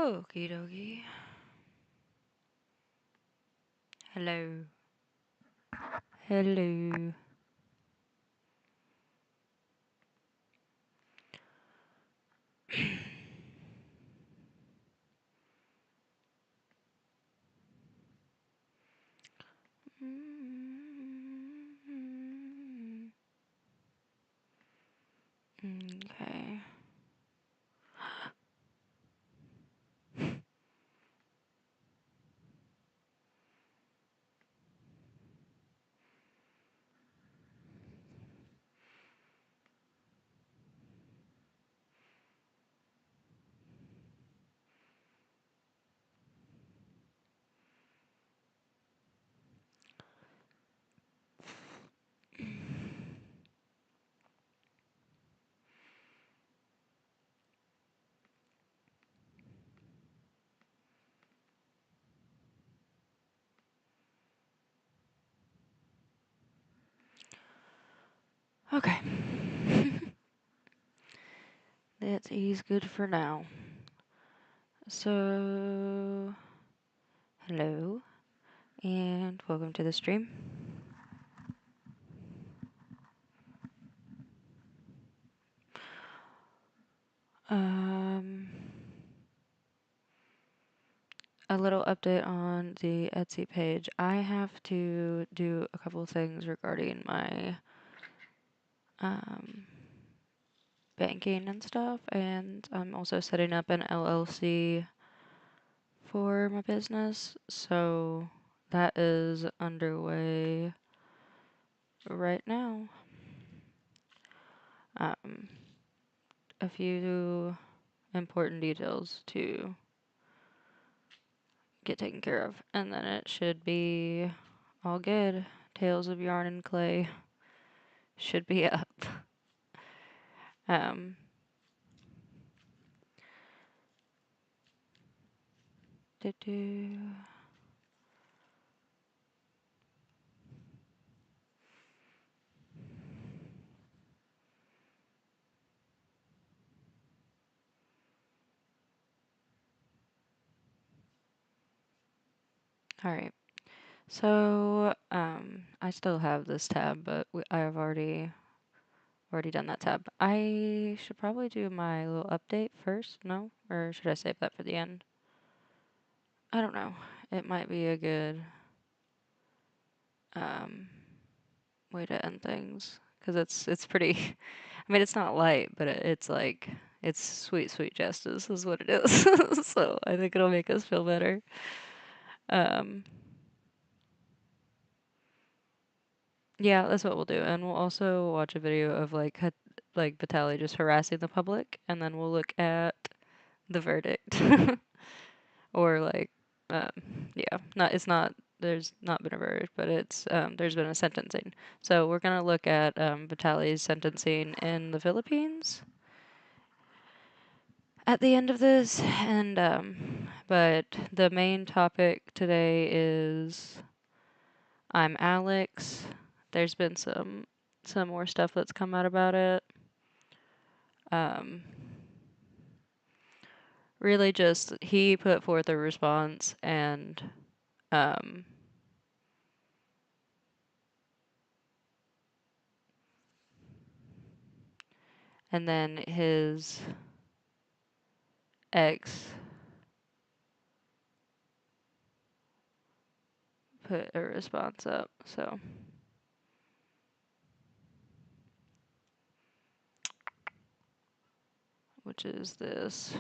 Okie dokie. Hello. Hello. Okay. Okay. That is good for now. So, hello, and welcome to the stream. Um, a little update on the Etsy page. I have to do a couple things regarding my um, banking and stuff, and I'm also setting up an LLC for my business, so that is underway right now. Um, a few important details to get taken care of, and then it should be all good. Tales of Yarn and Clay should be up. Um, doo-doo. All right. So, I still have this tab, but I have already done that tab. I should probably do my little update first, no? Or should I save that for the end? I don't know. It might be a good um, way to end things because it's pretty. I mean, it's not light, but it's like it's sweet, sweet justice is what it is. So I think it'll make us feel better. Um, yeah, that's what we'll do, and we'll also watch a video of like Vitaly just harassing the public, and then we'll look at the verdict. Or like, um, yeah, not it's not there's not been a verdict, but it's there's been a sentencing. So we're gonna look at Vitaly's sentencing in the Philippines at the end of this, and but the main topic today is Imalexx. There's been some more stuff that's come out about it. Um, really, just he put forth a response and um and then his ex put a response up. So, which is this.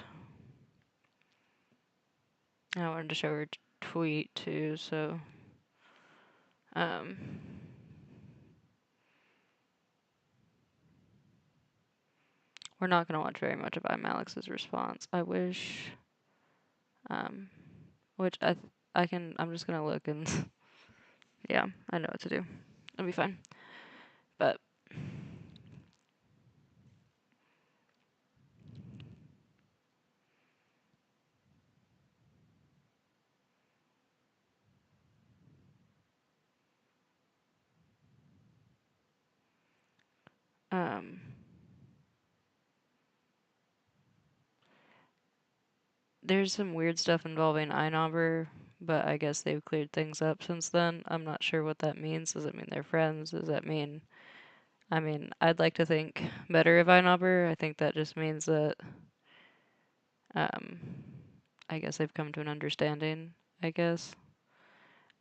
I wanted to show her tweet too. So, um, we're not gonna watch very much of Imalexx's response. I wish, um, which I can. I'm just gonna look and yeah, I know what to do. It'll be fine. But um, there's some weird stuff involving Einaber, but I guess they've cleared things up since then. I'm not sure what that means. Does it mean they're friends? Does that mean, I mean, I'd like to think better of Einaber. I think that just means that, um, I guess they've come to an understanding, I guess.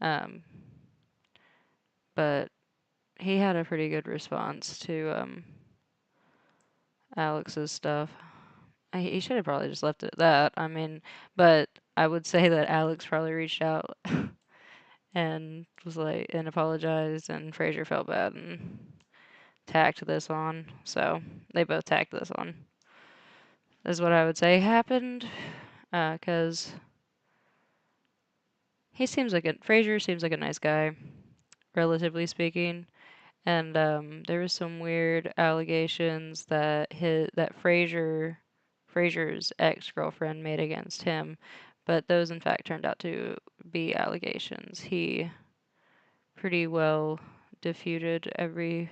Um, but he had a pretty good response to, Alex's stuff. He should have probably just left it at that. I mean, but I would say that Alex probably reached out and was like, and apologized, and Fraser felt bad and tacked this on. So they both tacked this on. Is what I would say happened. Because Fraser seems like a nice guy, relatively speaking. And there was some weird allegations that Fraser's ex-girlfriend made against him, but those in fact turned out to be allegations. He pretty well defuted everything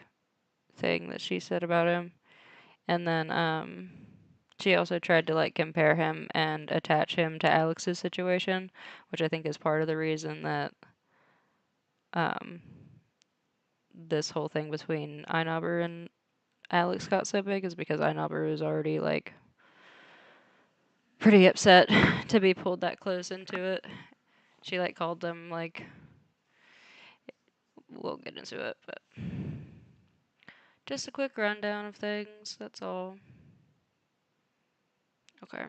that she said about him, and then she also tried to like compare him and attach him to Alex's situation, which I think is part of the reason that um this whole thing between Einaber and Alex got so big is because Einaber was already like pretty upset to be pulled that close into it. She like called them like, we'll get into it, but just a quick rundown of things, that's all. Okay.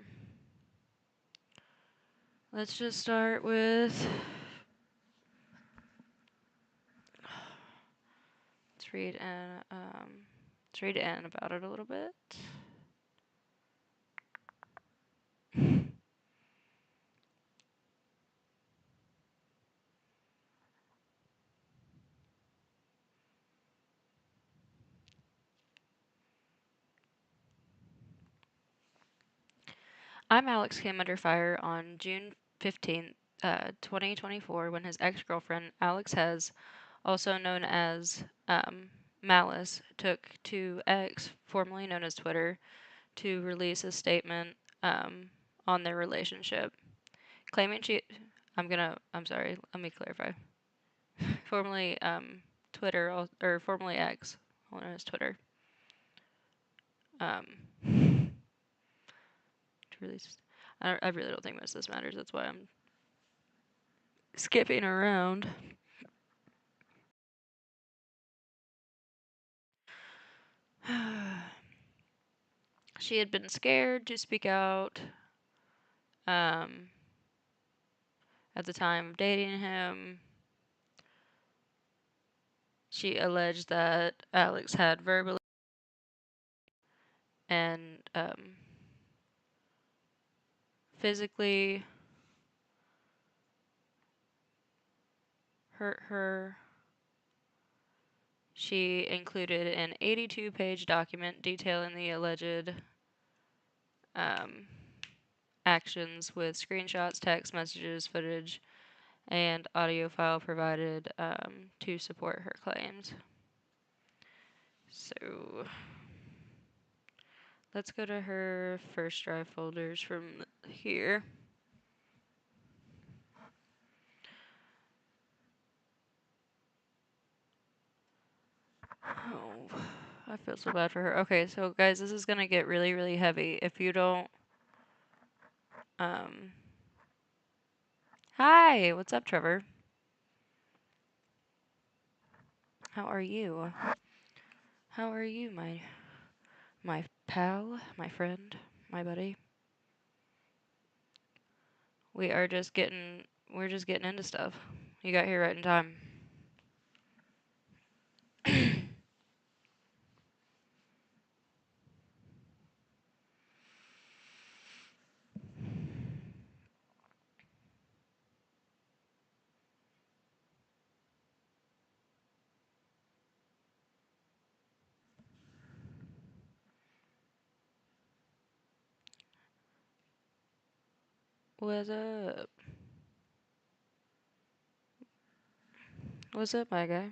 Let's just start with let's read Anne about it a little bit. Imalexx came under fire on June 15th, 2024, when his ex-girlfriend, Alex Hez, also known as Malice, took to X, formerly known as Twitter, to release a statement on their relationship, claiming she. I'm sorry. Let me clarify. Formerly Twitter or formerly X, known as Twitter. To release. I really don't think much of this matters. That's why I'm skipping around. She had been scared to speak out um, at the time of dating him. She alleged that Alex had verbally and physically hurt her. She included an 82-page document detailing the alleged um, actions with screenshots, text messages, footage, and audio file provided to support her claims. So let's go to her first drive folders from here. Oh, I feel so bad for her. Okay, so guys, this is gonna get really, really heavy. If you don't, um, hi, what's up, Trevor? How are you? How are you, my pal, my friend, my buddy? We're just getting into stuff. You got here right in time. What's up? What's up, my guy?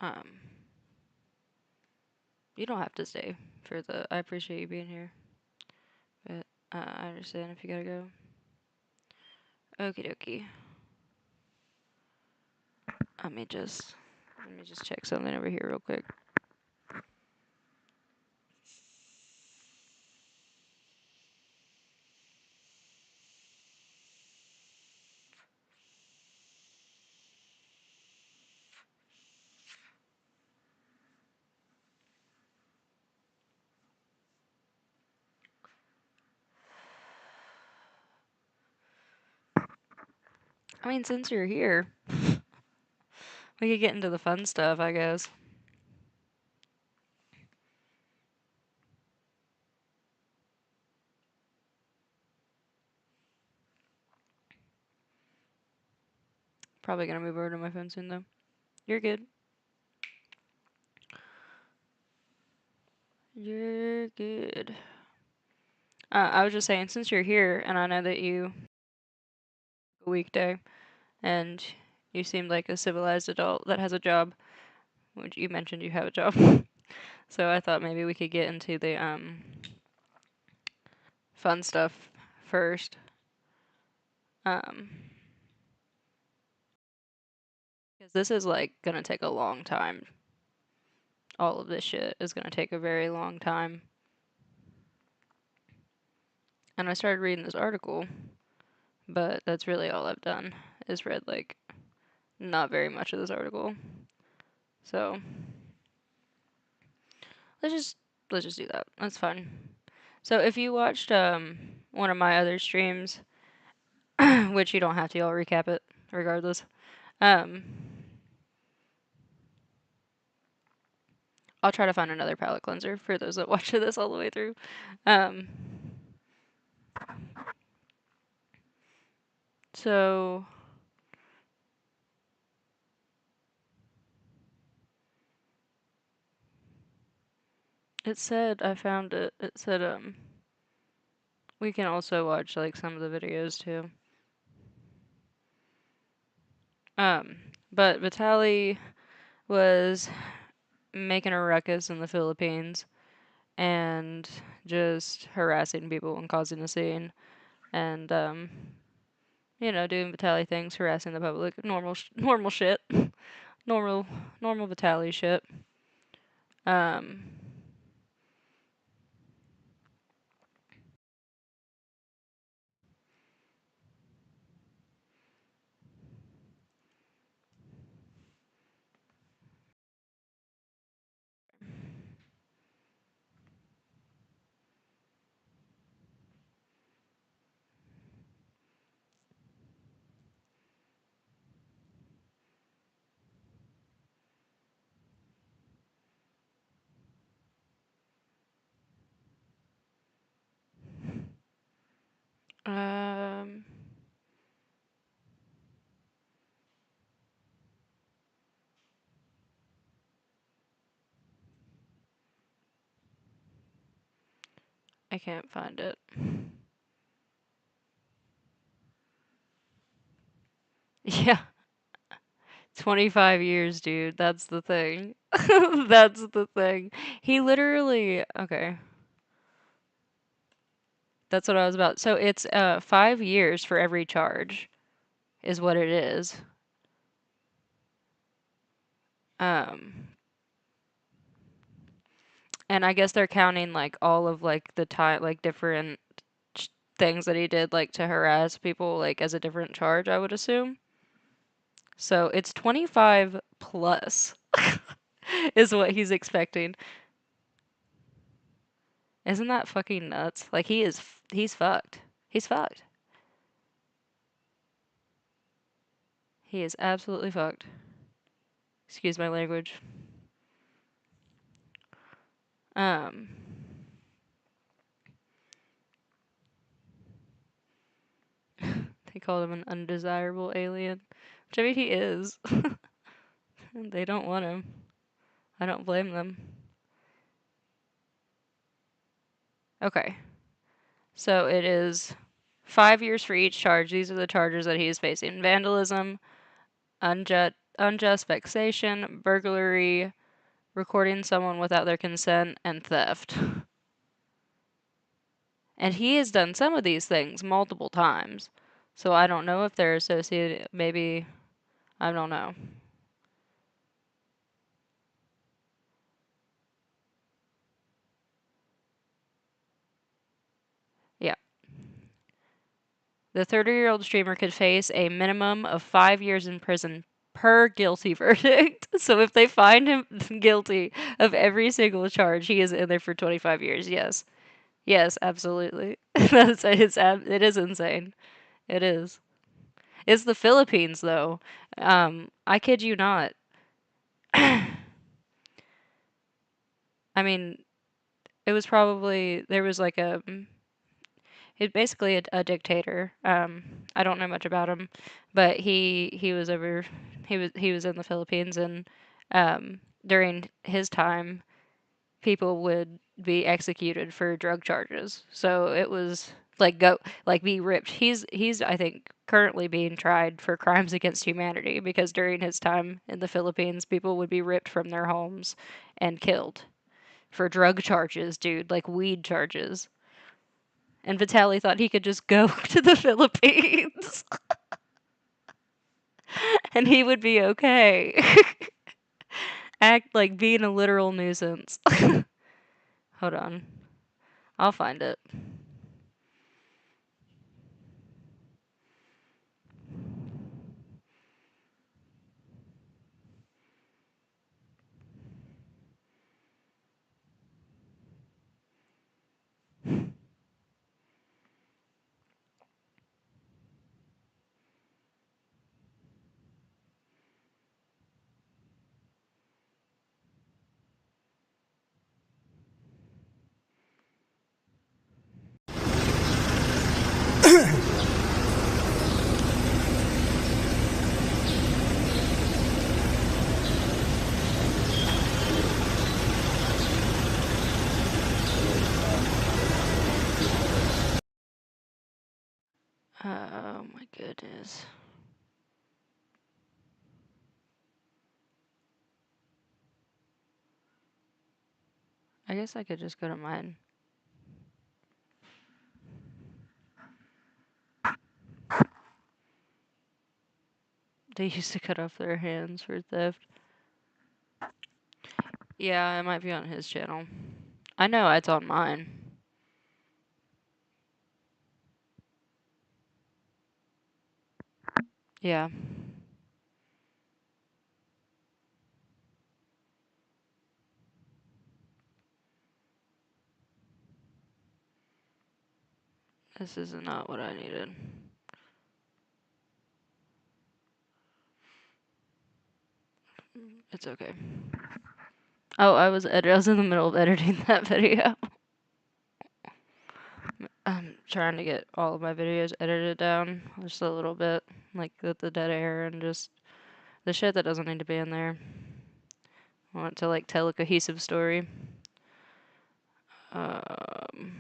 Um, You don't have to stay for the. I appreciate you being here, but I understand if you gotta go. Okie dokie. Let me just check something over here real quick. I mean, since you're here, we could get into the fun stuff, I guess. Probably gonna move over to my phone soon, though. You're good. You're good. I was just saying, since you're here, and I know that you a weekday, and you seemed like a civilized adult that has a job, which you mentioned you have a job. So I thought maybe we could get into the fun stuff first. Because this is like gonna take a long time. All of this shit is gonna take a very long time. And I started reading this article, but that's really all I've done is read like not very much of this article. So let's just do that. That's fine. So if you watched one of my other streams, which you don't have to, I'll recap it regardless. I'll try to find another palette cleanser for those that watch this all the way through. So it said, I found it. It said we can also watch like some of the videos too. But Vitaly was making a ruckus in the Philippines and just harassing people and causing a scene and you know, doing Vitaly things, harassing the public, normal shit, normal Vitaly shit. Um, um, I can't find it. Yeah, 25 years, dude. That's the thing. That's the thing. He literally, okay. That's what I was about. So it's 5 years for every charge, is what it is. Um, and I guess they're counting like all of like the time, like different things that he did, like to harass people, like as a different charge, I would assume. So it's 25 plus, is what he's expecting. Isn't that fucking nuts? Like he's fucked. He's fucked. He is absolutely fucked. Excuse my language. Um, they called him an undesirable alien, which I mean he is. They don't want him. I don't blame them. Okay, so it is 5 years for each charge. These are the charges that he is facing: vandalism, unjust vexation, burglary, recording someone without their consent, and theft. And he has done some of these things multiple times. So I don't know if they're associated. Maybe, I don't know. Yeah. The 30-year-old streamer could face a minimum of 5 years in prison per guilty verdict. So if they find him guilty of every single charge, he is in there for 25 years. Yes. Yes, absolutely. It is insane. It is. It's the Philippines though. I kid you not. I mean, it was probably there was like a he's basically a dictator. I don't know much about him, but he was over he was in the Philippines, and during his time people would be executed for drug charges. So it was like go like be ripped. He's I think currently being tried for crimes against humanity because during his time in the Philippines people would be ripped from their homes and killed for drug charges, dude, like weed charges. And Vitaly thought he could just go to the Philippines and he would be okay. Act like being a literal nuisance. Hold on. I'll find it. Oh my goodness. I guess I could just go to mine. They used to cut off their hands for theft. Yeah, it might be on his channel. I know it's on mine. Yeah. This is not what I needed. It's okay. Oh, I was in the middle of editing that video. I'm trying to get all of my videos edited down just a little bit, like with the dead air and just the shit that doesn't need to be in there. I want to like tell a cohesive story. Um,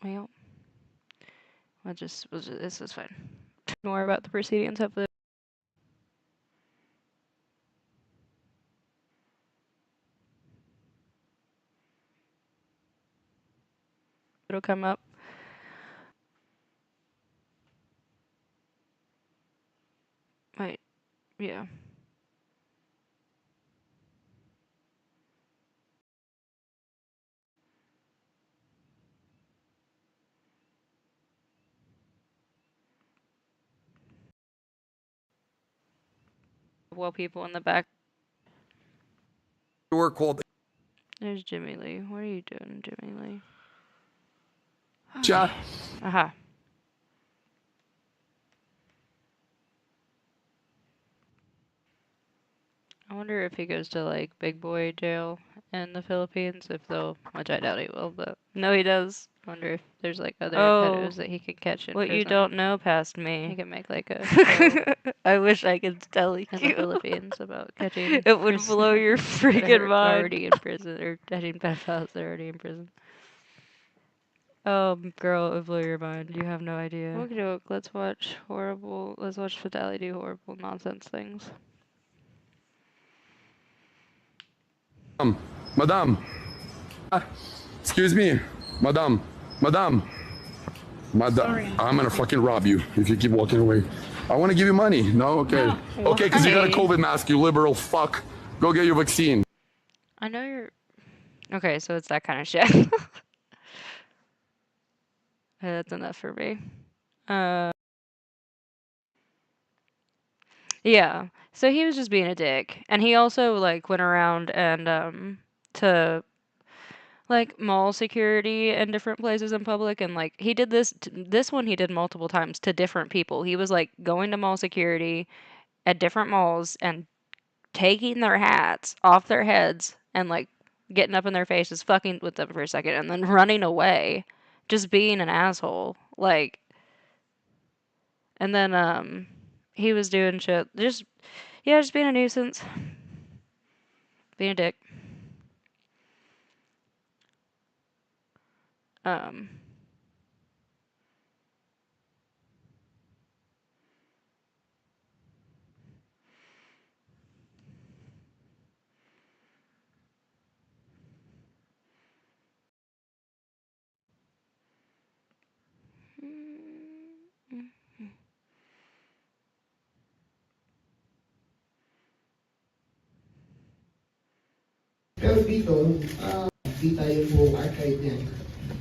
well, this is fine. More about the proceedings. Hopefully, it'll come up. Wait, yeah. Well, people in the back. Called There's Jimmy Lee. What are you doing, Jimmy Lee? Chat. Aha. I wonder if he goes to like big boy jail in the Philippines, if they'll, which I doubt he will, but no, he does. I wonder if there's like other pedos that he can catch in what prison. You don't know past He me. can make like a show I wish I could tell you. in the Philippines about catching It would blow your that freaking are mind. already in prison or catching pedophiles that are already in prison. Girl, it would blow your mind. You have no idea. Okay, doke. Let's watch horrible. Let's watch Fatality do horrible nonsense things. Madam. Excuse me. Madam. Madam. Madam. I'm gonna fucking rob you if you keep walking away. I want to give you money. No? Okay. Okay, because you got a COVID mask, you liberal fuck. Go get your vaccine. I know you're. Okay, so it's that kind of shit. That's enough for me. Yeah. So he was just being a dick, and he also like went around and to like mall security in different places in public, and like he did this one he did multiple times to different people. He was like going to mall security at different malls and taking their hats off their heads and like getting up in their faces, fucking with them for a second, and then running away, just being an asshole. Like, and then he was doing shit, just yeah, just being a nuisance, being a dick. Um, Pero dito, di tayo buong archive niyan.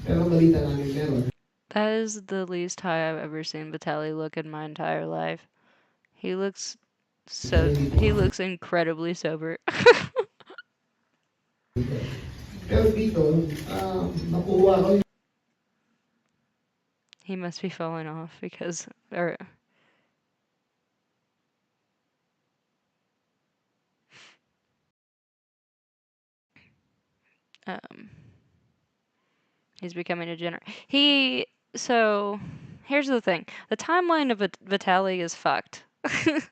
Pero balita namin meron. that is the least high I've ever seen Vitaly look in my entire life. He looks he looks incredibly sober. Pero dito, nakuha ko He must be falling off because or um he's becoming a general. So here's the thing. The timeline of Vitaly is fucked.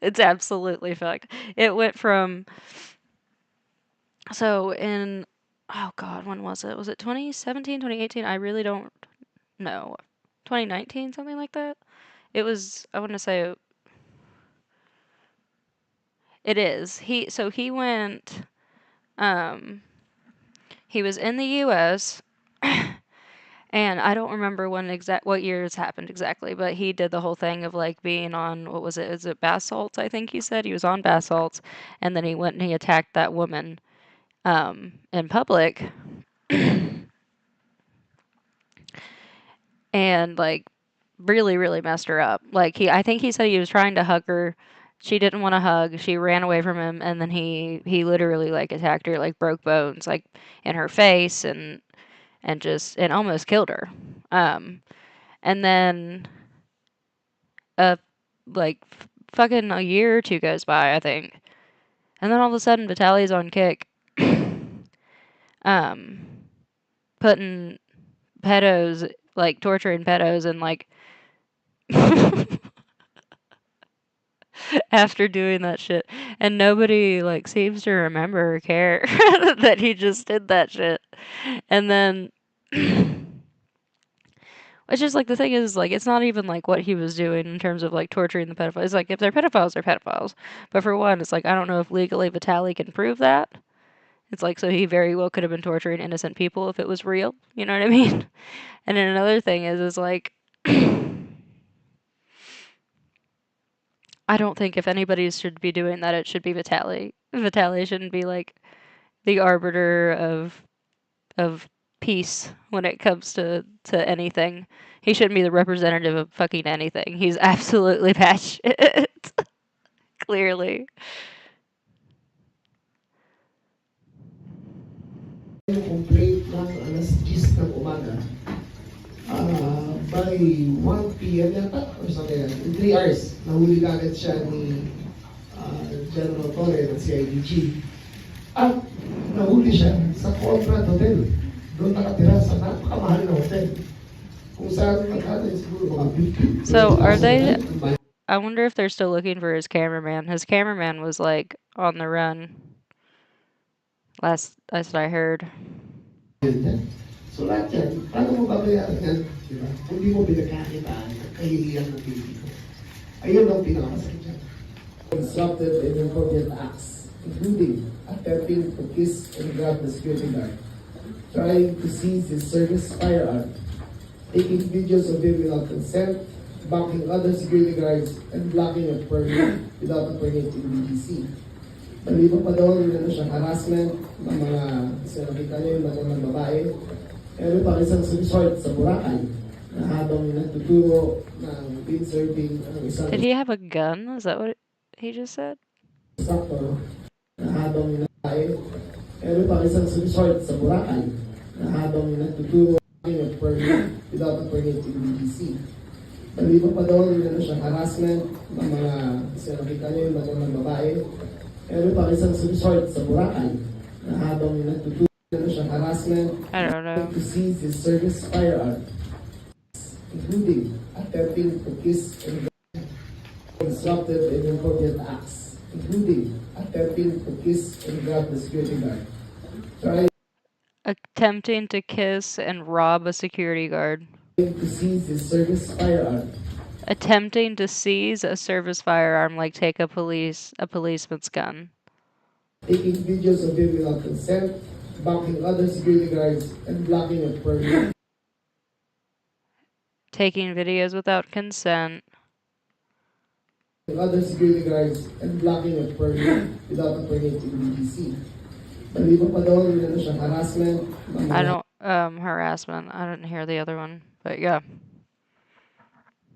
It's absolutely fucked. It went from so in oh god, when was it? Was it 2017, 2018? I really don't know. 2019, something like that. It was I want to say it is. He went um he was in the US and I don't remember what years happened exactly, but he did the whole thing of like being on what was it? Is it bath salts? I think he said he was on bath salts, and then he went and he attacked that woman in public, and like really really messed her up. Like I think he said he was trying to hug her. She didn't want to hug. She ran away from him, and then he literally like attacked her, like broke bones like in her face and just and almost killed her. And then a like fucking a year or two goes by, I think, and then all of a sudden Vitaly's on kick, um, putting pedos like torturing pedos and like after doing that shit, and nobody like seems to remember or care that he just did that shit, and then. It's just like the thing is like it's not even like what he was doing in terms of like torturing the pedophiles. It's like if they're pedophiles, they're pedophiles. But for one, it's like I don't know if legally Vitaly can prove that. It's like so he very well could have been torturing innocent people if it was real. You know what I mean? And then another thing is like I don't think if anybody should be doing that, it should be Vitaly. Vitaly shouldn't be like the arbiter of peace when it comes to anything. He shouldn't be the representative of fucking anything. He's absolutely passionate. Clearly. yung complaint ng alas 10 ng umaga. by 1 p.m. yata, or something like that. In 3 hours, nahuli agad siya ni General Torre ng CIDG. At nahuli siya sa Conrad Hotel. Doon nakatira sa napakamahal na hotel. Kung saan nagkata siguro mga 50, So are 20,000 they? night. Ang bayad I wonder if they're still looking for his cameraman. His cameraman was like on the run last I heard. niya. So lahat yan, paano mo babayaran yan? Diba? Kung di mo pinagkakitaan, kahilihan ng Pilipino. Ayun ang pinakamasakit dyan. Constructed inappropriate acts, including attempting to kiss and grab the security guard, trying to seize his service firearm, taking videos of him without consent, backing other security guards, and blocking a permit without a permit in BGC. Maliban pa doon, meron siyang harassment ng mga nakita niyo ng mga babae. Meron pa isang resort sa Boracay na habang nagtuturo ng windsurfing ang isang Did he have a gun? Is that what he just said? instructor na habang nagtayo. Meron pa isang resort sa Boracay na habang nagtuturo ng permit without a permit in BGC. Maliban pa doon, meron siyang harassment ng mga nakita niyo ng mga babae. Meron pa isang resort sa Boracay na habang nagtuturo siyang harassment I don't know. to seize his service firearm, including attempting to kiss and constructed inappropriate acts, including attempting to kiss and grab the security guard, trying Attempting to kiss and rob a security guard. to seize his service firearm, Attempting to seize a service firearm, like take a policeman's gun. taking videos of him without consent, backing other security guards, and blocking a permit. Taking videos without consent. Other security guards and blocking a permit without a permit in BGC. Maliban pa doon, meron siyang harassment ng I mga don't harassment. I didn't hear the other one, but yeah.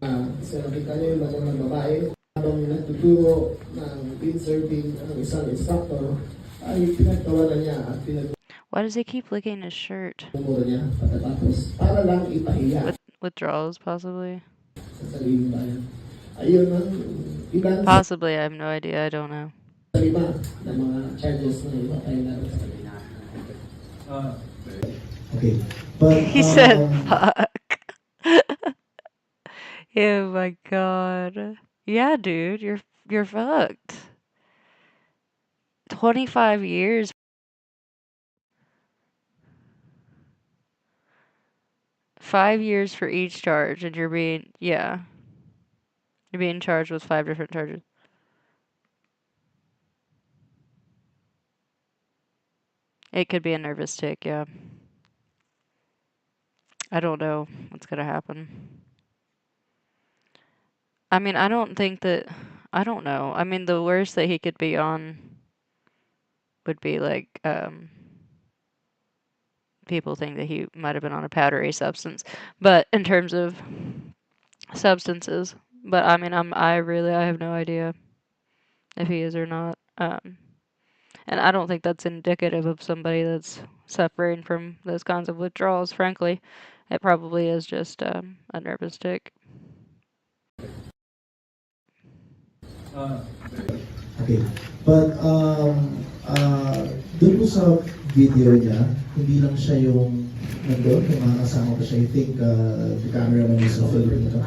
nakita niyo yung mga babae habang nagtuturo ng windsurfing ang isang instructor ay pinagtawanan niya at Why does he keep licking his shirt? pinagmumura niya pagkatapos para lang ipahiya Withdrawals, possibly. sa sariling bayan. Ayun ang ilan sa Possibly, I have no idea. I don't know. lima na mga charges na ipatay natin sa kanila. Okay. But, He said, "Fuck." Oh my god. Yeah, dude, you're fucked. 25 years. Five years for each charge, and you're being charged with 5 different charges. It could be a nervous tick, yeah. I don't know what's gonna happen. I mean, I don't know. I mean, the worst that he could be on would be like, people think that he might have been on a powdery substance. But in terms of substances, but I mean, I have no idea if he is or not. And I don't think that's indicative of somebody that's suffering from those kinds of withdrawals, frankly. It probably is just a nervous tick. Okay. But, doon po sa video niya, hindi lang siya yung nandun, yung mga kasama ko siya. I think the cameraman is also filming ito.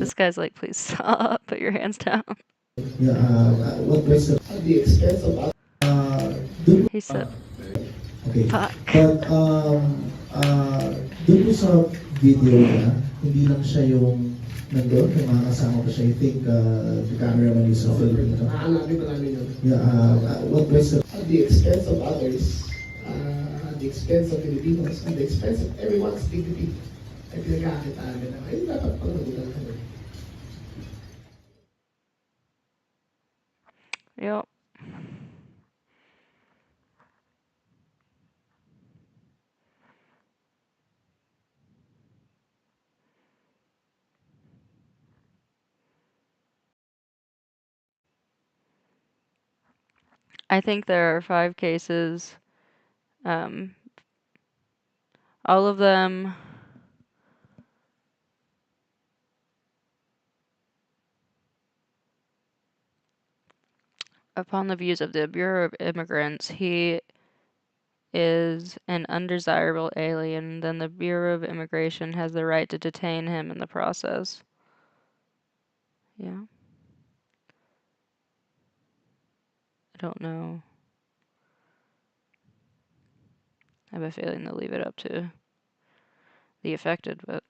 This guy's like, please stop, put your hands down. Yeah, what was the expense of doon, He said, okay. fuck. But, doon po sa video niya, hindi lang siya yung nandun, yung mga kasama ko siya. I think the cameraman is also filming ito. Yeah, what was the expense of others, at the expense of Filipinos, at the expense of everyone's dignity, ay pinagkakitaan nila. Ay, dapat pang nagutan ka na. Yep. I think there are 5 cases. All of them Upon the views of the Bureau of Immigrants, he is an undesirable alien, then the Bureau of Immigration has the right to detain him in the process. Yeah. I don't know. I have a feeling they'll leave it up to the affected, but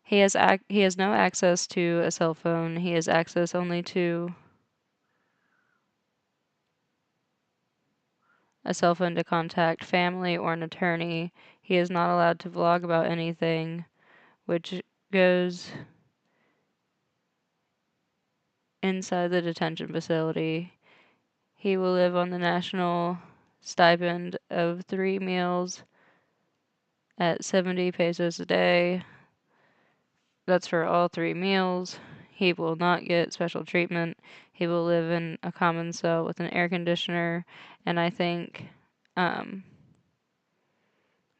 he has no access to a cell phone. He has access only to a cell phone to contact family or an attorney. He is not allowed to vlog about anything, which goes inside the detention facility. He will live on the national stipend of 3 meals at 70 pesos a day. That's for all 3 meals. He will not get special treatment. He will live in a common cell with an air conditioner. And I think um,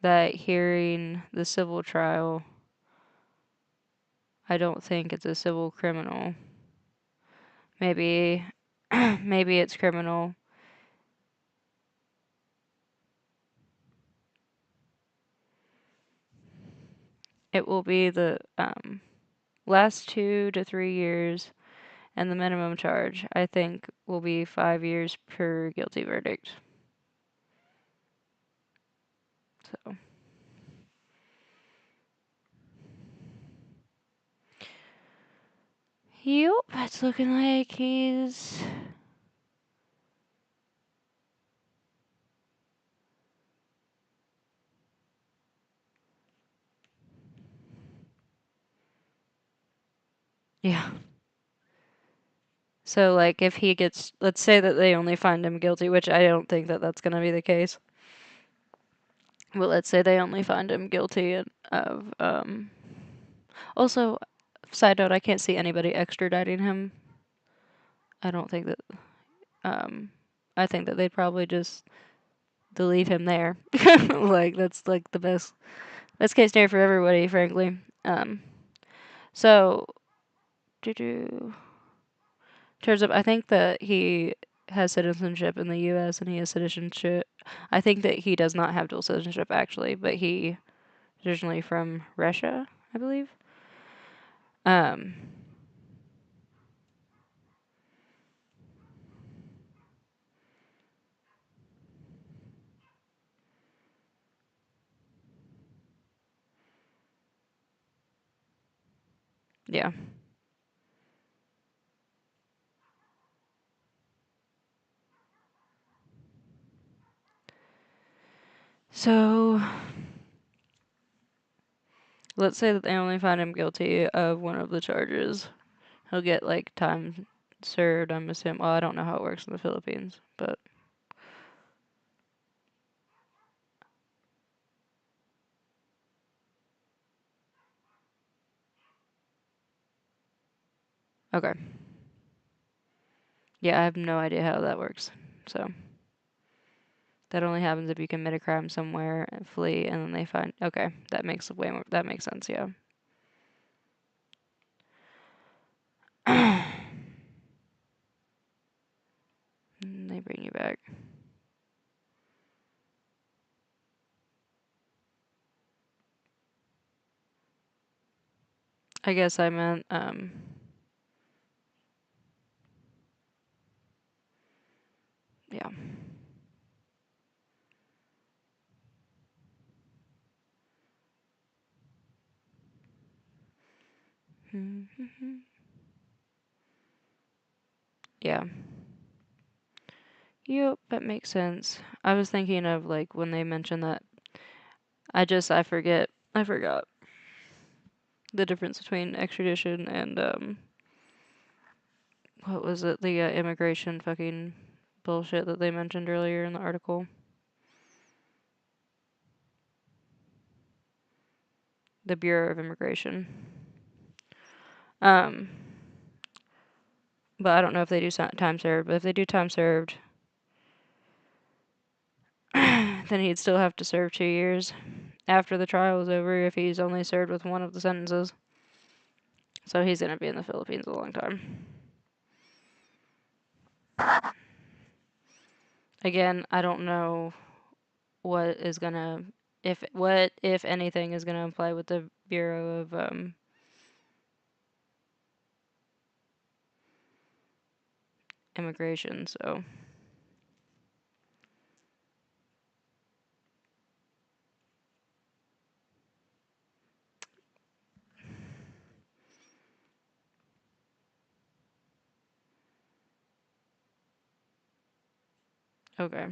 that hearing the civil trial, I don't think it's a civil criminal. Maybe, maybe it's criminal. It will be the last 2 to 3 years, and the minimum charge, I think, will be 5 years per guilty verdict. So, yep, it's looking like he's. Yeah. So, like, if he gets, let's say that they only find him guilty, which I don't think that that's going to be the case. But let's say they only find him guilty of, also, side note, I can't see anybody extraditing him. I don't think that, I think that they'd probably just delete him there. Like, that's like the best case scenario for everybody, frankly. So, in terms of, I think that he has citizenship in the U.S. and he has citizenship. I think that he does not have dual citizenship actually, but he is originally from Russia, I believe. Um, yeah. So let's say that they only find him guilty of one of the charges. He'll get like time served. I'm assuming. Well, I don't know how it works in the Philippines, but okay. Yeah, I have no idea how that works. So that only happens if you commit a crime somewhere and flee, and then they find. Okay, that makes way more. That makes sense. Yeah. They bring you back. I guess I meant yeah. Yeah. Yep, that makes sense. I was thinking of like when they mentioned that. I forgot the difference between extradition and what was it? The immigration fucking bullshit that they mentioned earlier in the article. The Bureau of Immigration. Um, but I don't know if they do time served. But if they do time served, then he'd still have to serve 2 years after the trial is over if he's only served with one of the sentences. So he's gonna be in the Philippines a long time. Again, I don't know what is gonna, if anything is gonna apply with the Bureau of Immigration. So okay,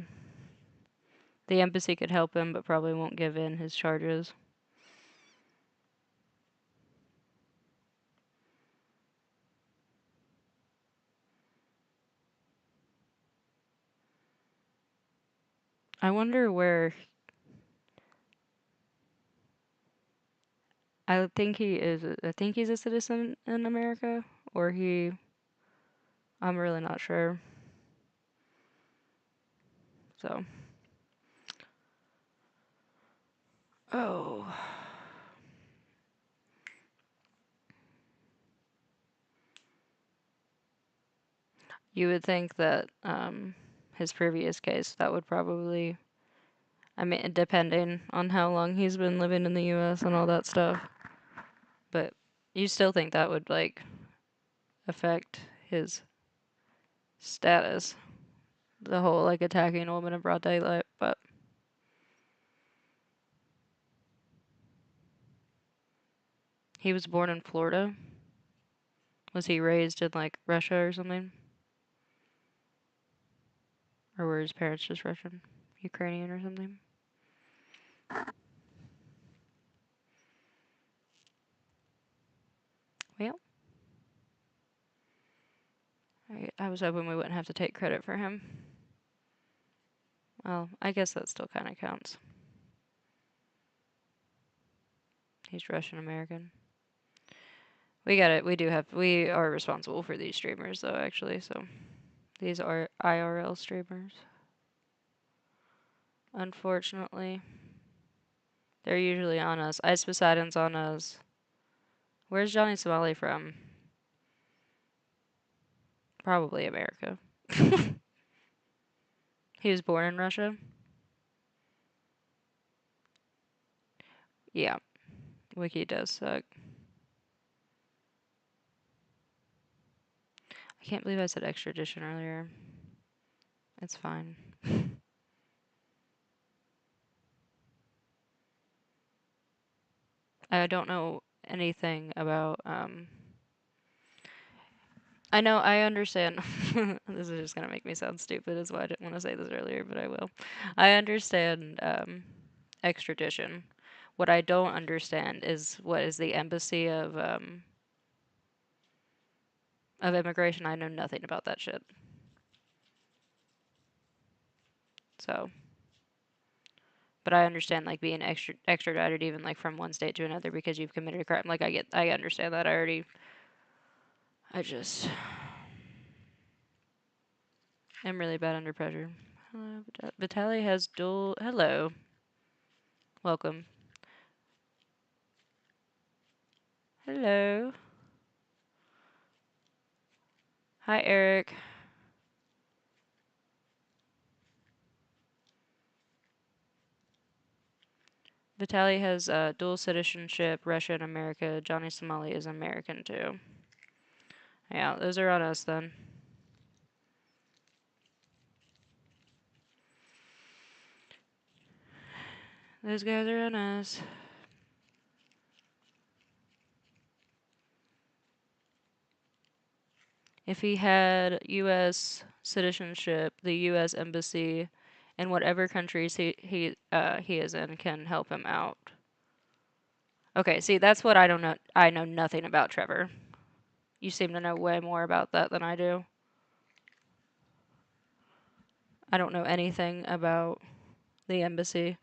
the embassy could help him, but probably won't give in his charges. I wonder where. I think he is. I think he's a citizen in America, or he. I'm really not sure. So. Oh. You would think that his previous case, that would probably. I mean, depending on how long he's been living in the U.S. and all that stuff. But you still think that would like affect his status, the whole like attacking a woman in broad daylight. But he was born in Florida. Was he raised in like Russia or something? Or were his parents just Russian, Ukrainian or something? Well, I was hoping we wouldn't have to take credit for him. Well, I guess that still kind of counts. He's Russian American. We got it. We are responsible for these streamers though, actually. So these are IRL streamers. Unfortunately, they're usually on us. Ice Poseidon's on us. Where's Johnny Somali from? Probably America. He was born in Russia. Yeah, Wiki does suck. I can't believe I said extradition earlier. It's fine. I don't know anything about I know, I understand. This is just gonna make me sound stupid, is why I didn't want to say this earlier, but I will. I understand extradition. What I don't understand is what is the embassy of immigration. I know nothing about that shit. So, but I understand like being extradited even like from one state to another because you've committed a crime. Like I understand that. I just am really bad under pressure. Hello, Vitaly has dual. Hello, welcome. Hello. Hi, Eric. Vitaly has dual citizenship, Russia and America. Johnny Somali is American too. Yeah, those are on us then. Those guys are on us. If he had U.S. citizenship, the U.S. embassy in whatever countries he is in can help him out. Okay, see, that's what I don't know. I know nothing about, Trevor. You seem to know way more about that than I do. I don't know anything about the embassy.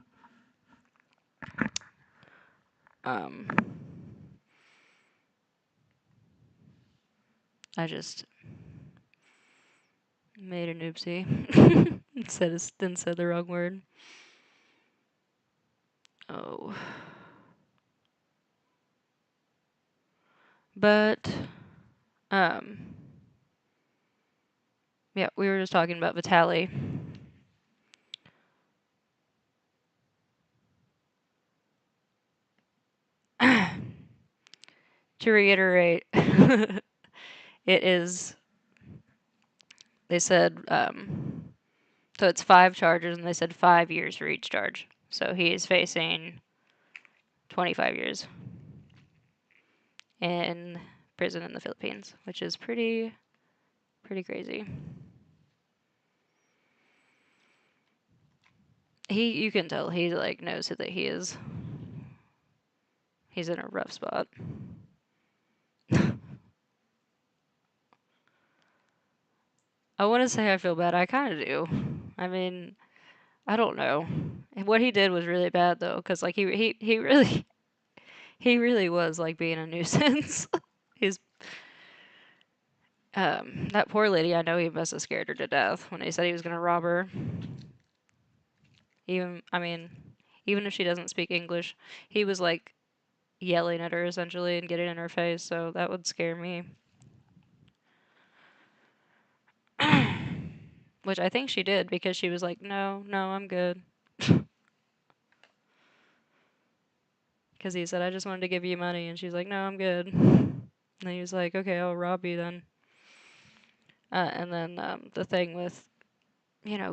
Um, I just made an oopsie. Said the wrong word. Oh. But um, yeah, we were just talking about Vitaly. To reiterate, it is. They said so it's 5 charges, and they said 5 years for each charge. So he is facing 25 years in prison in the Philippines, which is pretty crazy. You can tell he like knows that he's in a rough spot. I want to say I feel bad. I kind of do. I mean, I don't know. What he did was really bad though, because like he really he really was like being a nuisance. He's that poor lady. I know he must have scared her to death when he said he was gonna rob her. Even I mean, even if she doesn't speak English, he was like yelling at her essentially and getting in her face. So that would scare me. Which I think she did because she was like, no, no, I'm good. Because he said, I just wanted to give you money. And she's like, no, I'm good. And then he was like, okay, I'll rob you then. And then the thing with,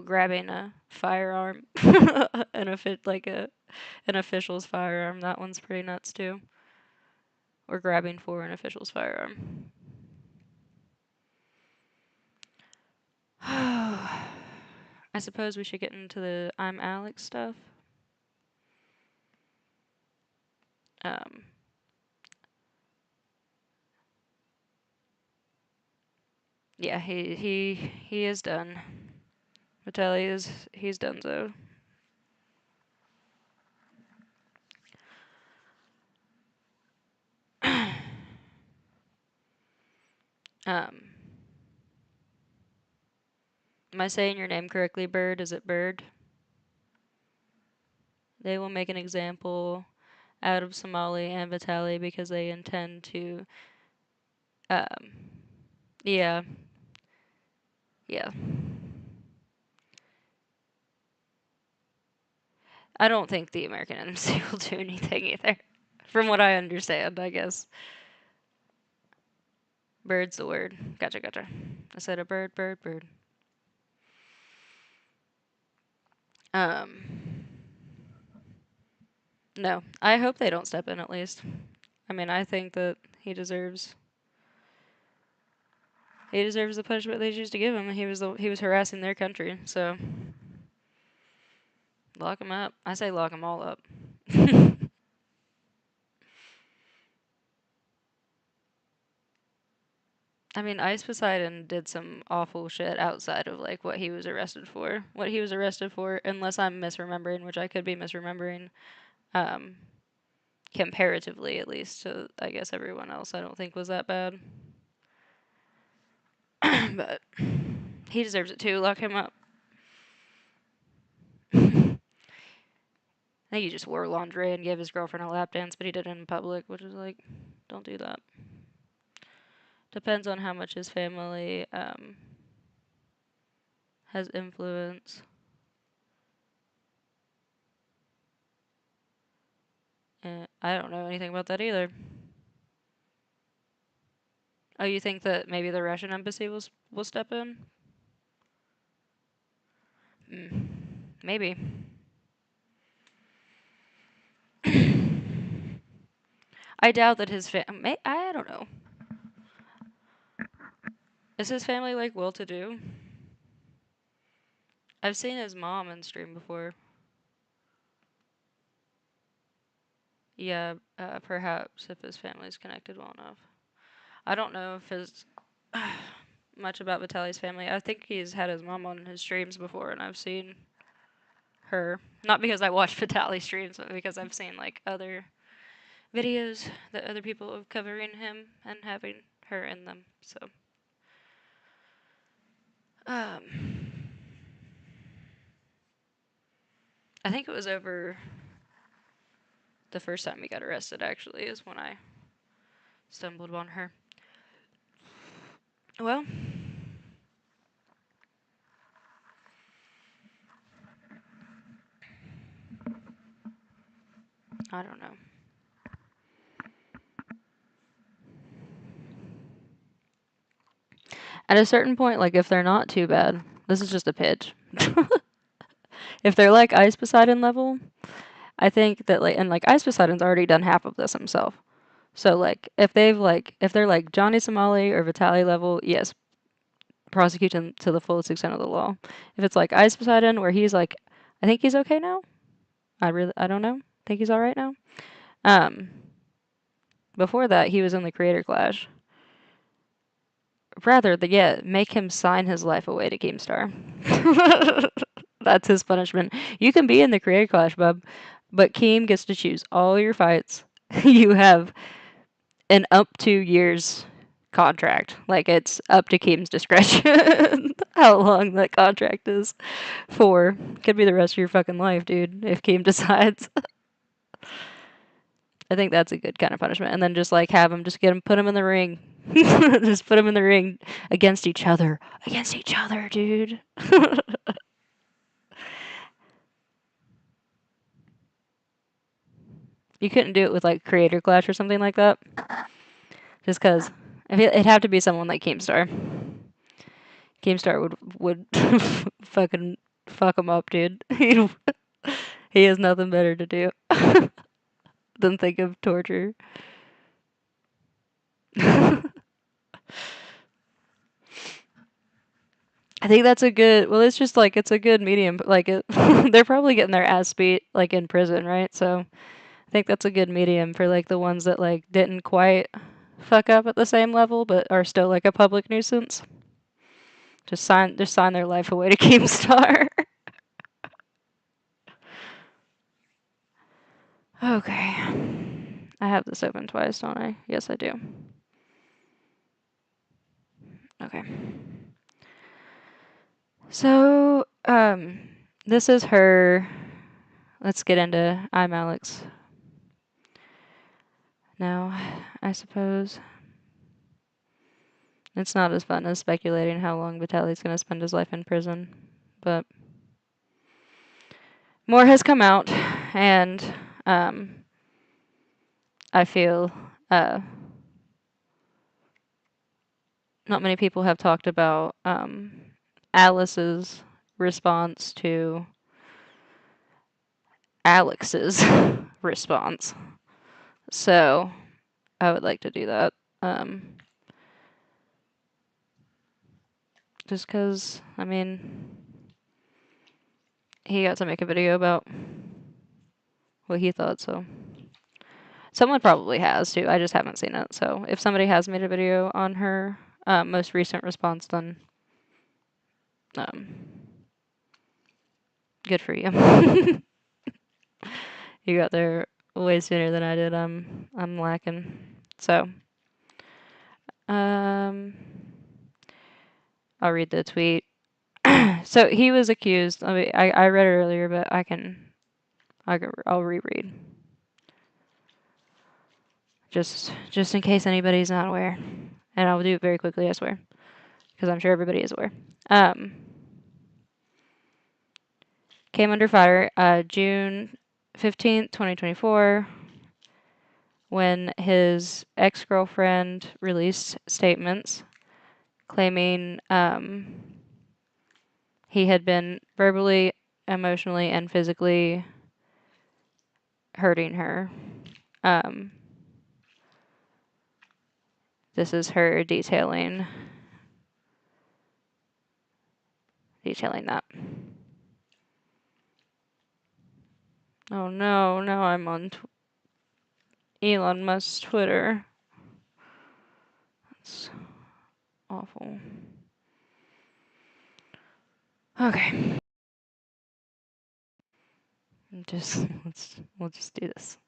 grabbing a firearm, like an official's firearm, that one's pretty nuts too. Or grabbing for an official's firearm. I suppose we should get into the Imalexx stuff. Um, yeah, he is done. Vitaly he's done so. Um, am I saying your name correctly, Bird? Is it Bird? They will make an example out of Somali and Vitaly because they intend to. Um, yeah, yeah. I don't think the American embassy will do anything either, from what I understand. I guess bird's the word. Gotcha, gotcha. I said a bird, bird, bird. Um, no, I hope they don't step in at least. I mean, I think that he deserves the punishment they choose to give him. He was harassing their country, so lock him up. I say lock them all up. I mean, Ice Poseidon did some awful shit outside of like what he was arrested for. What he was arrested for, unless I'm misremembering, which I could be misremembering, um, comparatively at least to I guess everyone else, I don't think was that bad. But he deserves it too. Lock him up. I think he just wore lingerie and gave his girlfriend a lap dance, but he did it in public, which is like, don't do that. Depends on how much his family has influence. And I don't know anything about that either. Oh, you think that maybe the Russian embassy will step in? Mm, maybe. I doubt that his family. I don't know. Is his family like well-to-do? I've seen his mom in stream before. Yeah, perhaps if his family's connected well enough. I don't know if his much about Vitaly's family. I think he's had his mom on his streams before, and I've seen her. Not because I watch Vitaly streams, but because I've seen like other videos that other people have covering him and having her in them. So, um, I think it was over the first time he got arrested. Actually, is when I stumbled upon her. Well, I don't know. At a certain point, like if they're not too bad, this is just a pitch. If they're like Ice Poseidon level, I think that like and like Ice Poseidon's already done half of this himself. So like if they're like Johnny Somali or Vitaly level, yes, prosecute him to the fullest extent of the law. If it's like Ice Poseidon where he's like I think he's okay now. I don't know. I think he's all right now. Um Before that he was in the Creator Clash. Rather, yeah, make him sign his life away to Keemstar. That's his punishment. You can be in the Creator Clash, bub, but Keem gets to choose all your fights. You have an up to years contract. Like, it's up to Keem's discretion how long that contract is for. Could be the rest of your fucking life, dude, if Keem decides. I think that's a good kind of punishment. And then just like have him, just get him, put him in the ring. Just put him in the ring against each other. Against each other, dude. You couldn't do it with like Creator Clash or something like that. Just because it'd have to be someone like Keemstar. Keemstar would fucking fuck him up, dude. He has nothing better to do than think of torture. I think that's a good. Well, it's just like it's a good medium. Like they're probably getting their ass beat like in prison, right? So I think that's a good medium for like the ones that like didn't quite fuck up at the same level, but are still like a public nuisance. Just sign their life away to Keemstar. Okay. I have this open twice, don't I? Yes, I do. Okay. So, this is her. Let's get into Imalexx now, I suppose. It's not as fun as speculating how long Vitaly's going to spend his life in prison, but more has come out, and I feel not many people have talked about Alice's response to Alex's response. So I would like to do that. Just because, I mean, he got to make a video about what he thought, so. Someone probably has too. I just haven't seen it. So if somebody has made a video on her most recent response, then um, good for you. You got there way sooner than I did. I'm lacking. So um, I'll read the tweet. So he was accused. I read it earlier, but I'll reread just in case anybody's not aware, and I'll do it very quickly. I swear, because I'm sure everybody is aware. Came under fire June 15th, 2024, when his ex-girlfriend released statements claiming he had been verbally, emotionally, and physically hurting her. This is her detailing that. Oh no, now I'm on Elon Musk's Twitter. That's awful. Okay. We'll just do this.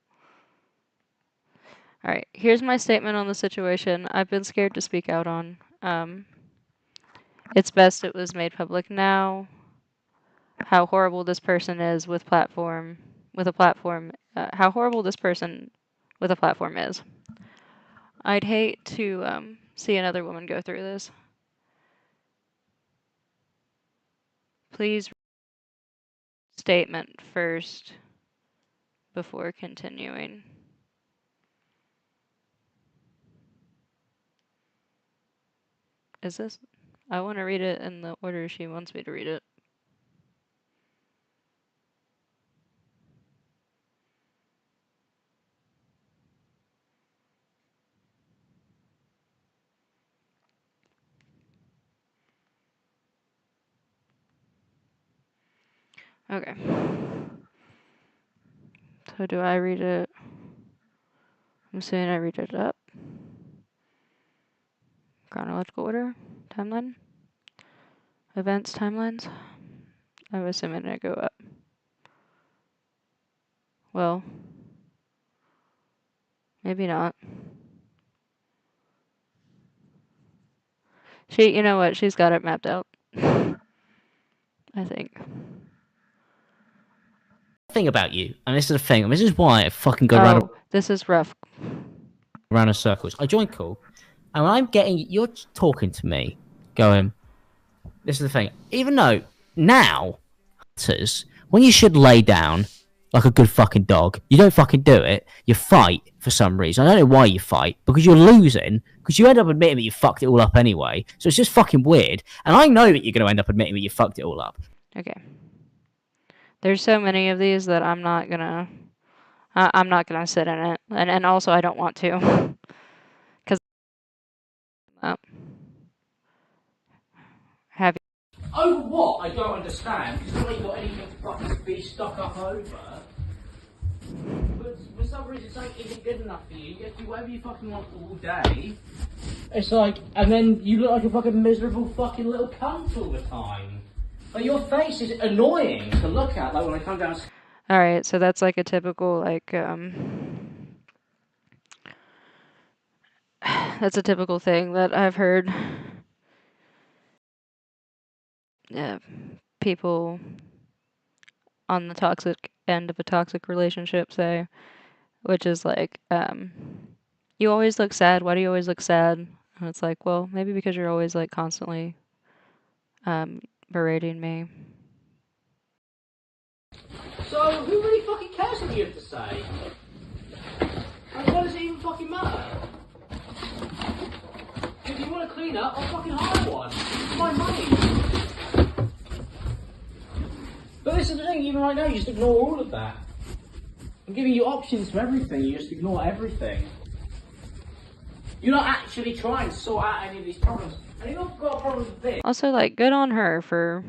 All right, here's my statement on the situation I've been scared to speak out on. It's best it was made public now. How horrible this person is with a platform. How horrible this person with a platform is. I'd hate to see another woman go through this. Please statement first before continuing. Is this? I want to read it in the order she wants me to read it. Okay. So do I read it? I'm assuming I read it up. Chronological order? Timeline? Events, timelines? I'm assuming I go up. Well, maybe not. You know what? She's got it mapped out. I think. Thing about you, and this is the thing, and this is why I fucking go round This is rough. in circles. I join call, and when I'm getting, you're talking to me, going, this is the thing. Even though now, when you should lay down like a good fucking dog, you don't fucking do it. You fight for some reason. I don't know why you fight, because you're losing, because you end up admitting that you fucked it all up anyway. So it's just fucking weird. And I know that you're going to end up admitting that you fucked it all up. Okay. There's so many of these that I'm not gonna sit in it, and also I don't want to, because have you? Over what? I don't understand. Because you ain't got anything to fucking be stuck up over. But for some reason, something isn't good enough for you. You get to do whatever you fucking want all day. It's like, and then you look like a fucking miserable fucking little cunt all the time. Like, your face is annoying to look at, like when I come down. Alright, so that's like a typical, like, that's a typical thing that I've heard. Yeah, people on the toxic end of a toxic relationship say, which is like, you always look sad. Why do you always look sad? And it's like, well, maybe because you're always like constantly berating me. So, who really fucking cares what you have to say? Like, what does it even fucking matter? If you want to clean up, I'll fucking hire one. It's my money. But this is the thing, even right now, you just ignore all of that. I'm giving you options for everything, you just ignore everything. You're not actually trying to sort out any of these problems. And you've not got a problem with this. Also, like, good on her for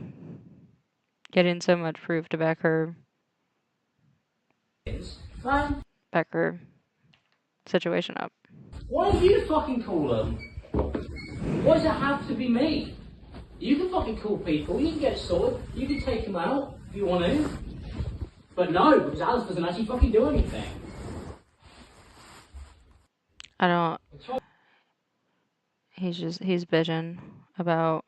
getting so much proof to back her situation up. Why don't you fucking call them? Why does it have to be me? You can fucking call people, you can get it sorted, you can take them out if you want to. But no, because Alice doesn't actually fucking do anything. I don't. He's bitching about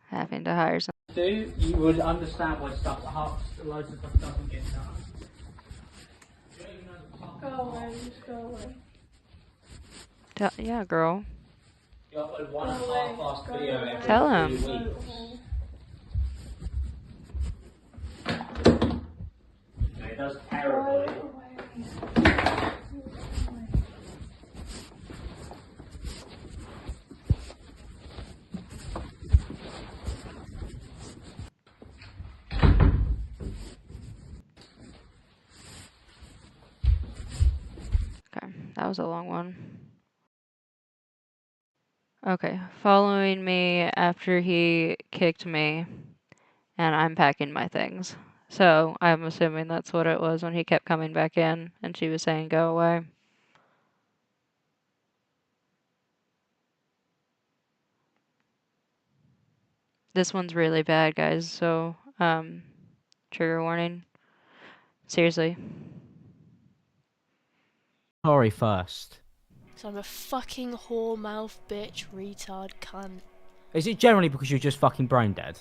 having to hire some. You would understand why loads of stuff doesn't get done. Go away, just go away. Yeah, girl. You upload one half-assed video every Tell 2 him. weeks. It does terribly. Okay, that was a long one. Okay, following me after he kicked me, and I'm packing my things. So I'm assuming that's what it was when he kept coming back in, and she was saying, "Go away." This one's really bad, guys. So, trigger warning. Seriously. Sorry first. So I'm a fucking whore mouth bitch retard cunt. Is it generally because you're just fucking brain dead?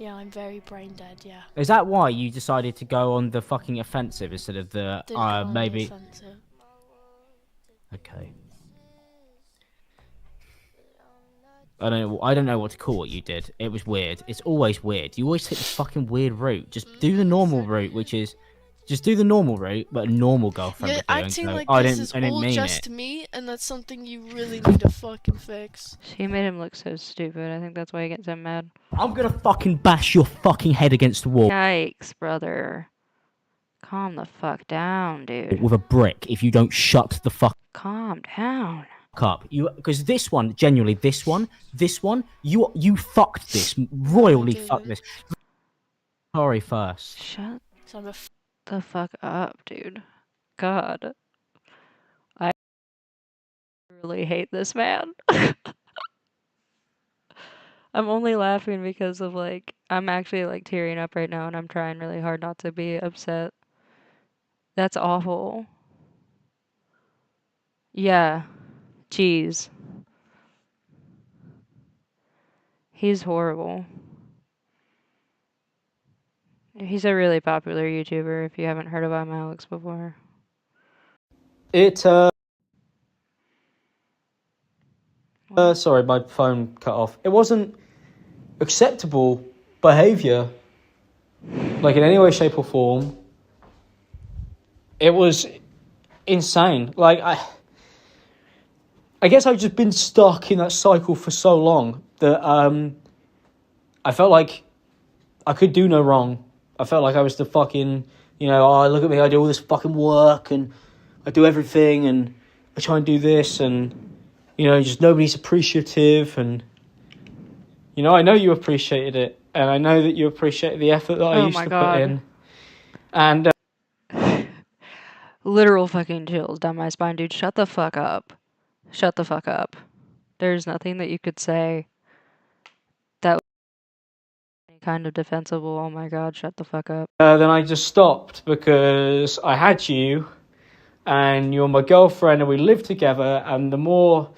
Yeah, I'm very brain dead, yeah. Is that why you decided to go on the fucking offensive instead of the Didn't go on the maybe? offensive. Okay. I don't know what to call what you did. It was weird. It's always weird. You always take this fucking weird route. Just do the normal route, which is just do the normal route, but a normal girlfriend You're would do. And acting go, like I this didn't is I didn't all mean just it. me, and that's something you really need to fucking fix. She made him look so stupid. I think that's why he gets so mad. I'm gonna fucking bash your fucking head against the wall Yikes, brother. Calm the fuck down, dude. with a brick if you don't shut the fuck Calm down. up. Because this one, genuinely, this one, you fucked this royally. Fucked this. Sorry first. Shut So I'm a the fuck up, dude. God. I really hate this man. I'm only laughing because of like, I'm actually like tearing up right now and I'm trying really hard not to be upset. That's awful. Yeah. Jeez. He's horrible. He's a really popular YouTuber if you haven't heard of Imalexx before. Sorry, my phone cut off. It wasn't acceptable behavior, like in any way, shape, or form. It was insane. Like I guess I've just been stuck in that cycle for so long that I felt like I could do no wrong. I felt like I was the fucking, oh, look at me, I do all this fucking work and I do everything and I try and do this and, just nobody's appreciative and, I know you appreciated it and I know that you appreciated the effort that I Oh used my to God. put in. And Literal fucking chills down my spine, dude. Shut the fuck up. Shut the fuck up. There's nothing that you could say that was any kind of defensible. Oh my God, shut the fuck up. then I just stopped because I had you and you're my girlfriend and we lived together and the more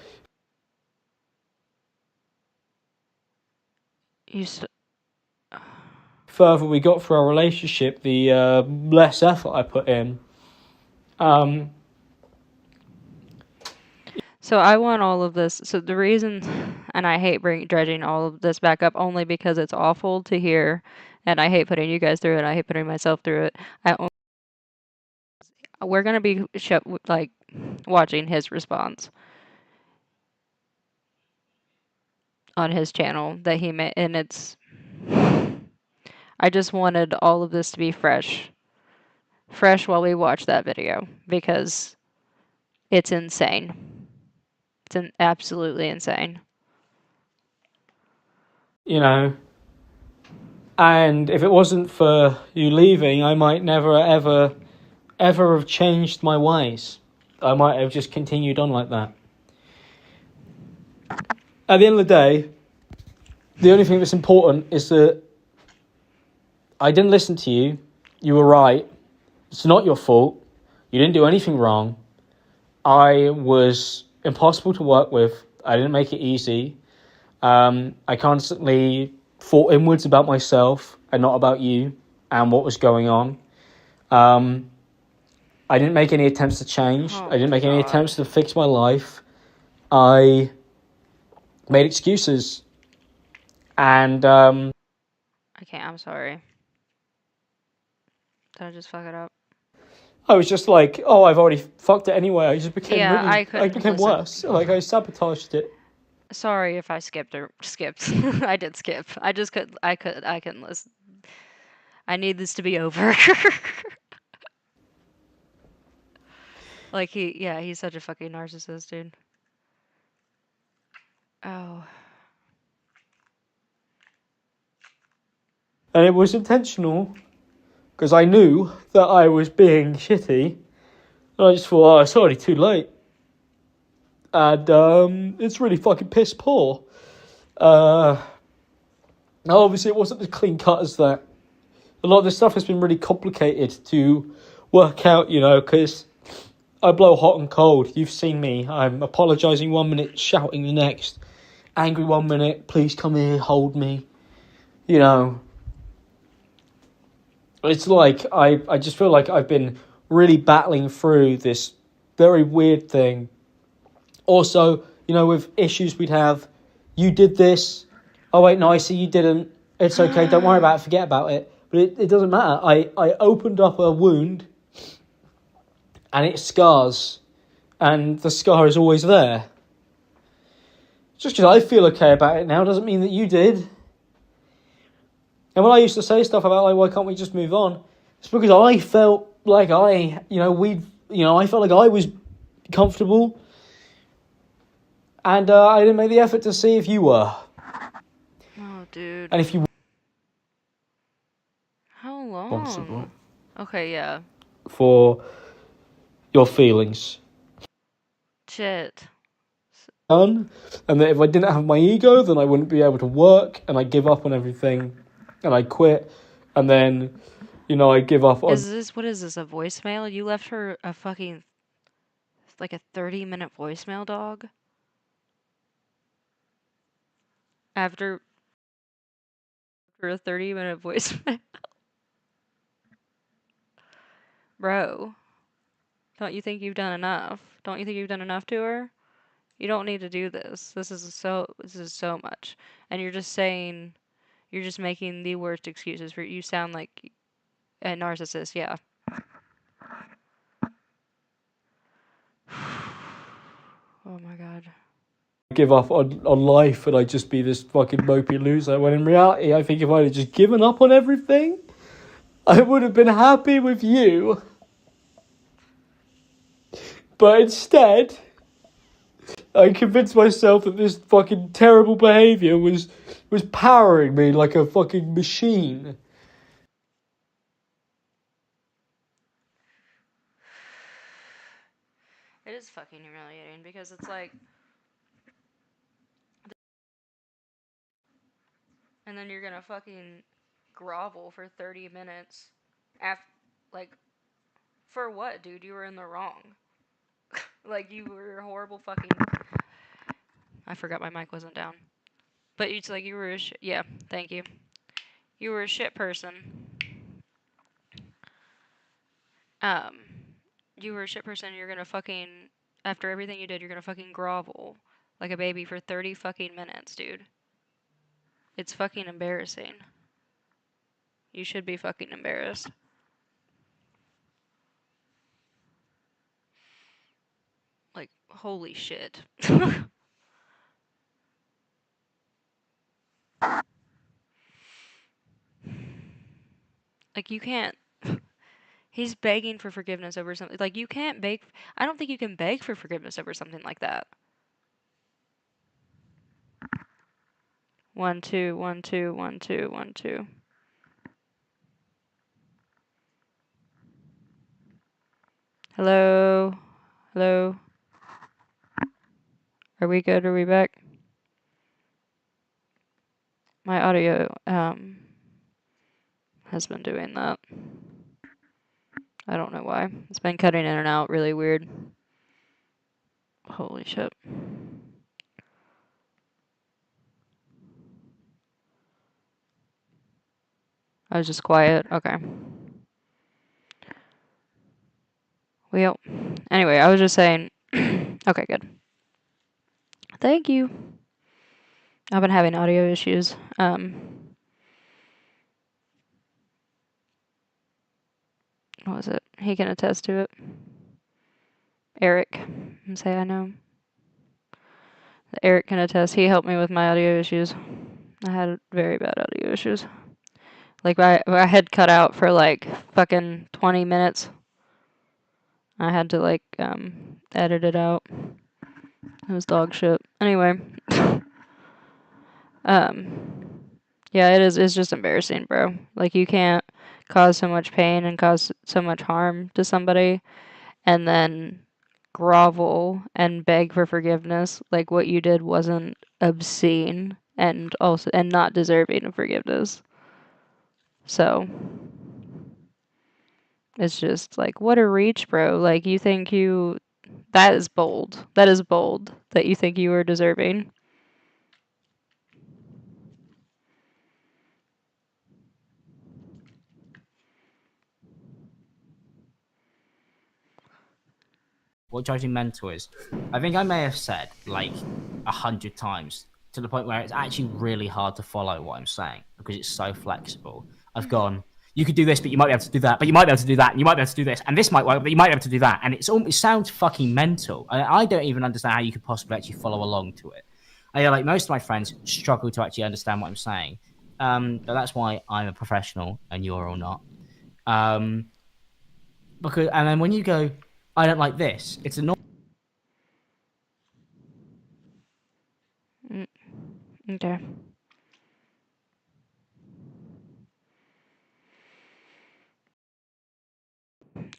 further we got through our relationship, the less effort I put in. So I want all of this. So the reason, and I hate dredging all of this back up only because it's awful to hear, and I hate putting you guys through it. I hate putting myself through it. We're gonna be like watching his response on his channel that he made, and it's. I just wanted all of this to be fresh while we watch that video because it's insane. It's absolutely insane. And if it wasn't for you leaving, I might never, ever have changed my ways. I might have just continued on like that. At the end of the day, the only thing that's important is that I didn't listen to you. You were right. It's not your fault. You didn't do anything wrong. I was impossible to work with. I didn't make it easy. I constantly thought inwards about myself and not about you and what was going on. I didn't make any attempts to change. I didn't make any attempts to fix my life. I made excuses. And I can't. I'm sorry. Did I just fuck it up? I was just like, oh, I've already fucked it anyway. I just became Yeah, I became worse. Like I sabotaged it. Sorry if I skipped. I did skip. I couldn't listen. I need this to be over. Like he's such a fucking narcissist, dude. Oh. And it was intentional because I knew that I was being shitty. And I just thought, oh, it's already too late. And it's really fucking piss poor. Obviously, it wasn't as clean cut as that. A lot of this stuff has been really complicated to work out, because I blow hot and cold. You've seen me. I'm apologising 1 minute, shouting the next. Angry 1 minute, please come here, hold me. It's like I just feel like I've been really battling through this very weird thing. Also, with issues we'd have, you did this. Oh wait, no, I see you didn't. It's okay, don't worry about it, forget about it. But it doesn't matter. I opened up a wound and it scars. And the scar is always there. Just because I feel okay about it now doesn't mean that you did. And when I used to say stuff about, like, why can't we just move on? It's because I felt like I felt like I was comfortable. And I didn't make the effort to see if you were. Oh, dude. And if you were How responsible long? Okay, yeah. for your feelings. Shit. And that if I didn't have my ego, then I wouldn't be able to work, and I'd give up on everything, and I'd quit, and then, I'd give up on... What is this, a voicemail? You left her a fucking, like a 30-minute voicemail, dog? After a 30-minute voicemail? Bro, don't you think you've done enough? Don't you think you've done enough to her? You don't need to do this. This is so much. And you're just making the worst excuses for you sound like a narcissist, yeah. Oh my god. Give up on life, and I'd just be this fucking mopey loser, when in reality, I think if I'd have just given up on everything, I would have been happy with you. But instead, I convinced myself that this fucking terrible behaviour was powering me like a fucking machine. It is fucking humiliating because it's like, and then you're gonna fucking grovel for 30 minutes like, for what, dude? You were in the wrong. Like, you were a horrible fucking... I forgot my mic wasn't down. But it's like you were a yeah, thank you. You were a shit person. Um, you were a shit person, you're gonna fucking... After everything you did, you're gonna fucking grovel like a baby for 30 fucking minutes, dude. It's fucking embarrassing. You should be fucking embarrassed. Like, holy shit. Like, you can't... He's begging for forgiveness over something. Like, you can't beg... I don't think you can beg for forgiveness over something like that. 1 2 1 2 1 2 1 2. Hello? Hello? Are we good? Are we back? My audio, has been doing that. I don't know why. It's been cutting in and out really weird. Holy shit. I was just quiet. Okay. Well, anyway, I was just saying... Okay, good. Thank you. I've been having audio issues. What was it? He can attest to it. Eric. Say I know. Eric can attest. He helped me with my audio issues. I had very bad audio issues. Like, I had cut out for like fucking 20 minutes. I had to like edit it out. It was dog shit. Anyway. Yeah, it's just embarrassing, bro. Like, you can't cause so much pain and cause so much harm to somebody and then grovel and beg for forgiveness. Like, what you did wasn't obscene and not deserving of forgiveness. So it's just like, what a reach, bro. Like, you think that is bold. That is bold that you think you were deserving. what drives me mental is, I think I may have said like 100 times to the point where it's actually really hard to follow what I'm saying because it's so flexible. I've gone, you could do this, but you might be able to do that, but you might be able to do that, and you might be able to do this, and this might work, but you might be able to do that, and it sounds fucking mental. I don't even understand how you could possibly actually follow along to it. Like most of my friends struggle to actually understand what I'm saying, but that's why I'm a professional and you're all not. Because and then when you go, I don't like this, it's a Okay.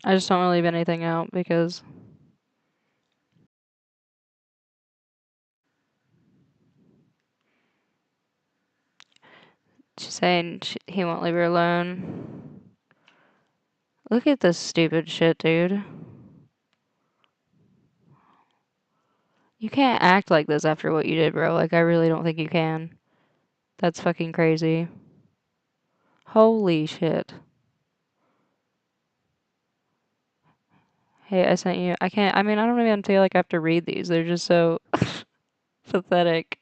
I just don't leave anything out because she's saying he won't leave her alone. Look at this stupid shit, dude. You can't act like this after what you did, bro. Like, I really don't think you can. That's fucking crazy. Holy shit. Hey, I sent you. I mean, I don't even feel like I have to read these. They're just so pathetic.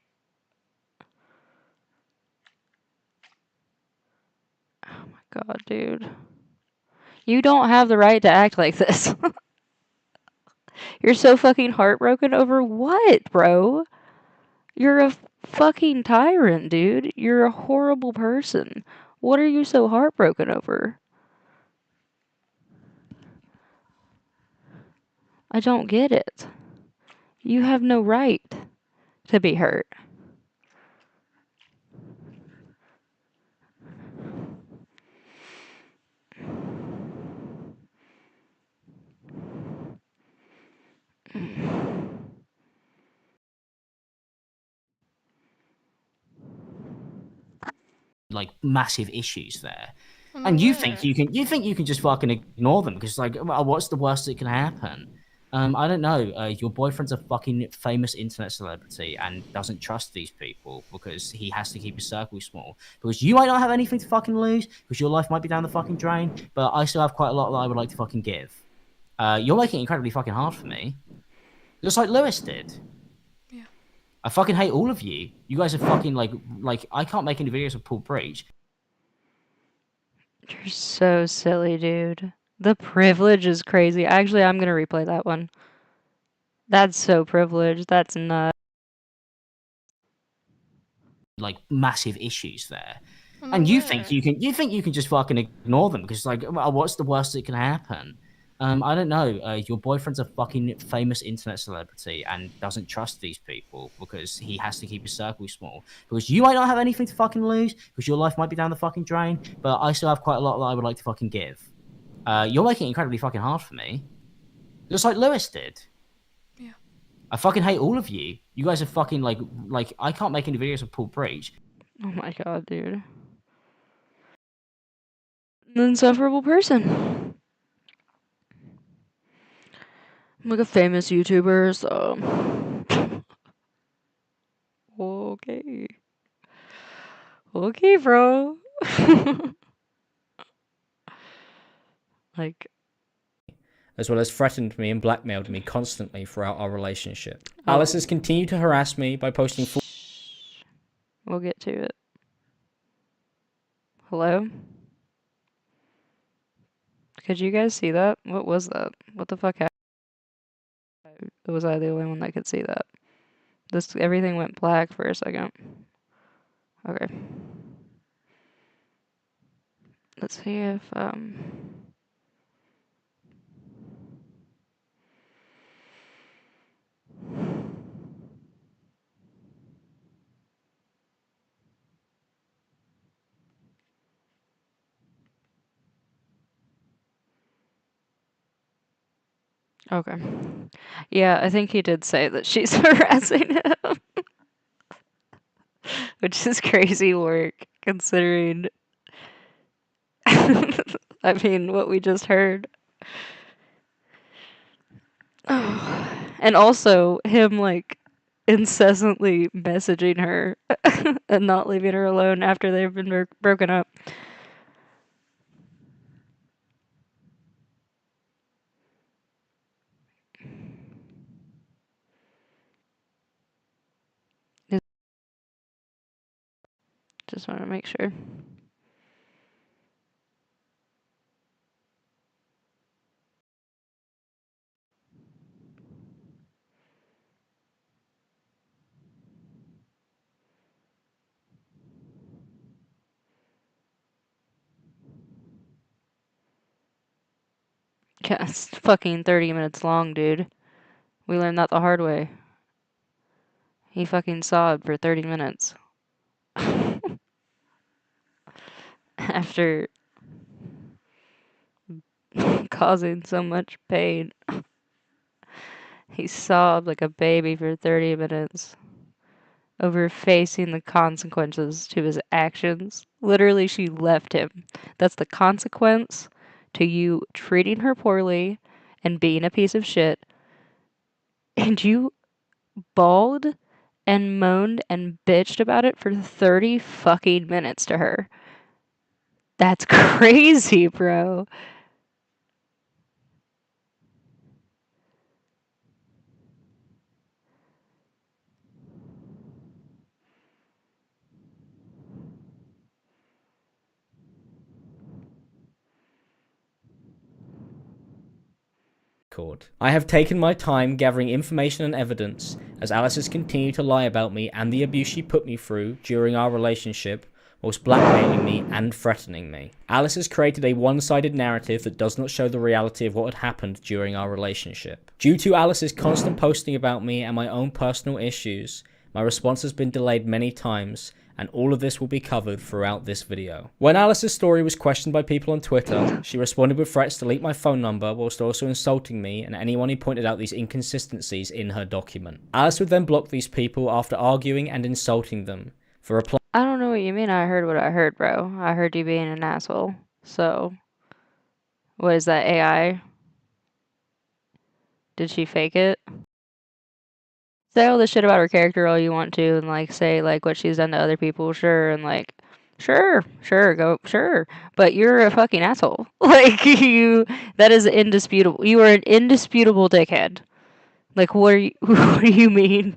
Oh my god, dude. You don't have the right to act like this. You're so fucking heartbroken over what, bro? You're a fucking tyrant, dude. You're a horrible person. What are you so heartbroken over? I don't get it. You have no right to be hurt. like massive issues there. I'm And you aware. think you can just fucking ignore them because like, well, what's the worst that can happen? I don't know. Your boyfriend's a fucking famous internet celebrity and doesn't trust these people because he has to keep his circle small. Because you might not have anything to fucking lose because your life might be down the fucking drain, but I still have quite a lot that I would like to fucking give. You're making it incredibly fucking hard for me, just like Lewis did. Yeah. I fucking hate all of you. You guys are fucking like I can't make any videos of Paul Breach. You're so silly, dude. The privilege is crazy. Actually, I'm gonna replay that one. That's so privileged. That's nuts. Like massive issues there. I'm And you aware. think you can just fucking ignore them because like, well, what's the worst that can happen? I don't know. Your boyfriend's a fucking famous internet celebrity and doesn't trust these people because he has to keep his circle small. Because you might not have anything to fucking lose because your life might be down the fucking drain, but I still have quite a lot that I would like to fucking give. You're making it incredibly fucking hard for me, just like Lewis did. Yeah. I fucking hate all of you. You guys are fucking like I can't make any videos of Paul Breach. Oh my god, dude. An insufferable person. I'm like a famous YouTuber, so. Okay. Okay, bro. Like, as well as threatened me and blackmailed me constantly throughout our relationship. oh. Alice has continued to harass me by posting Shh. We'll get to it. Hello? Could you guys see that? What was that? What the fuck happened? Was I the only one that could see that? Everything went black for a second. Okay. Let's see if okay. Yeah, I think he did say that she's harassing him, which is crazy work considering I mean what we just heard. Oh. And also him like incessantly messaging her and not leaving her alone after they've been broken up. Just want to make sure. Yeah, it's fucking 30 minutes long, dude. We learned that the hard way. He fucking sobbed for 30 minutes. After causing so much pain. He sobbed like a baby for 30 minutes over facing the consequences to his actions. Literally, she left him. That's the consequence to you treating her poorly and being a piece of shit. And you bawled and moaned and bitched about it for 30 fucking minutes to her. That's crazy, bro. I have taken my time gathering information and evidence as Alice has continued to lie about me and the abuse she put me through during our relationship, whilst blackmailing me and threatening me. Alice has created a one-sided narrative that does not show the reality of what had happened during our relationship. Due to Alice's constant posting about me and my own personal issues, my response has been delayed many times, and all of this will be covered throughout this video. When Alice's story was questioned by people on Twitter, she responded with threats to delete my phone number whilst also insulting me and anyone who pointed out these inconsistencies in her document. Alice would then block these people after arguing and insulting them. For reply, I don't know what you mean. I heard what I heard, bro. I heard you being an asshole. So, what is that, AI? Did she fake it? Say all the shit about her character all you want to, and like say like what she's done to other people, sure, and like sure, go sure. But you're a fucking asshole. Like that is indisputable. You are an indisputable dickhead. Like what are you what do you mean?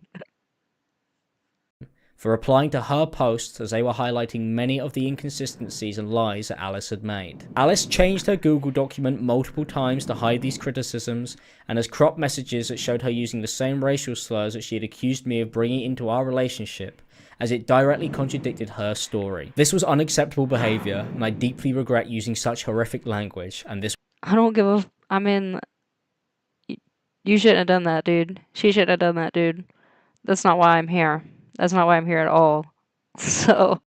for replying to her posts as they were highlighting many of the inconsistencies and lies that Alice had made. Alice changed her Google document multiple times to hide these criticisms and has cropped messages that showed her using the same racial slurs that she had accused me of bringing into our relationship, as it directly contradicted her story. This was unacceptable behaviour, and I deeply regret using such horrific language, and this I don't give a I mean you shouldn't have done that, dude. She shouldn't have done that, dude. That's not why I'm here. That's not why I'm here at all. So,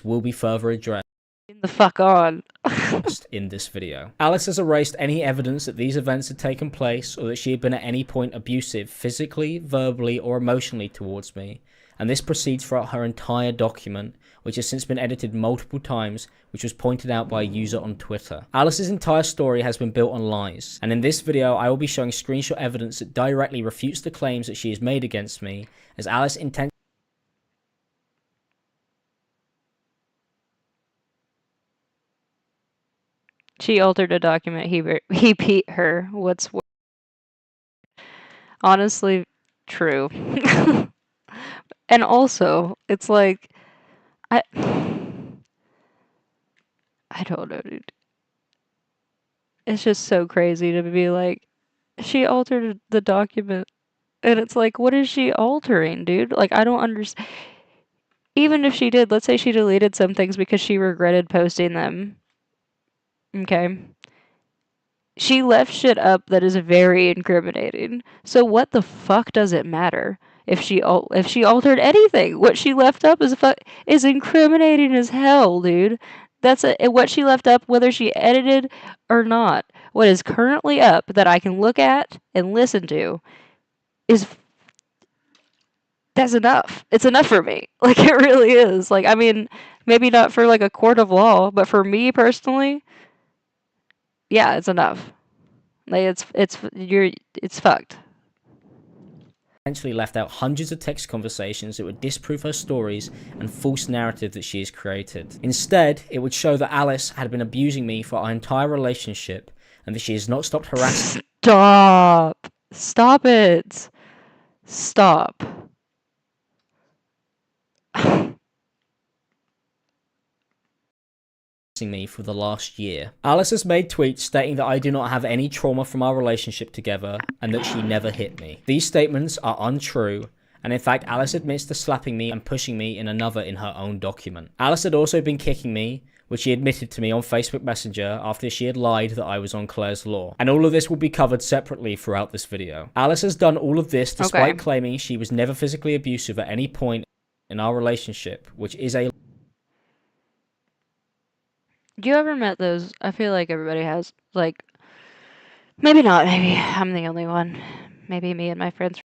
will be further addressed get the fuck on. in this video. Alice has erased any evidence that these events had taken place or that she had been at any point abusive physically, verbally, or emotionally towards me, and this proceeds throughout her entire document, which has since been edited multiple times, which was pointed out by a user on Twitter. Alice's entire story has been built on lies, and in this video I will be showing screenshot evidence that directly refutes the claims that she has made against me, as Alice intends. She altered a document. He beat her. What's honestly true. And also, it's like I I don't know, dude. It's just so crazy to be like she altered the document and it's like what is she altering, dude? Like I don't understand. Even if she did, let's say she deleted some things because she regretted posting them. Okay. She left shit up that is very incriminating. So what the fuck does it matter if she altered anything? What she left up is incriminating as hell, dude. What she left up, whether she edited or not. What is currently up that I can look at and listen to is that's enough. It's enough for me. Like it really is. Like I mean, maybe not for like a court of law, but for me personally, yeah, it's enough. Like it's fucked. Essentially left out hundreds of text conversations that would disprove her stories and false narrative that she has created. Instead, it would show that Alice had been abusing me for our entire relationship and that she has not stopped harassing. Stop. Stop it. Stop. me for the last year. Alice has made tweets stating that I do not have any trauma from our relationship together and that she never hit me. These statements are untrue, and in fact Alice admits to slapping me and pushing me in another in her own document. Alice had also been kicking me, which she admitted to me on Facebook Messenger after she had lied that I was on Claire's Law. And all of this will be covered separately throughout this video. Alice has done all of this despite claiming she was never physically abusive at any point in our relationship, which is a... You ever met those? I feel like everybody has, like, maybe not, maybe I'm the only one. Maybe me and my friends.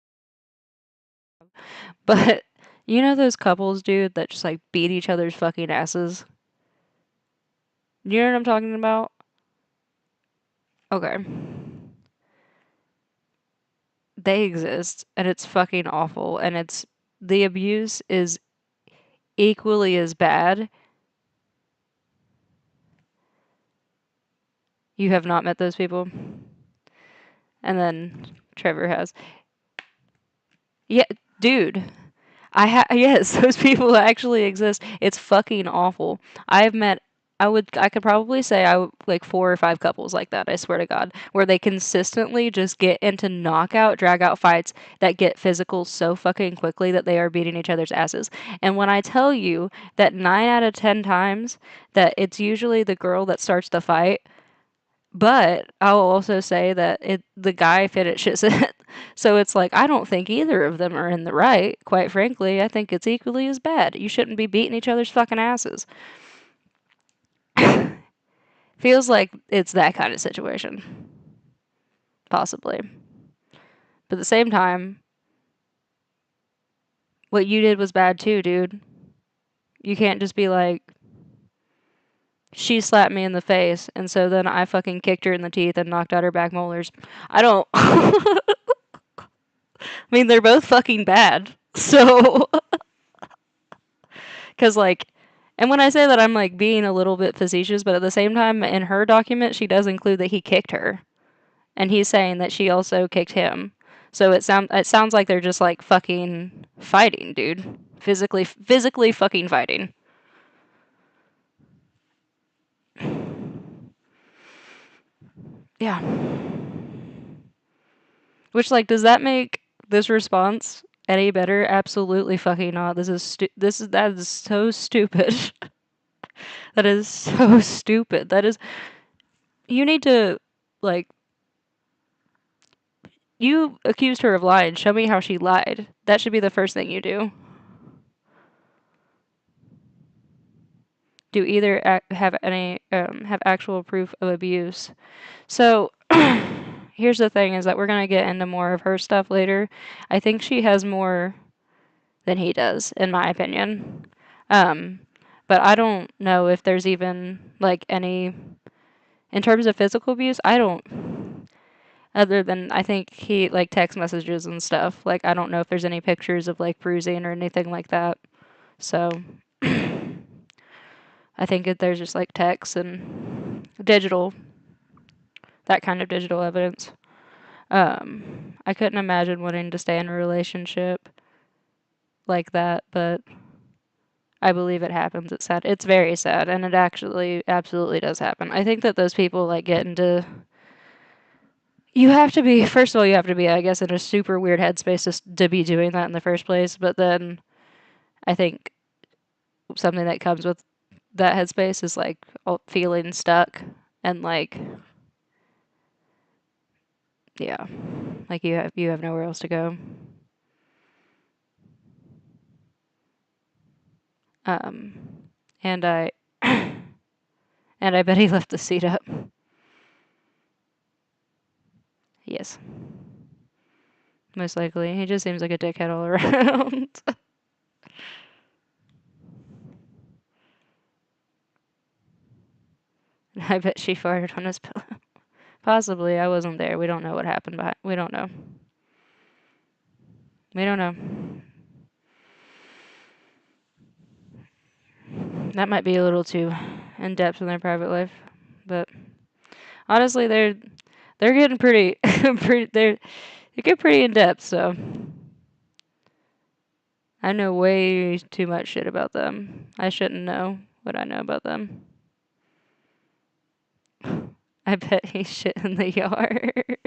But you know those couples, dude, that just like beat each other's fucking asses? You know what I'm talking about? Okay. They exist, and it's fucking awful, and the abuse is equally as bad. You have not met those people? And then Trevor has. Yeah, dude. Yes, those people actually exist. It's fucking awful. I've met I could probably say like 4 or 5 couples like that, I swear to God, where they consistently just get into knockout, drag out fights that get physical so fucking quickly that they are beating each other's asses. And when I tell you that 9 out of 10 times that it's usually the girl that starts the fight, but I'll also say that the guy finishes it. So it's like, I don't think either of them are in the right. Quite frankly, I think it's equally as bad. You shouldn't be beating each other's fucking asses. Feels like it's that kind of situation. Possibly. But at the same time, what you did was bad too, dude. You can't just be like, she slapped me in the face, and so then I fucking kicked her in the teeth and knocked out her back molars. I don't. I mean, they're both fucking bad. So. Because, like, and when I say that, I'm like being a little bit facetious, but at the same time, in her document, she does include that he kicked her. And he's saying that she also kicked him. So it sounds like they're just like fucking fighting, dude. Physically fucking fighting. Yeah. Which, like, does that make this response any better? Absolutely fucking not. That is so stupid. That is so stupid. You need to, like, you accused her of lying. Show me how she lied. That should be the first thing you do. Do either have actual proof of abuse. So here's the thing: is that we're gonna get into more of her stuff later. I think she has more than he does, in my opinion. But I don't know if there's even like any in terms of physical abuse. I don't. Other than I think he like text messages and stuff. Like I don't know if there's any pictures of like bruising or anything like that. So I think that there's just like text and digital, that kind of digital evidence. I couldn't imagine wanting to stay in a relationship like that, but I believe it happens. It's sad. It's very sad, and it actually absolutely does happen. I think that those people like get into. You have to be, first of all, you have to be, I guess, in a super weird headspace to be doing that in the first place. But then I think something that comes with that headspace is like feeling stuck and like, yeah, like you have nowhere else to go. And I and I bet he left the seat up. Yes. Most likely. He just seems like a dickhead all around. I bet she farted on his pillow. Possibly. I wasn't there. We don't know what happened behind. We don't know. We don't know. That might be a little too in depth in their private life, but honestly, they're getting pretty they get pretty in depth. So I know way too much shit about them. I shouldn't know what I know about them. I bet he shit in the yard.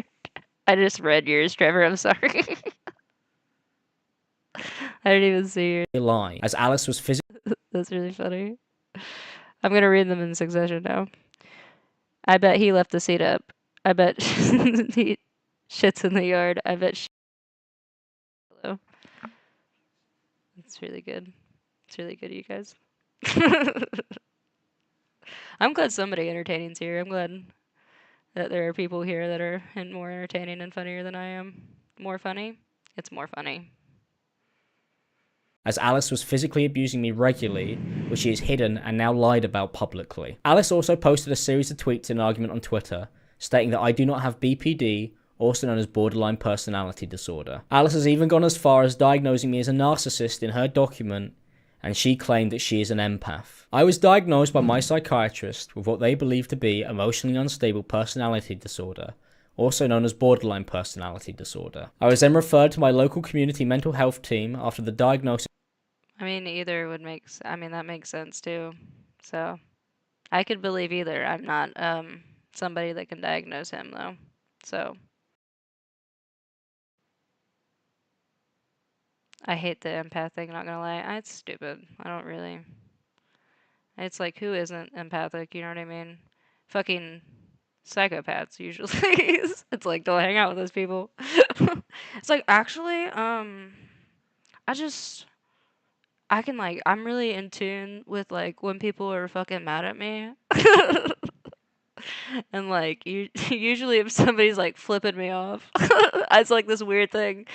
I just read yours, Trevor. I'm sorry. I didn't even see yours. lie, as Alice was physically That's really funny. I'm gonna read them in succession now. I bet he left the seat up. I bet he shits in the yard. I bet hello. It's really good. It's really good, you guys. I'm glad somebody entertaining's here. I'm glad that there are people here that are more entertaining and funnier than I am. More funny? It's more funny. as Alice was physically abusing me regularly, which she has hidden and now lied about publicly. Alice also posted a series of tweets in an argument on Twitter, stating that I do not have BPD, also known as borderline personality disorder. Alice has even gone as far as diagnosing me as a narcissist in her document, and she claimed that she is an empath. I was diagnosed by my psychiatrist with what they believe to be emotionally unstable personality disorder, also known as borderline personality disorder. I was then referred to my local community mental health team after the diagnosis. I mean, either would make. I mean, that makes sense too. So, I could believe either. I'm not somebody that can diagnose him though. So, I hate the empath thing. Not gonna lie, it's stupid. I don't really. It's like, who isn't empathic? You know what I mean? Fucking psychopaths usually. It's like, don't hang out with those people. It's like, actually, I just I can like I'm really in tune with like when people are fucking mad at me. And like usually if somebody's like flipping me off, it's like this weird thing.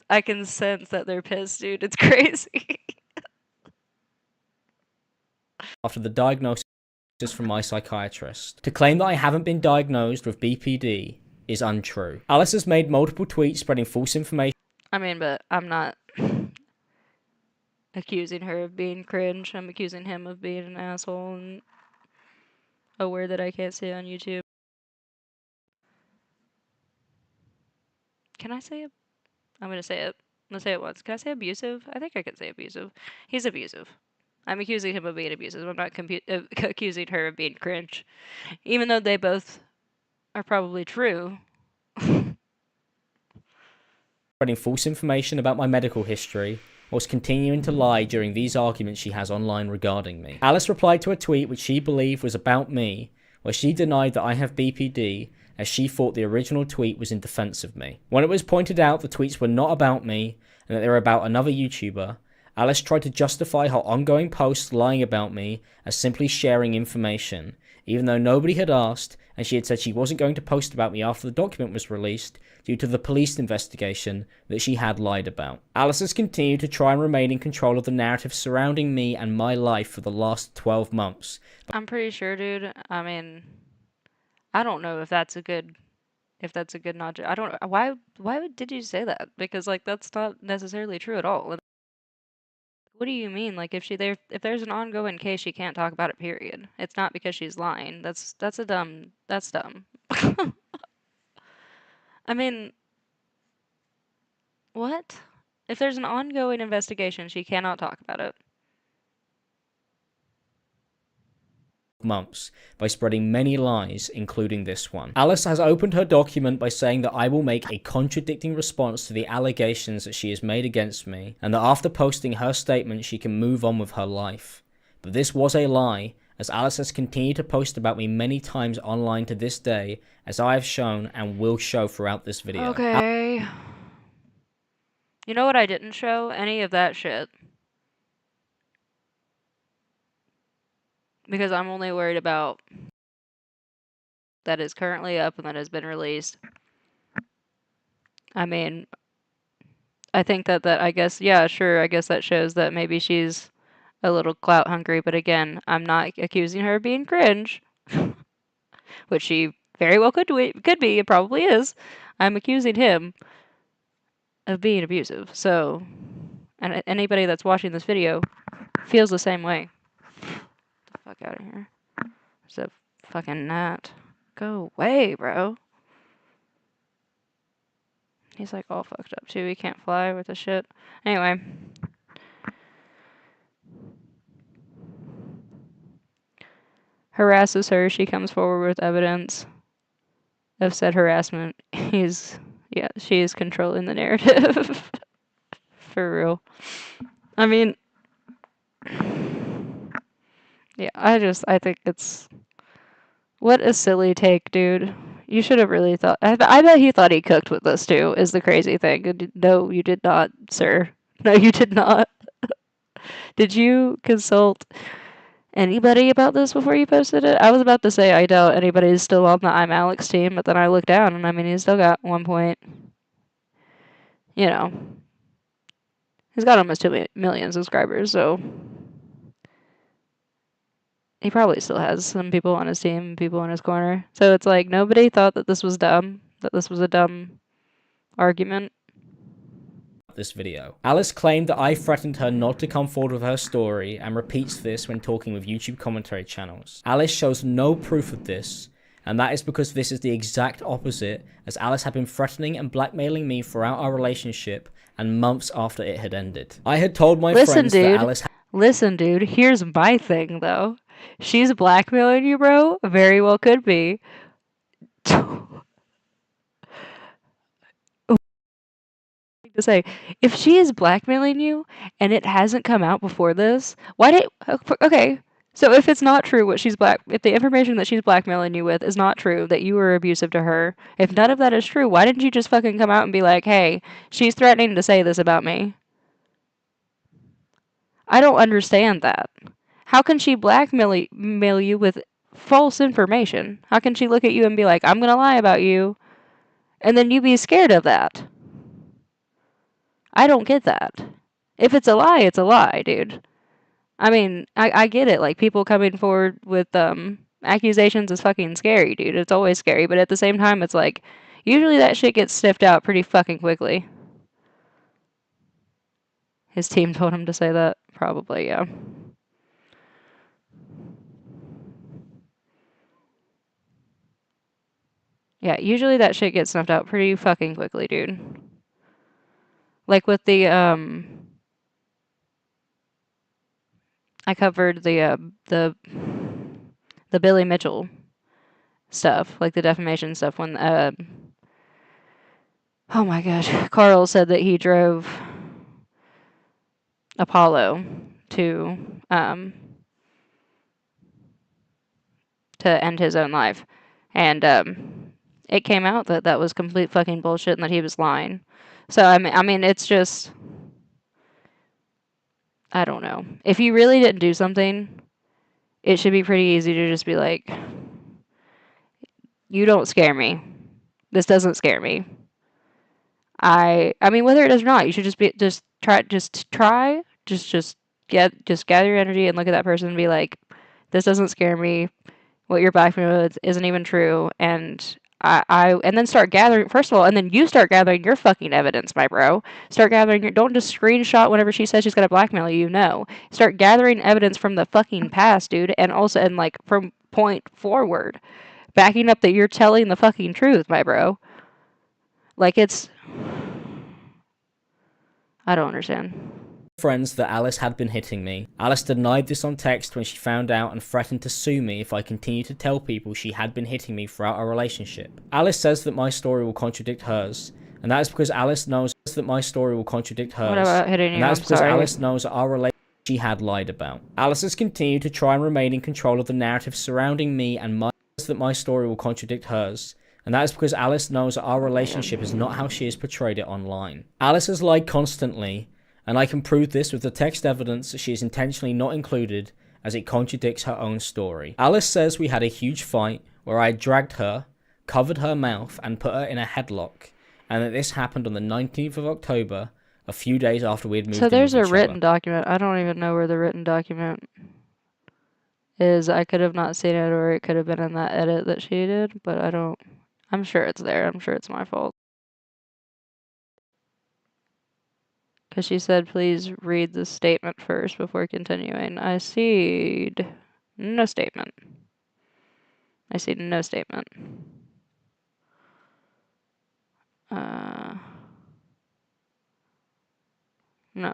I can sense that they're pissed, dude. It's crazy. After the diagnosis from my psychiatrist. To claim that I haven't been diagnosed with BPD is untrue. Alice has made multiple tweets spreading false information. I mean, but I'm not accusing her of being cringe. I'm accusing him of being an asshole and a word that I can't say on YouTube. Can I say it? I'm gonna say it. I'm gonna say it once. Can I say abusive? I think I can say abusive. He's abusive. I'm accusing him of being abusive. I'm not accusing her of being cringe. Even though they both are probably true. Spreading false information about my medical history, whilst continuing to lie during these arguments she has online regarding me. Alice replied to a tweet which she believed was about me, where she denied that I have BPD, as she thought the original tweet was in defense of me. When it was pointed out the tweets were not about me, and that they were about another YouTuber, Alice tried to justify her ongoing posts lying about me as simply sharing information, even though nobody had asked, and she had said she wasn't going to post about me after the document was released due to the police investigation that she had lied about. Alice has continued to try and remain in control of the narrative surrounding me and my life for the last 12 months. I'm pretty sure, dude. I mean, I don't know if that's a good nod. I don't. Did you say that? Because like that's not necessarily true at all. What do you mean? Like if there's an ongoing case, she can't talk about it. Period. It's not because she's lying. That's dumb. I mean, what? If there's an ongoing investigation, she cannot talk about it. Months by spreading many lies, including this one. Alice has opened her document by saying that I will make a contradicting response to the allegations that she has made against me, and that after posting her statement she can move on with her life. But this was a lie, as Alice has continued to post about me many times online to this day, as I have shown and will show throughout this video. Okay. You know what I didn't show? Any of that shit. Because I'm only worried about that is currently up and that has been released. I mean, I think that I guess, yeah, sure, I guess that shows that maybe she's a little clout hungry, but again, I'm not accusing her of being cringe, which she very well could be, it probably is. I'm accusing him of being abusive. So, and anybody that's watching this video feels the same way. Get the fuck out of here. There's a fucking gnat. Go away, bro. He's like all fucked up too. He can't fly with the shit. Anyway. Harasses her. She comes forward with evidence. of said harassment, she is controlling the narrative. For real. I mean, yeah, I think it's what a silly take, dude. You should have really thought. I bet he thought he cooked with this too. Is the crazy thing? No, you did not, sir. No, you did not. Did you consult anybody about this before you posted it? I was about to say I doubt anybody's still on the Imalexx team, but then I looked down and I mean he's still got 1 point. You know, he's got almost 2 million subscribers, so he probably still has some people on his team, people in his corner. So it's like nobody thought that this was dumb, that this was a dumb argument. This video. Alice claimed that I threatened her not to come forward with her story and repeats this when talking with YouTube commentary channels. Alice shows no proof of this, and that is because this is the exact opposite, as Alice had been threatening and blackmailing me throughout our relationship and months after it had ended. I had told my friends that Alice Listen, dude, here's my thing though. She's blackmailing you, bro? Very well could be. To say, if she is blackmailing you and it hasn't come out before this, why did okay? So if it's not true if the information that she's blackmailing you with is not true, that you were abusive to her, if none of that is true, why didn't you just fucking come out and be like, hey, she's threatening to say this about me? I don't understand that. How can she blackmail you with false information? How can she look at you and be like, I'm gonna lie about you, and then you be scared of that? I don't get that. If it's a lie, it's a lie, dude. I mean, I get it. Like, people coming forward with accusations is fucking scary, dude. It's always scary. But at the same time, it's like, usually that shit gets sniffed out pretty fucking quickly. His team told him to say that? Probably, yeah. Yeah, usually that shit gets snuffed out pretty fucking quickly, dude. Like with the, I covered the Billy Mitchell stuff, like the defamation stuff when, oh my gosh, Carl said that he drove Apollo to, to end his own life. And, it came out that that was complete fucking bullshit and that he was lying. So, I mean, it's just, I don't know. If you really didn't do something, it should be pretty easy to just be like, you don't scare me. This doesn't scare me. I mean, whether it does or not, you should just gather your energy and look at that person and be like, this doesn't scare me. What you're backing with isn't even true, and and then start gathering. First of all, and then you start gathering your fucking evidence, my bro. Start gathering your. Don't just screenshot whenever she says she's gonna blackmail you. No, start gathering evidence from the fucking past, dude, and also and like from point forward, backing up that you're telling the fucking truth, my bro. Like it's. I don't understand. Friends that Alice had been hitting me. Alice denied this on text when she found out and threatened to sue me if I continued to tell people she had been hitting me throughout our relationship. Alice says that my story will contradict hers, and that is because Alice knows that my story will contradict hers. What about hitting you? And that is I'm because sorry. Alice knows that our relationship she had lied about. Alice has continued to try and remain in control of the narrative surrounding me and my that my story will contradict hers. And that is because Alice knows that our relationship is not how she has portrayed it online. Alice has lied constantly, and I can prove this with the text evidence that she is intentionally not included, as it contradicts her own story. Alice says we had a huge fight where I dragged her, covered her mouth, and put her in a headlock, and that this happened on the 19th of October, a few days after we had moved in with each other. So there's a written document. I don't even know where the written document is. I could have not seen it, or it could have been in that edit that she did, but I don't. I'm sure it's there. I'm sure it's my fault. Because she said, please read the statement first before continuing. I see no statement. I see no statement. No.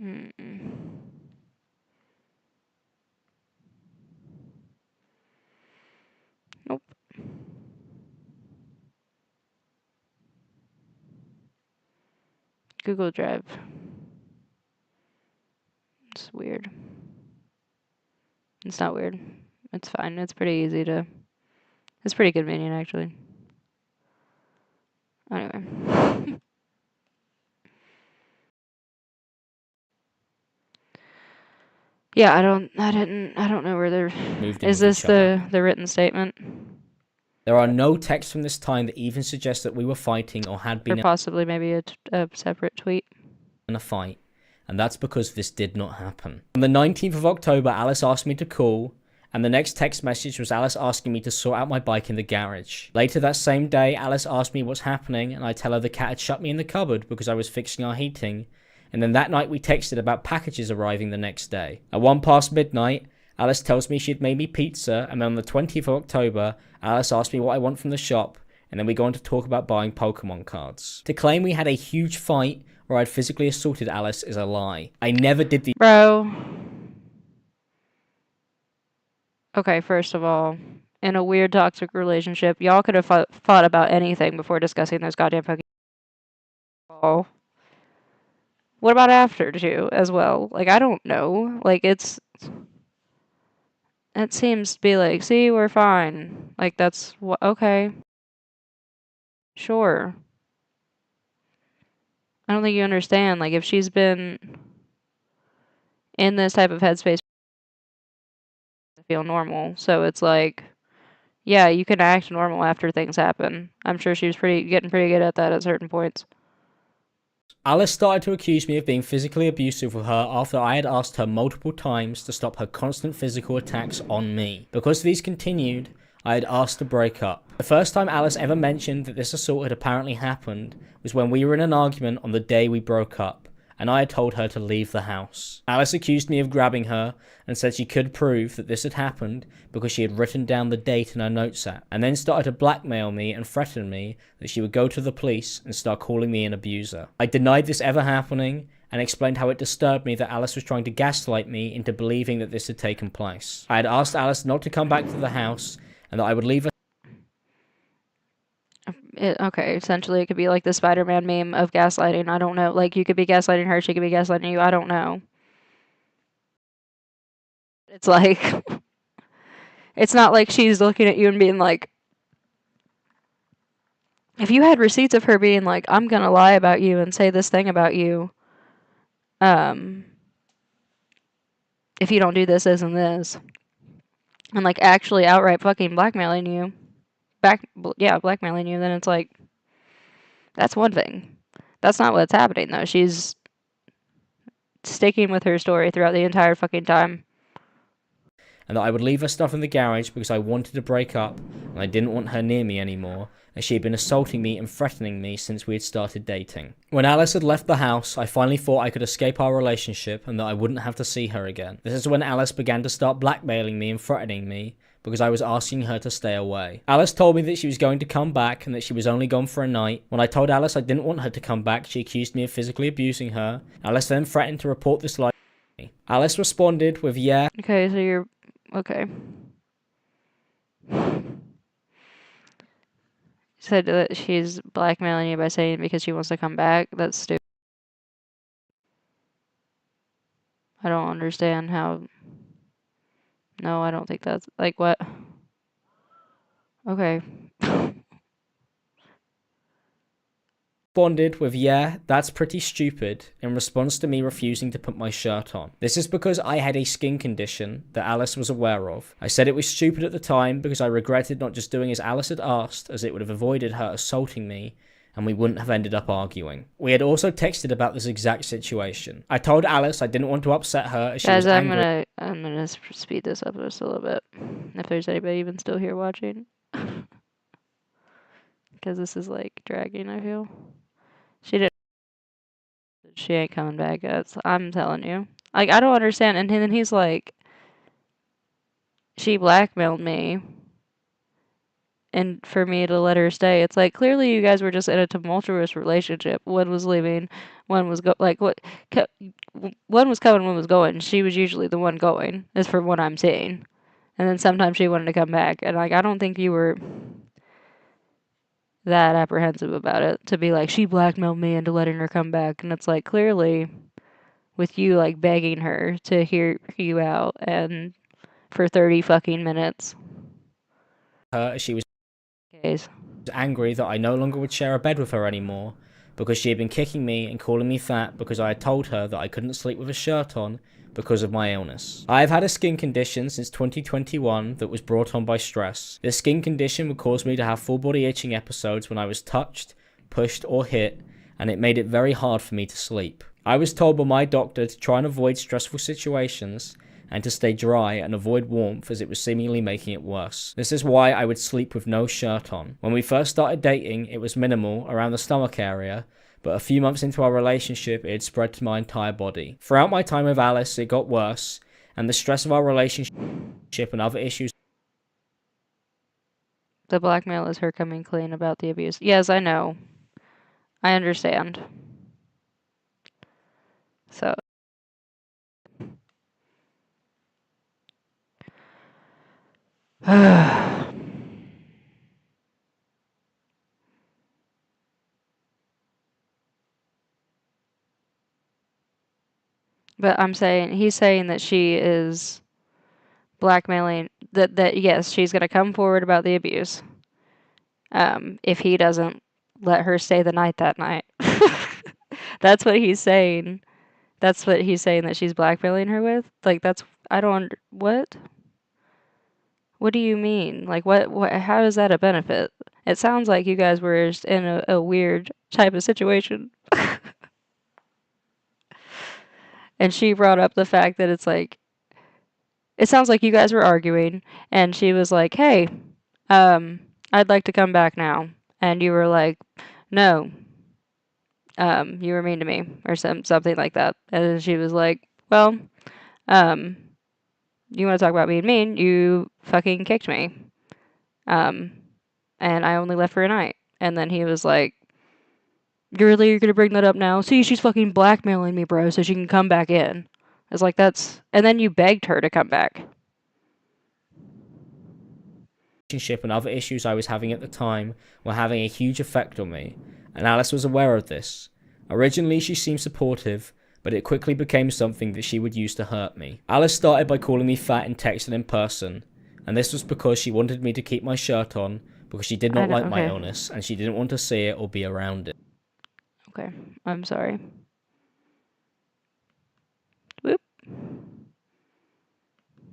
Mm-mm. Nope. Google Drive. It's weird. It's not weird. It's fine. It's pretty easy to. It's pretty convenient, actually. Anyway. Yeah, I don't know where they're. moved in Is with this each other. the written statement? There are no texts from this time that even suggest that we were fighting or had Or been possibly maybe a separate tweet? in a fight, and that's because this did not happen. On the 19th of October, Alice asked me to call, and the next text message was Alice asking me to sort out my bike in the garage. Later that same day, Alice asked me what's happening, and I tell her the cat had shut me in the cupboard because I was fixing our heating. And then that night we texted about packages arriving the next day. At 1 past midnight, Alice tells me she had made me pizza, and then on the 20th of October, Alice asked me what I want from the shop, and then we go on to talk about buying Pokemon cards. To claim we had a huge fight or I'd physically assaulted Alice is a lie. I never did the Bro. Okay, first of all, in a weird toxic relationship, y'all could have fought about anything before discussing those goddamn Pokemon. What about after too, as well? Like, I don't know. Like, it seems to be like, see, we're fine. Like, that's what. Okay, sure. I don't think you understand. Like, if she's been in this type of headspace, I feel normal. So it's like, yeah, you can act normal after things happen. I'm sure she was getting pretty good at that at certain points. Alice started to accuse me of being physically abusive with her after I had asked her multiple times to stop her constant physical attacks on me. Because these continued, I had asked to break up. The first time Alice ever mentioned that this assault had apparently happened was when we were in an argument on the day we broke up, and I had told her to leave the house. Alice accused me of grabbing her and said she could prove that this had happened because she had written down the date in her notes app, and then started to blackmail me and threaten me that she would go to the police and start calling me an abuser. I denied this ever happening and explained how it disturbed me that Alice was trying to gaslight me into believing that this had taken place. I had asked Alice not to come back to the house and that I would leave her. Okay, essentially it could be like the Spider-Man meme of gaslighting. I don't know. Like, you could be gaslighting her, she could be gaslighting you. I don't know. It's like, it's not like she's looking at you and being like, if you had receipts of her being like, I'm gonna lie about you and say this thing about you, if you don't do this, this, and this, and like actually outright fucking blackmailing you, blackmailing you, then it's like, that's one thing. That's not what's happening though. She's sticking with her story throughout the entire fucking time. And that I would leave her stuff in the garage because I wanted to break up and I didn't want her near me anymore, as she had been assaulting me and threatening me since we had started dating. When Alice had left the house, I finally thought I could escape our relationship and that I wouldn't have to see her again. This is when Alice began to start blackmailing me and threatening me because I was asking her to stay away. Alice told me that she was going to come back and that she was only gone for a night. When I told Alice I didn't want her to come back, she accused me of physically abusing her. Alice then threatened to report this lie to me. Alice responded with, yeah. Okay, so you're okay. Said that she's blackmailing you by saying because she wants to come back. That's stupid. I don't understand how. No, I don't think that's like what. Okay. Responded with, yeah, that's pretty stupid, in response to me refusing to put my shirt on. This is because I had a skin condition that Alice was aware of. I said it was stupid at the time because I regretted not just doing as Alice had asked, as it would have avoided her assaulting me, and we wouldn't have ended up arguing. We had also texted about this exact situation. I told Alice I didn't want to upset her as she was Guys, angry. I'm gonna speed this up just a little bit. If there's anybody even still here watching. Because this is like dragging, I feel. She ain't coming back, guys. I'm telling you. Like, I don't understand. And then he's like, she blackmailed me. and for me to let her stay. It's like clearly you guys were just in a tumultuous relationship. One was leaving, one was one was coming, one was going. She was usually the one going, is from what I'm seeing. And then sometimes she wanted to come back, and like I don't think you were that apprehensive about it to be like she blackmailed me into letting her come back, and it's like clearly with you like begging her to hear you out and for 30 fucking minutes. She was Case. angry that I no longer would share a bed with her anymore because she had been kicking me and calling me fat because I had told her that I couldn't sleep with a shirt on because of my illness. I have had a skin condition since 2021 that was brought on by stress. This skin condition would cause me to have full body itching episodes when I was touched, pushed or hit, and it made it very hard for me to sleep. I was told by my doctor to try and avoid stressful situations and to stay dry and avoid warmth as it was seemingly making it worse. This is why I would sleep with no shirt on. When we first started dating, it was minimal around the stomach area, but a few months into our relationship, it had spread to my entire body. Throughout my time with Alice, it got worse, and the stress of our relationship and other issues. The blackmail is her coming clean about the abuse. Yes, I know. I understand. So. But he's saying that she is blackmailing, that yes, she's gonna come forward about the abuse. If he doesn't let her stay the night that night. That's what he's saying. That's what he's saying that she's blackmailing her with? Like I don't what? What do you mean? Like what how is that a benefit? It sounds like you guys were just in a weird type of situation. And she brought up the fact that it's like it sounds like you guys were arguing and she was like, "Hey, I'd like to come back now." And you were like, "No, you were mean to me," or something like that. And she was like, "Well, um, you want to talk about being mean? You fucking kicked me, um, and I only left for a night." And then he was like, you're gonna bring that up now? See, she's fucking blackmailing me, bro, so she can come back in." It's like and then you begged her to come back. Relationship and other issues I was having at the time were having a huge effect on me, and Alice was aware of this. Originally, she seemed supportive, but it quickly became something that she would use to hurt me. Alice started by calling me fat and texting in person, and this was because she wanted me to keep my shirt on because she did not like my illness and she didn't want to see it or be around it. Okay, I'm sorry. Whoop.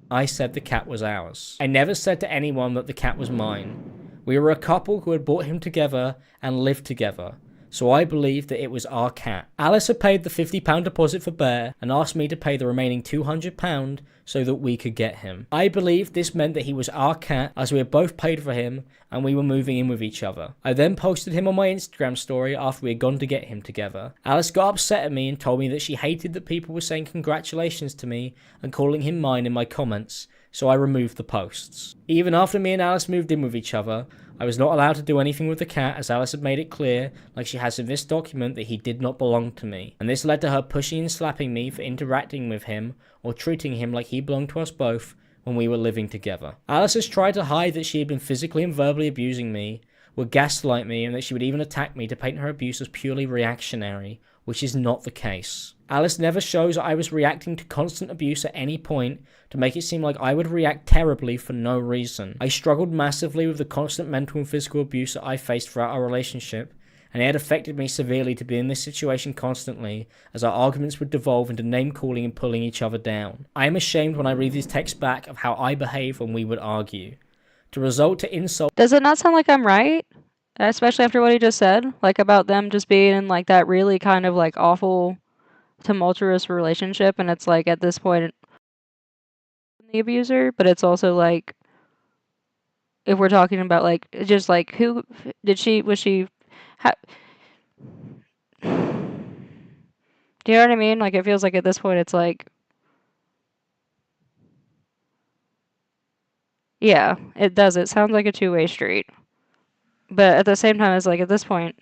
I said the cat was ours. I never said to anyone that the cat was mine. We were a couple who had brought him together and lived together, so I believed that it was our cat. Alice had paid the £50 deposit for Bear and asked me to pay the remaining £200 so that we could get him. I believed this meant that he was our cat as we had both paid for him and we were moving in with each other. I then posted him on my Instagram story after we had gone to get him together. Alice got upset at me and told me that she hated that people were saying congratulations to me and calling him mine in my comments, so I removed the posts. Even after me and Alice moved in with each other, I was not allowed to do anything with the cat as Alice had made it clear, like she has in this document, that he did not belong to me. And this led to her pushing and slapping me for interacting with him or treating him like he belonged to us both when we were living together. Alice has tried to hide that she had been physically and verbally abusing me, would gaslight me, and that she would even attack me to paint her abuse as purely reactionary, which is not the case. Alice never shows that I was reacting to constant abuse at any point to make it seem like I would react terribly for no reason. I struggled massively with the constant mental and physical abuse that I faced throughout our relationship, and it had affected me severely to be in this situation constantly, as our arguments would devolve into name-calling and pulling each other down. I am ashamed when I read these texts back of how I behaved when we would argue. To result to insult... Does it not sound like I'm right? Especially after what he just said? Like about them just being in like that really kind of like awful, tumultuous relationship, and it's like at this point the abuser, but it's also like if we're talking about like just like who was she how, do you know what I mean? Like it feels like at this point it's like yeah, it does. It sounds like a two-way street. But at the same time, it's like at this point,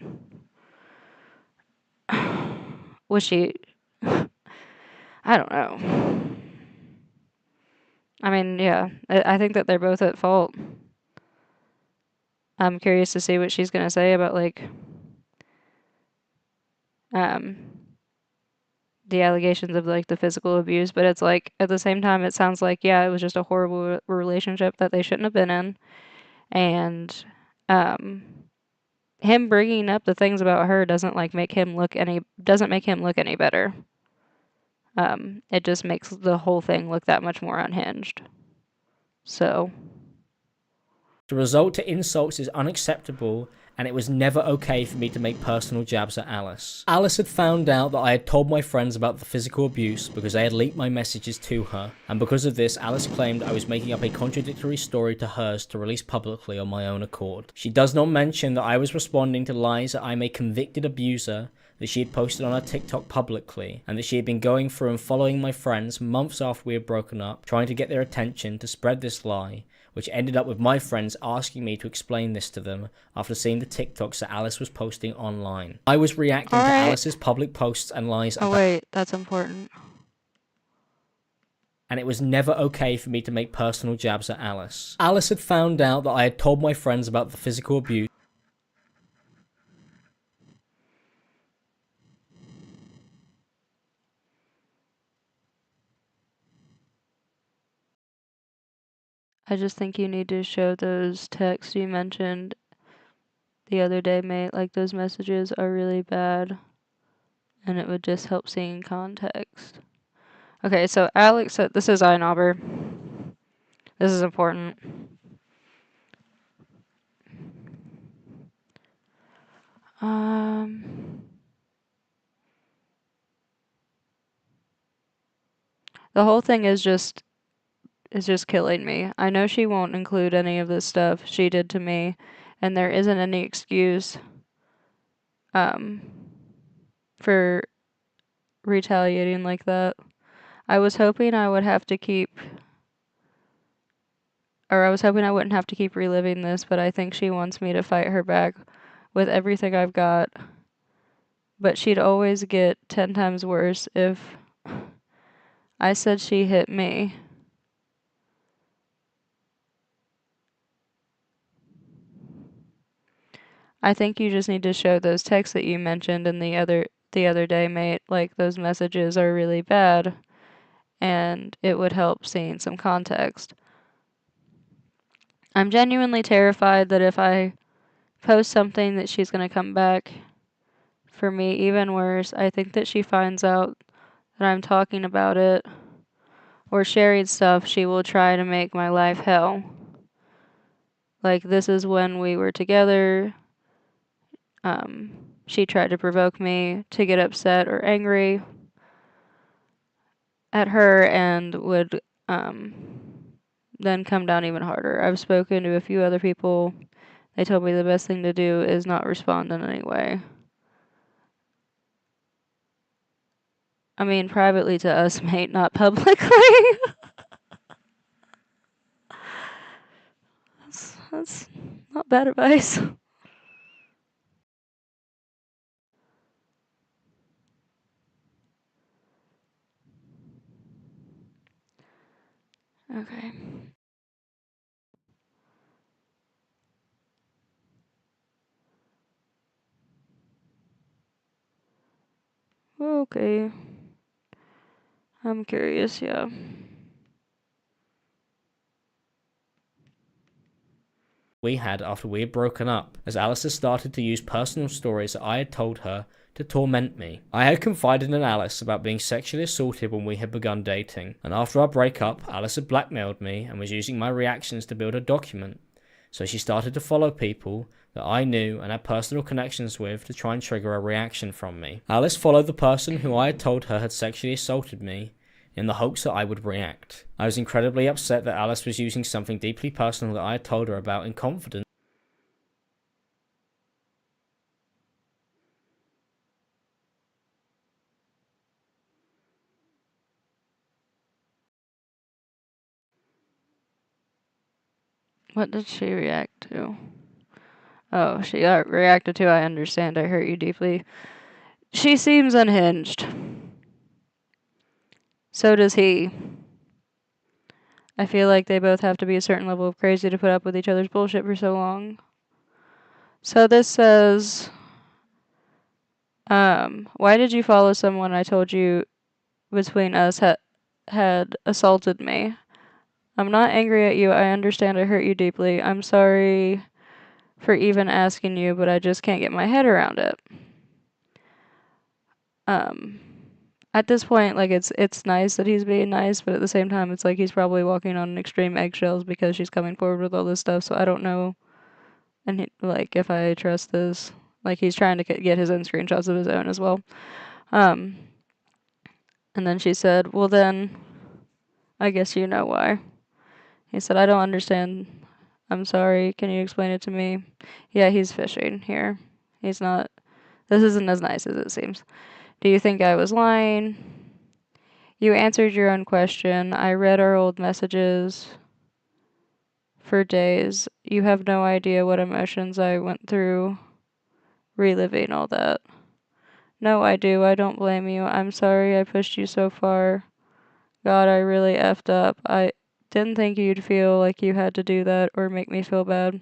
was she? I don't know. I mean, yeah, I think that they're both at fault. I'm curious to see what she's gonna say about like um the allegations of like the physical abuse, but it's like at the same time it sounds like yeah, it was just a horrible relationship that they shouldn't have been in, and um him bringing up the things about her doesn't make him look any better. It just makes the whole thing look that much more unhinged. So, The result to insults is unacceptable, and it was never okay for me to make personal jabs at Alice. Alice had found out that I had told my friends about the physical abuse because they had leaked my messages to her, and because of this, Alice claimed I was making up a contradictory story to hers to release publicly on my own accord. She does not mention that I was responding to lies that I'm a convicted abuser that she had posted on her TikTok publicly, and that she had been going through and following my friends months after we had broken up, trying to get their attention to spread this lie, which ended up with my friends asking me to explain this to them after seeing the TikToks that Alice was posting online. I was reacting to Alice's public posts and lies oh wait, that's important. and it was never okay for me to make personal jabs at Alice. Alice had found out that I had told my friends about the physical abuse. I just think you need to show those texts you mentioned the other day, mate. Like those messages are really bad, and it would just help seeing context. Okay, so Alex said this is Einaber. This is important. Um, the whole thing is just killing me. I know she won't include any of this stuff she did to me, and there isn't any excuse um for retaliating like that. I was hoping I would have to keep or I was hoping I wouldn't have to keep reliving this, but I think she wants me to fight her back with everything I've got. But she'd always get 10 times worse if I said she hit me. I think you just need to show those texts that you mentioned in the other day, mate. Like those messages are really bad, and it would help seeing some context. I'm genuinely terrified that if I post something that she's gonna come back for me even worse. I think that she finds out that I'm talking about it or sharing stuff, she will try to make my life hell. Like this is when we were together. Um, she tried to provoke me to get upset or angry at her and would then come down even harder. I've spoken to a few other people. They told me the best thing to do is not respond in any way. I mean, privately to us, mate, not publicly. That's not bad advice. Okay. Okay. I'm curious, yeah. We had after we had broken up, as Alice had started to use personal stories that I had told her to torment me. I had confided in Alice about being sexually assaulted when we had begun dating, and after our breakup, Alice had blackmailed me and was using my reactions to build a document. So she started to follow people that I knew and had personal connections with to try and trigger a reaction from me. Alice followed the person who I had told her had sexually assaulted me in the hopes that I would react. I was incredibly upset that Alice was using something deeply personal that I had told her about in confidence. What did she react to? Oh, she got reacted to. I understand. I hurt you deeply. She seems unhinged. So does he. I feel like they both have to be a certain level of crazy to put up with each other's bullshit for so long. So this says, why did you follow someone I told you between us had assaulted me? I'm not angry at you. I understand I hurt you deeply. I'm sorry for even asking you, but I just can't get my head around it. Um, at this point, like it's nice that he's being nice, but at the same time, it's like he's probably walking on extreme eggshells because she's coming forward with all this stuff. So I don't know, and like if I trust this, like he's trying to get his own screenshots of his own as well. Um, and then she said, "Well then, I guess you know why." He said, "I don't understand. I'm sorry. Can you explain it to me?" Yeah, he's fishing here. He's not. This isn't as nice as it seems. Do you think I was lying? You answered your own question. I read our old messages for days. You have no idea what emotions I went through reliving all that. No, I do. I don't blame you. I'm sorry I pushed you so far. God, I really effed up. I didn't think you'd feel like you had to do that or make me feel bad.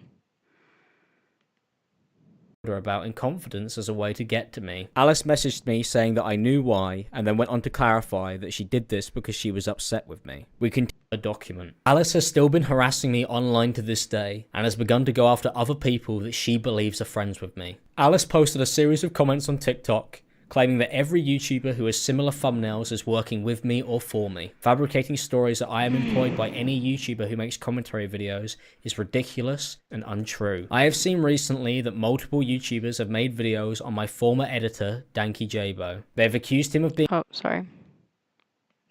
Her about in confidence as a way to get to me. Alice messaged me saying that I knew why, and then went on to clarify that she did this because she was upset with me. We continued a document. Alice has still been harassing me online to this day, and has begun to go after other people that she believes are friends with me. Alice posted a series of comments on TikTok, claiming that every YouTuber who has similar thumbnails is working with me or for me. Fabricating stories that I am employed by any YouTuber who makes commentary videos is ridiculous and untrue. I have seen recently that multiple YouTubers have made videos on my former editor, Danky Jabo. They've accused him of being— Oh, sorry.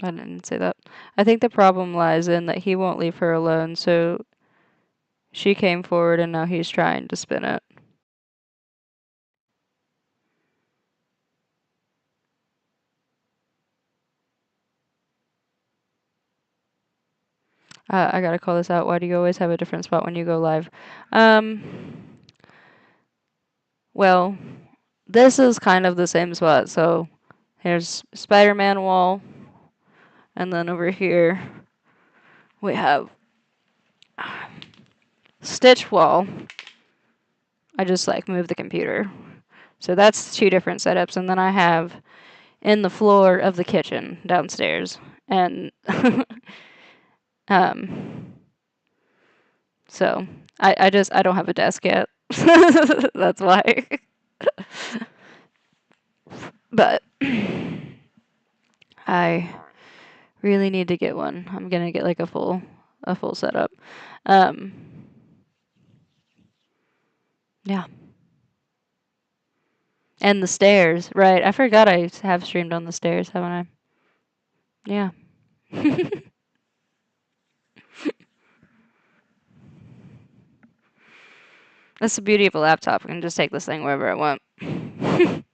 I didn't say that. I think the problem lies in that he won't leave her alone, so she came forward and now he's trying to spin it. I gotta call this out. Why do you always have a different spot when you go live? Well, this is kind of the same spot. So here's Spider-Man wall, and then over here we have Stitch wall. I just like moved the computer. So that's two different setups, and then I have in the floor of the kitchen downstairs. And so I don't have a desk yet. That's why. But I really need to get one. I'm gonna get like a full setup. Yeah. And the stairs, right? I forgot I have streamed on the stairs, haven't I? Yeah. That's the beauty of a laptop. I can just take this thing wherever I want. I'm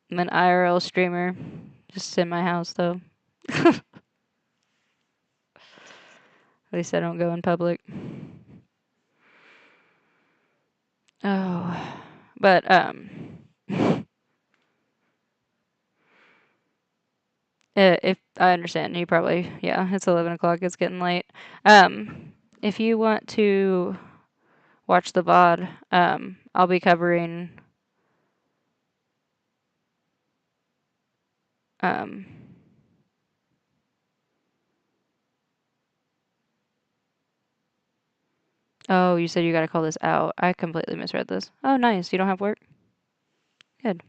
an IRL streamer, just in my house though. At least I don't go in public. Oh, but if I understand, you probably, yeah, it's 11 o'clock. It's getting late. If you want to watch the VOD, I'll be covering um. Oh, you said you gotta call this out. I completely misread this. Oh, nice. You don't have work? Good.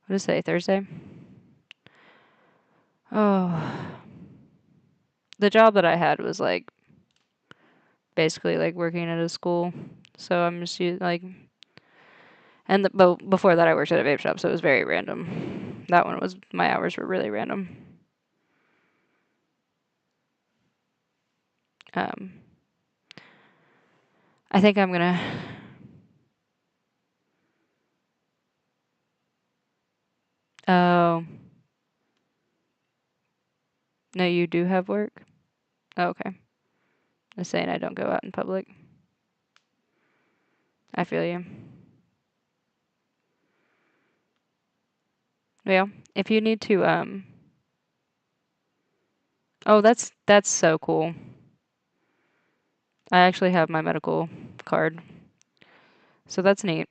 What does it say? Thursday? Oh. The job that I had was like basically like working at a school. So I'm just like, and but before that I worked at a vape shop, so it was very random. That one was, my hours were really random. Um, I think I'm gonna. Oh, no, you do have work? Oh, okay. is saying I don't go out in public. I feel you. Well, if you need to, oh, that's so cool. I actually have my medical card, so that's neat.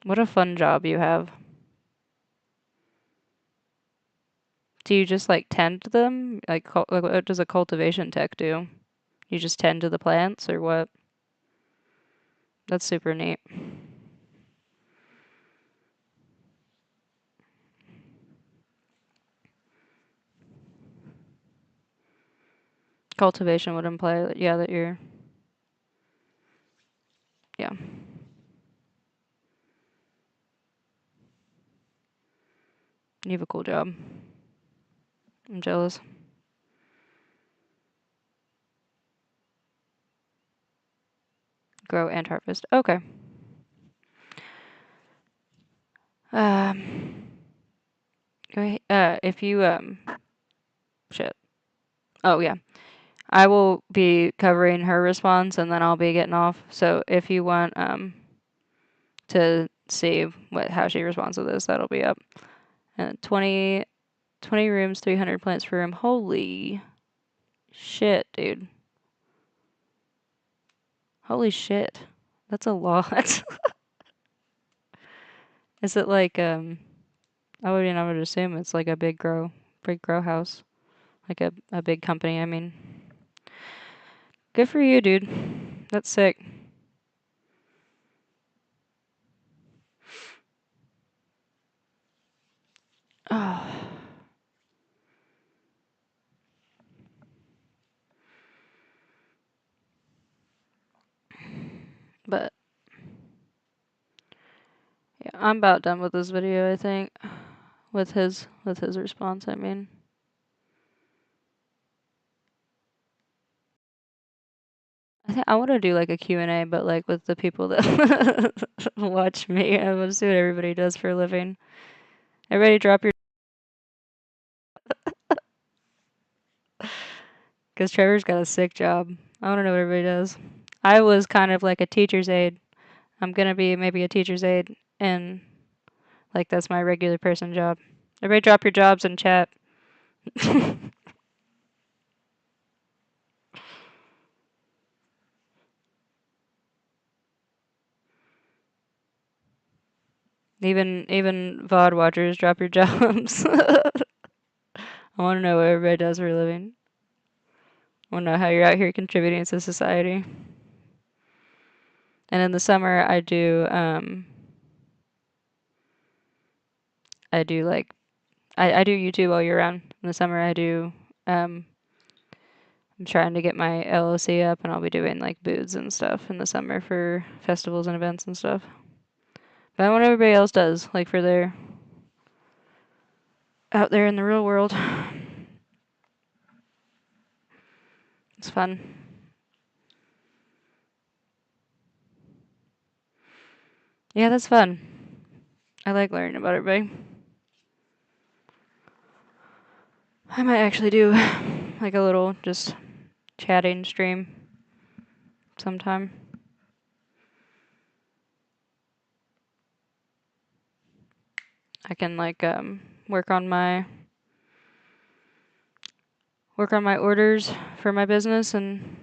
What a fun job you have. Do you just like tend to them? Like what does a cultivation tech do? You just tend to the plants or what? That's super neat. Cultivation would imply that, yeah, that you're, yeah. You have a cool job. I'm jealous. Grow and harvest. Okay. If you, shit. Oh, yeah. I will be covering her response and then I'll be getting off. So if you want, to see how she responds to this, that'll be up. And 20 rooms, 300 plants per room. Holy shit, dude. Holy shit. That's a lot. Is it like, I would assume it's like a big grow house. Like a big company, I mean. Good for you, dude. That's sick. Oh. But yeah, I'm about done with this video, I think. With his response, I mean. I think I want to do like a Q&A, but like with the people that watch me. I want to see what everybody does for a living. Everybody drop your... Because Trevor's got a sick job. I want to know what everybody does. I was kind of like a teacher's aide. I'm going to be maybe a teacher's aide, and like that's my regular person job. Everybody drop your jobs in chat. Even VOD watchers, drop your jobs. I want to know what everybody does for a living. I want to know how you're out here contributing to society. And in the summer, I do like I do YouTube all year round. In the summer, I do I'm trying to get my LLC up, and I'll be doing like booths and stuff in the summer for festivals and events and stuff. But I want what everybody else does, like for their out there in the real world. It's fun. Yeah, that's fun. I like learning about everybody. I might actually do like a little just chatting stream sometime. I can like work on my orders for my business, and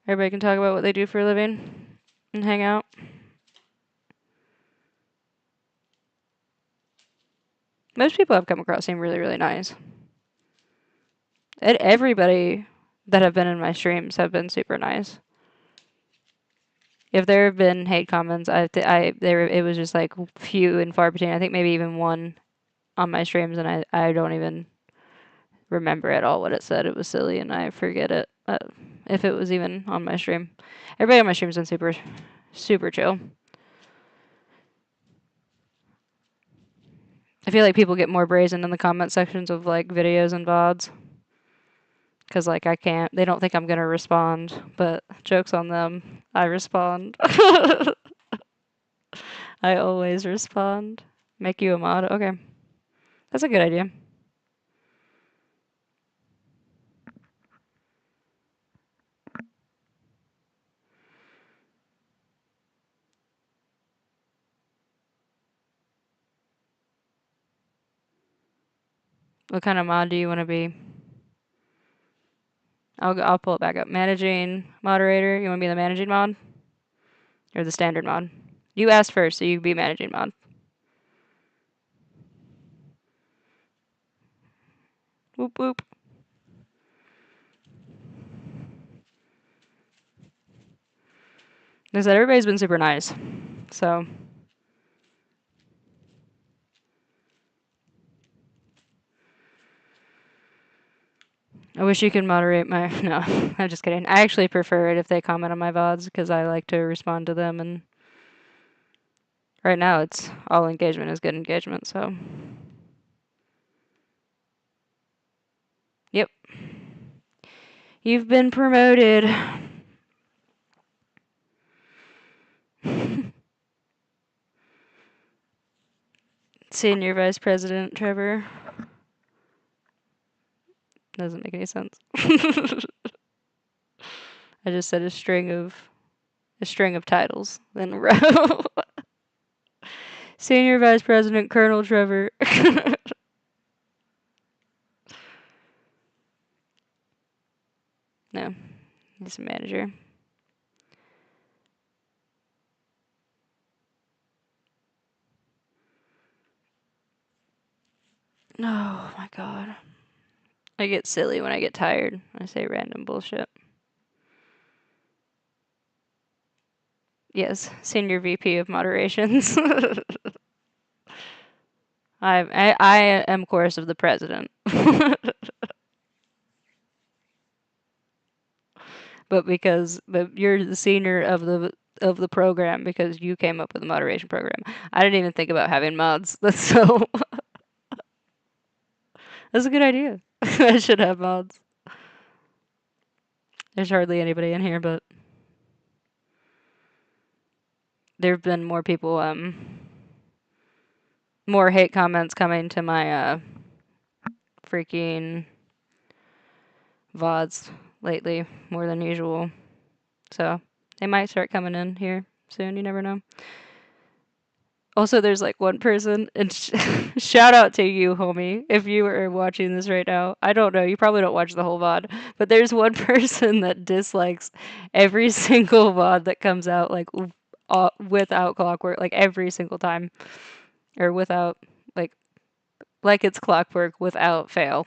everybody can talk about what they do for a living and hang out. Most people I've come across seem really, really nice. And everybody that have been in my streams have been super nice. If there have been hate comments, it was just like few and far between. I think maybe even one on my streams, and I don't even remember at all what it said. It was silly, and I forget it. If it was even on my stream. Everybody on my stream's been super, super chill. I feel like people get more brazen in the comment sections of like videos and VODs. Because like they don't think I'm going to respond, but joke's on them. I respond. I always respond. Make you a mod? Okay. That's a good idea. What kind of mod do you want to be? I'll pull it back up. Managing moderator. You want to be the managing mod or the standard mod? You asked first, so you can be managing mod. Whoop whoop. Like I said, everybody's been super nice, so. I wish you could moderate my. No, I'm just kidding. I actually prefer it if they comment on my VODs because I like to respond to them. And right now, it's all engagement is good engagement. So, yep, you've been promoted. Senior Vice President Trevor. Doesn't make any sense. I just said a string of titles in a row. Senior Vice President Colonel Trevor. No, he's a manager. Oh my god. I get silly when I get tired. I say random bullshit. Yes, Senior VP of Moderations. I am, of course, of the president. but you're the senior of the program because you came up with the moderation program. I didn't even think about having mods. That's a good idea. I should have mods. There's hardly anybody in here, but there have been more people more hate comments coming to my freaking VODs lately, more than usual. So they might start coming in here soon. You never know. Also, there's like one person, and shout out to you, homie, if you are watching this right now. I don't know, you probably don't watch the whole VOD, but there's one person that dislikes every single VOD that comes out, like without clockwork, like every single time, or without like it's clockwork without fail.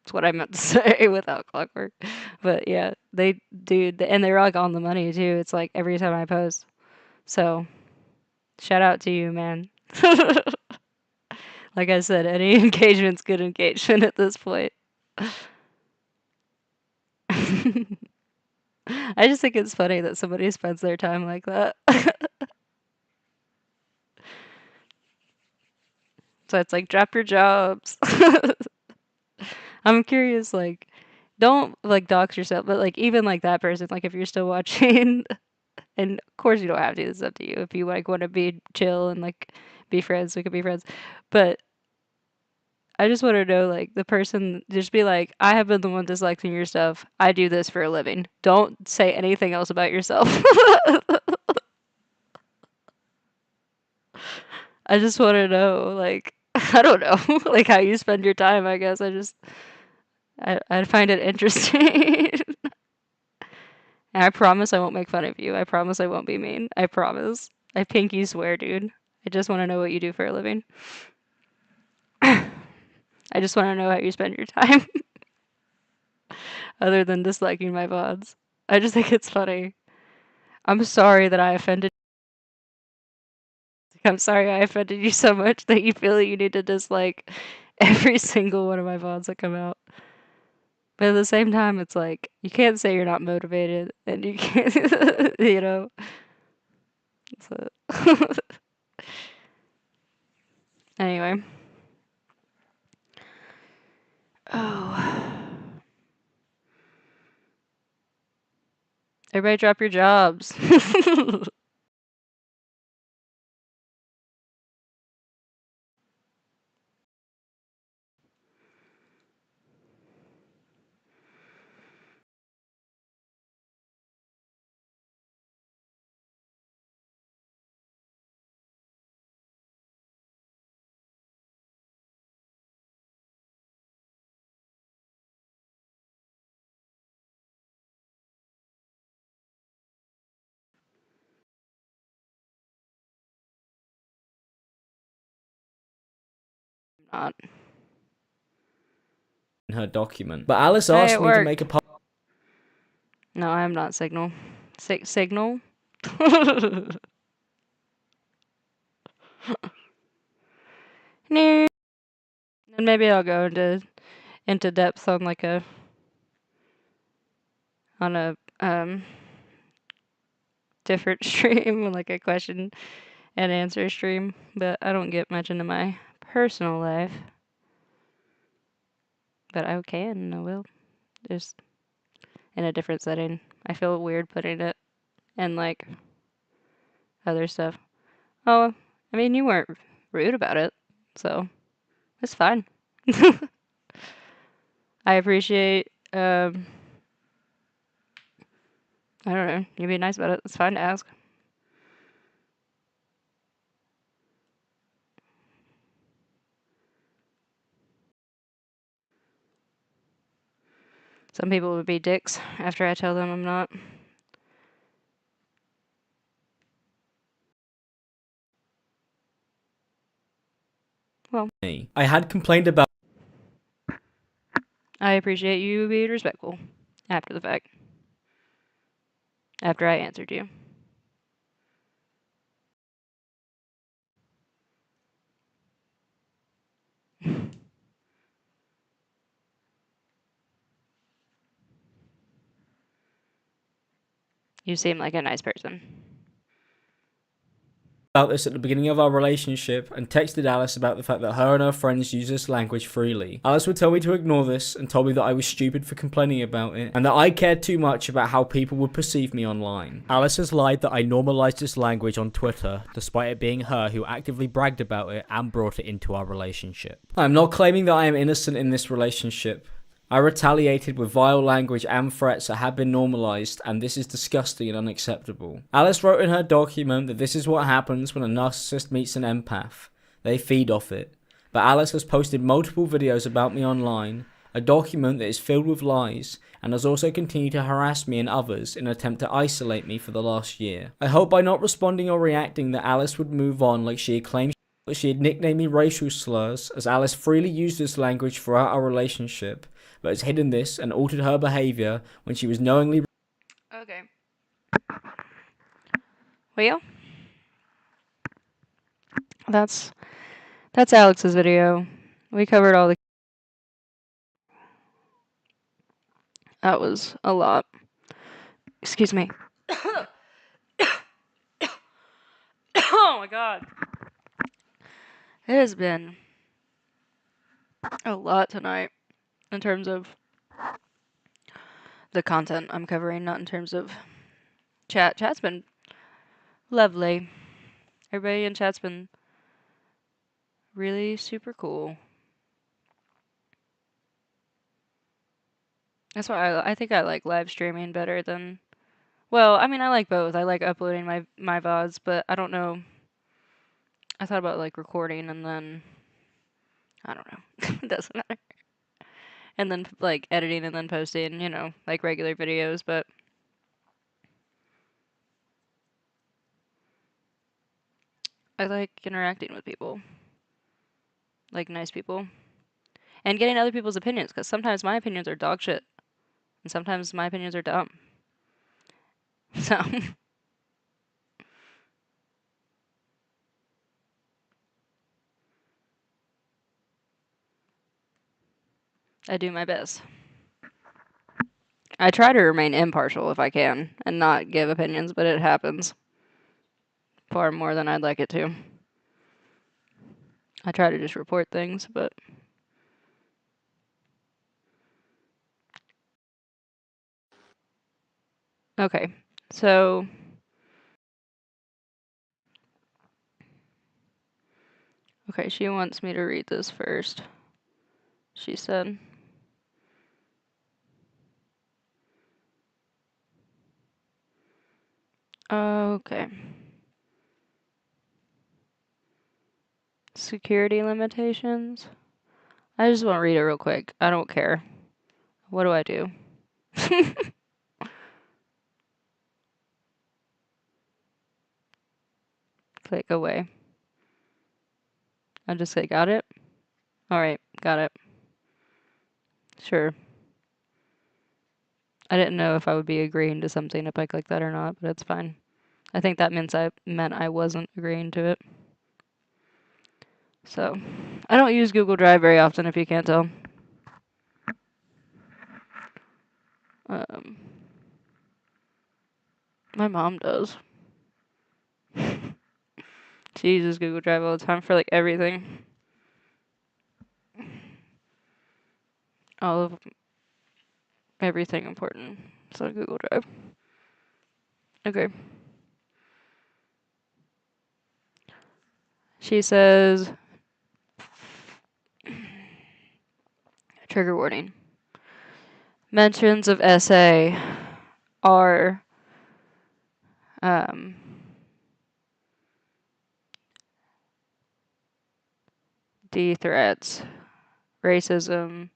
That's what I meant to say without clockwork. But yeah, they do, and they're like on the money too. It's like every time I post. So shout out to you, man. Like I said, any engagement's good engagement at this point. I just think it's funny that somebody spends their time like that. So it's like, drop your jobs. I'm curious, like, don't like dox yourself, but like even like that person, like if you're still watching, and of course you don't have to. This is up to you. If you like want to be chill and like be friends, we could be friends. But I just want to know, like, the person just be like, I have been the one disliking your stuff. I do this for a living. Don't say anything else about yourself. I just want to know, like, I don't know, like how you spend your time. I guess I find it interesting. And I promise I won't make fun of you. I promise I won't be mean. I promise. I pinky swear, dude. I just want to know what you do for a living. I just want to know how you spend your time, other than disliking my VODs. I just think it's funny. I'm sorry that I offended. I'm sorry I offended you so much that you feel you need to dislike every single one of my VODs that come out. But at the same time, it's like you can't say you're not motivated, and you can't, you know. So anyway. Oh. Everybody drop your jobs. Not. In her document. But Alice Hey, asked it me to worked. make a No, I am not Signal. Signal? No. And maybe I'll go into depth on like a different stream, like a question and answer stream, but I don't get much into my personal life. But I can and I will. Just in a different setting. I feel weird putting it in like other stuff. Oh, I mean, you weren't rude about it, so it's fine. I appreciate, I don't know, you being nice about it. It's fine to ask. Some people would be dicks after I tell them I'm not. Well, me. I had complained about I appreciate you being respectful after the fact. After I answered you. You seem like a nice person. this at the beginning of our relationship and texted Alice about the fact that her and her friends use this language freely. Alice would tell me to ignore this and told me that I was stupid for complaining about it and that I cared too much about how people would perceive me online. Alice has lied that I normalized this language on Twitter, despite it being her who actively bragged about it and brought it into our relationship. I'm not claiming that I am innocent in this relationship. I retaliated with vile language and threats that have been normalized, and this is disgusting and unacceptable. Alice wrote in her document that this is what happens when a narcissist meets an empath. They feed off it. But Alice has posted multiple videos about me online, a document that is filled with lies, and has also continued to harass me and others in an attempt to isolate me for the last year. I hope by not responding or reacting that Alice would move on like she had claimed that she had nicknamed me racial slurs, as Alice freely used this language throughout our relationship, but has hidden this and altered her behaviour when she was knowingly. Okay. Well, that's Alex's video. We covered all the. That was a lot. Excuse me. Oh my god. It has been a lot tonight in terms of the content I'm covering, not in terms of chat. Chat's been lovely. Everybody in chat's been really super cool. That's why I think I like live streaming better than. Well, I mean, I like both. I like uploading my VODs, but I don't know. I thought about like recording and then I don't know. It doesn't matter. And then like editing and then posting, like regular videos, but I like interacting with people, like nice people, and getting other people's opinions because sometimes my opinions are dog shit and sometimes my opinions are dumb. So I do my best. I try to remain impartial if I can and not give opinions, but it happens far more than I'd like it to. I try to just report things, but okay. So okay, she wants me to read this first. She said, okay. Security limitations. I just want to read it real quick. I don't care. What do I do? Click away. I just say, got it? Alright, got it. Sure. I didn't know if I would be agreeing to something if I click that or not, but it's fine. I think that meant I wasn't agreeing to it. So, I don't use Google Drive very often, if you can't tell. My mom does. She uses Google Drive all the time for like everything. All of everything important. So Google Drive. Okay. She says, trigger warning. Mentions of SA are D threats, racism,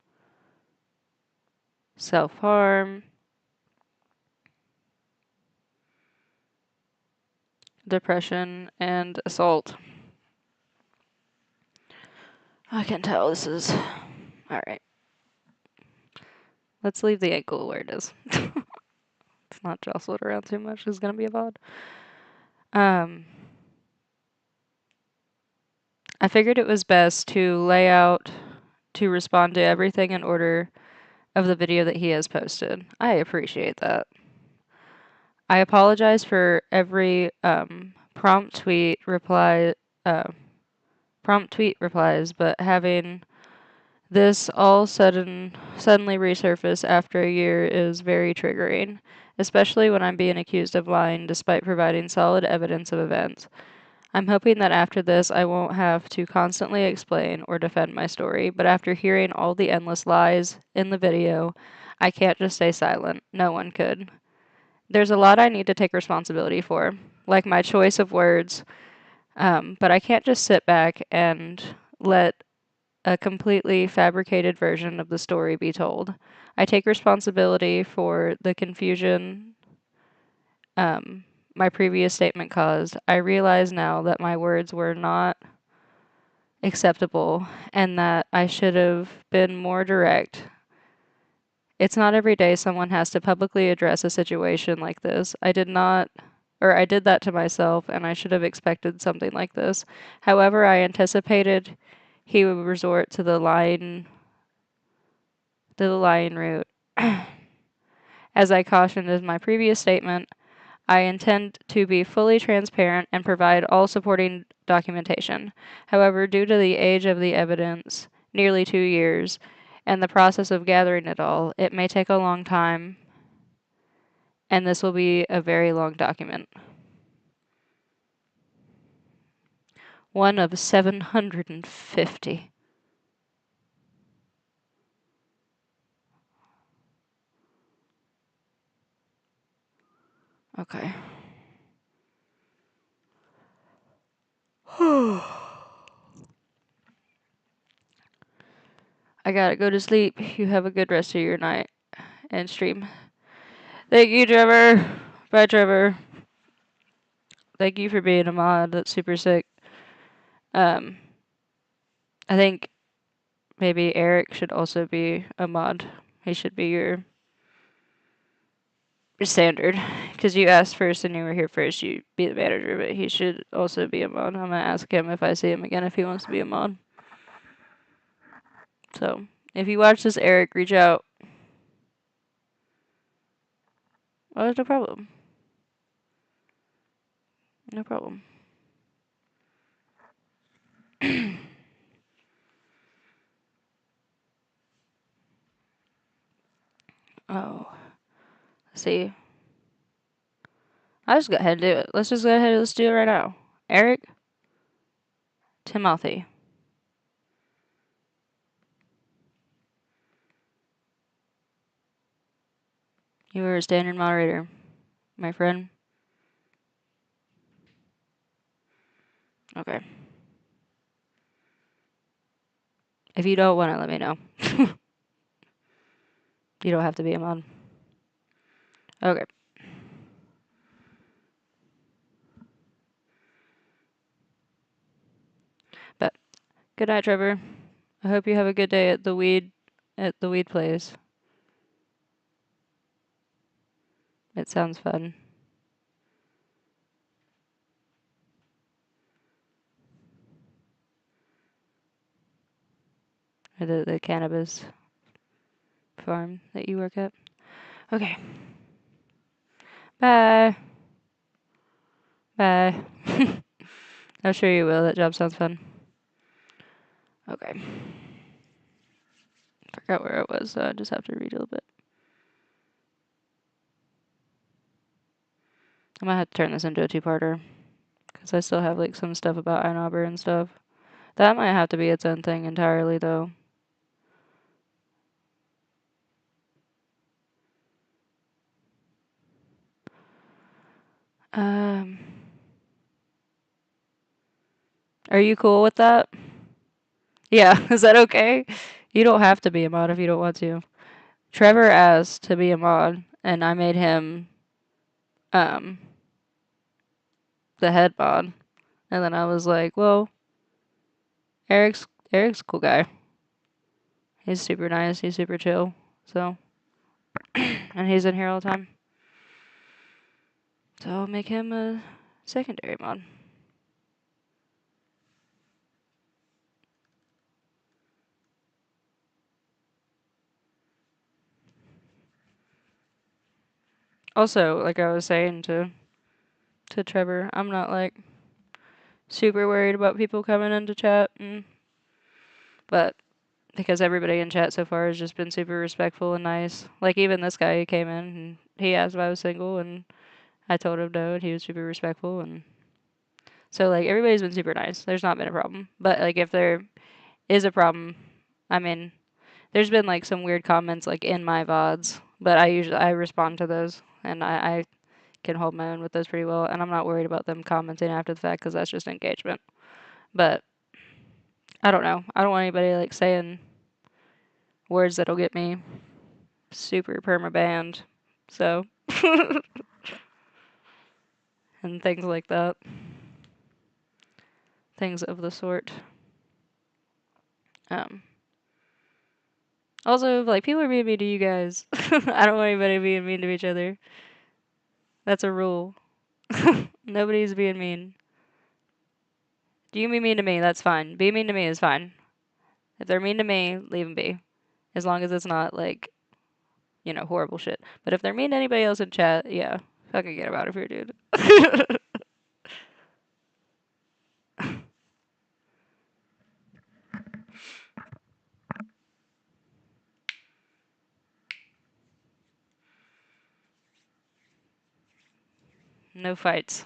self-harm, depression, and assault. I can tell this is... Alright. Let's leave the ankle where it is. It's not jostled around too much. It's gonna be a VOD. I figured it was best to respond to everything in order of the video that he has posted. I appreciate that. I apologize for every prompt tweet replies, but having this all suddenly resurface after a year is very triggering, especially when I'm being accused of lying despite providing solid evidence of events. I'm hoping that after this I won't have to constantly explain or defend my story, but after hearing all the endless lies in the video, I can't just stay silent. No one could. There's a lot I need to take responsibility for, like my choice of words, but I can't just sit back and let a completely fabricated version of the story be told. I take responsibility for the confusion my previous statement caused. I realize now that my words were not acceptable and that I should have been more direct. It's not every day someone has to publicly address a situation like this. I did that to myself, and I should have expected something like this. However, I anticipated he would resort to the lying route. As I cautioned in my previous statement, I intend to be fully transparent and provide all supporting documentation. However, due to the age of the evidence, nearly 2 years, and the process of gathering it all, it may take a long time, and this will be a very long document. One of 750. Okay. I gotta go to sleep. You have a good rest of your night and stream. Thank you, Trevor. Bye, Trevor. Thank you for being a mod. That's super sick. I think maybe Eric should also be a mod. He should be your standard. Because you asked first and you were here first, you be the manager, but he should also be a mod. I'm gonna ask him if I see him again if he wants to be a mod. So, if you watch this, Eric, reach out. Oh, no problem. No problem. Oh. See. I'll just go ahead and do it. Let's just go ahead and let's do it right now. Eric. Timothy. You are a standard moderator, my friend. Okay. If you don't want to, let me know. You don't have to be a mod. Okay. But good night, Trevor. I hope you have a good day at the weed place. It sounds fun. Or the cannabis farm that you work at. Okay. Bye. Bye. I'm sure you will. That job sounds fun. Okay. Forgot where it was, so I just have to read a little bit. I might have to turn this into a two-parter because I still have like some stuff about Ann Arbor and stuff. That might have to be its own thing entirely, though. Um, are you cool with that? Yeah, is that okay? You don't have to be a mod if you don't want to. Trevor asked to be a mod, and I made him um the head mod. And then I was like, well, Eric's a cool guy. He's super nice. He's super chill. So, and he's in here all the time. So I'll make him a secondary mod. Also, like I was saying to Trevor, I'm not like super worried about people coming into chat, but because everybody in chat so far has just been super respectful and nice. Like even this guy who came in and he asked if I was single and I told him no and he was super respectful and so like everybody's been super nice. There's not been a problem. But like if there is a problem, I mean, there's been like some weird comments like in my VODs, but I respond to those and I can hold my own with those pretty well and I'm not worried about them commenting after the fact because that's just engagement. But I don't know. I don't want anybody like saying words that'll get me super perma banned. So and things like that. Things of the sort. Um Also, like people are being mean to you guys. I don't want anybody being mean to each other. That's a rule. Nobody's being mean. You can be mean to me, that's fine. Be mean to me is fine. If they're mean to me, leave them be. As long as it's not like, horrible shit. But if they're mean to anybody else in chat, yeah, fucking get them out of here, dude. No fights.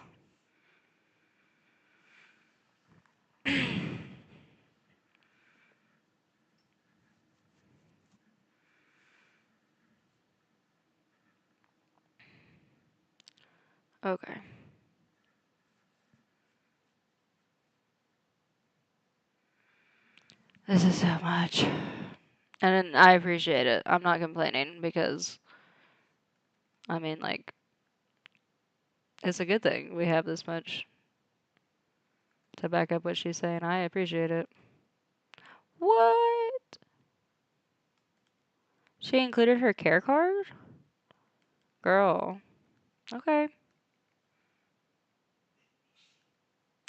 Okay. This is so much. And I appreciate it. I'm not complaining because, I mean, like, it's a good thing we have this much to back up what she's saying. I appreciate it. What? She included her care card? Girl. Okay.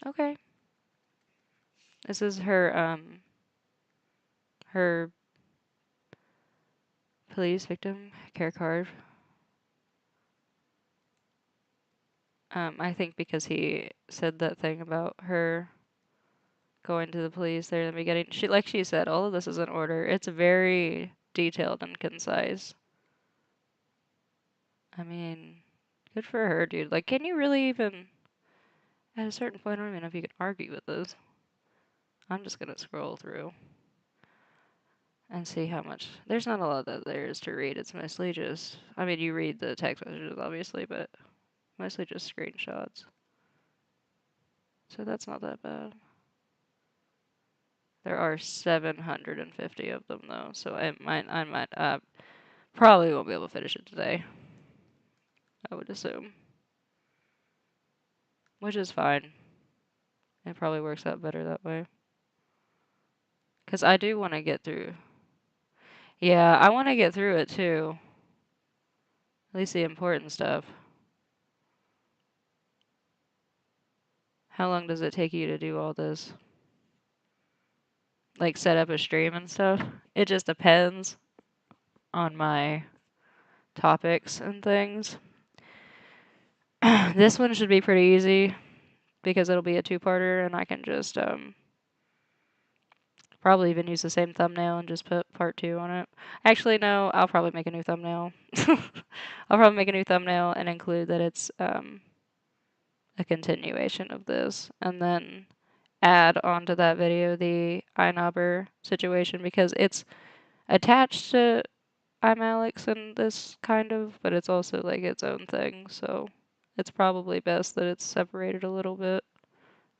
Okay. This is her police victim care card. I think because he said that thing about her going to the police there in the beginning. Like she said, all of this is in order. It's very detailed and concise. I mean, good for her, dude. Like, can you really even, at a certain point, I don't even know if you can argue with this. I'm just gonna scroll through and see how much. There's not a lot that there is to read. It's mostly just, I mean, you read the text messages, obviously, but mostly just screenshots. So that's not that bad. There are 750 of them, though, so I might, probably won't be able to finish it today, I would assume. Which is fine. It probably works out better that way. Because I do want to get through. Yeah, I want to get through it too. At least the important stuff. How long does it take you to do all this? Like set up a stream and stuff? It just depends on my topics and things. This one should be pretty easy because it'll be a two-parter and I can just probably even use the same thumbnail and just put part 2 on it. Actually, no, I'll probably make a new thumbnail. I'll probably make a new thumbnail and include that it's a continuation of this, and then add onto that video the Imalexx situation because it's attached to Imalexx and this kind of, but it's also like its own thing, so it's probably best that it's separated a little bit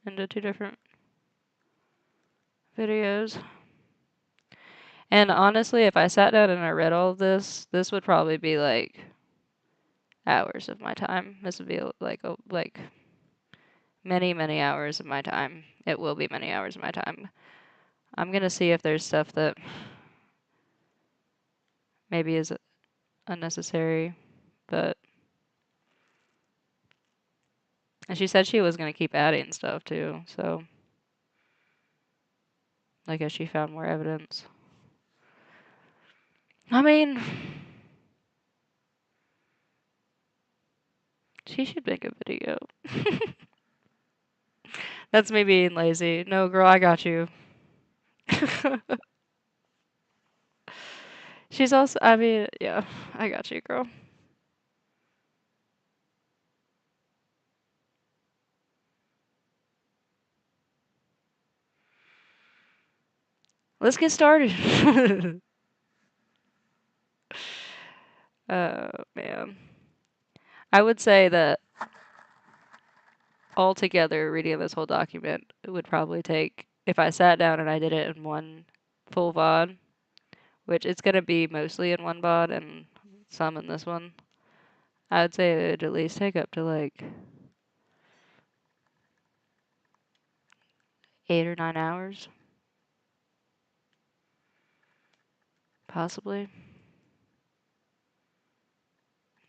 into 2 different videos. And honestly, if I sat down and I read all of this, this would probably be like hours of my time. This would be like many, many hours of my time. It will be many hours of my time. I'm gonna see if there's stuff that maybe is unnecessary, but and she said she was gonna keep adding stuff too, so I guess she found more evidence. I mean, she should make a video. That's me being lazy. No, girl, I got you. She's also, I mean, yeah, I got you, girl. Let's get started. Oh, man. I would say that altogether, reading this whole document would probably take, if I sat down and I did it in one full VOD, which it's going to be mostly in one VOD and some in this one, I would say it would at least take up to like 8 or 9 hours, possibly.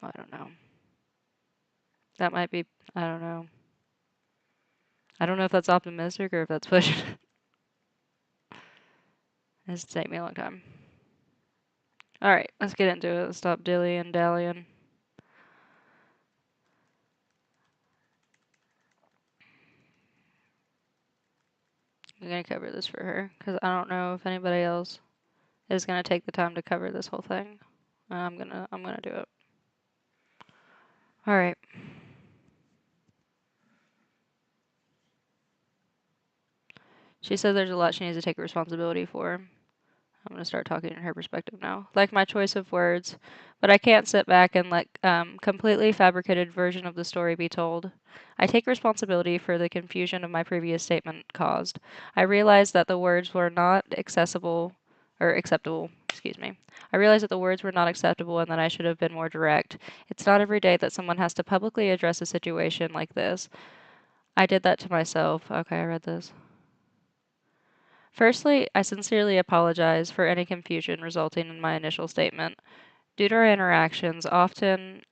I don't know. That might be, I don't know. I don't know if that's optimistic or if that's pushing it. It's take me a long time. Alright, let's get into it. Let's stop dilly-and dallying. I'm gonna cover this for her because I don't know if anybody else is gonna take the time to cover this whole thing. I'm gonna do it. All right. She says there's a lot she needs to take responsibility for. I'm gonna start talking in her perspective now. Like my choice of words, but I can't sit back and let completely fabricated version of the story be told. I take responsibility for the confusion of my previous statement caused. I realized that the words were not accessible or acceptable. Excuse me. I realized that the words were not acceptable and that I should have been more direct. It's not every day that someone has to publicly address a situation like this. I did that to myself. Okay, I read this. Firstly, I sincerely apologize for any confusion resulting in my initial statement. Due to our interactions, often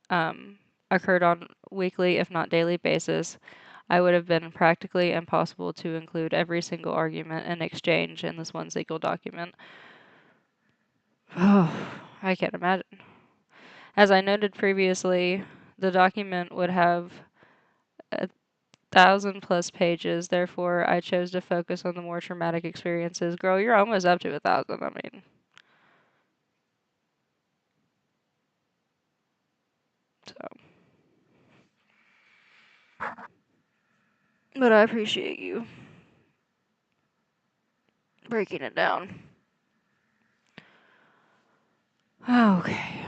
occurred on weekly, if not daily basis, I would have been practically impossible to include every single argument and exchange in this one single document. Oh, I can't imagine. As I noted previously, the document would have 1,000+ pages. Therefore, I chose to focus on the more traumatic experiences. Girl, you're almost up to 1,000. I mean, so. But I appreciate you breaking it down. Okay.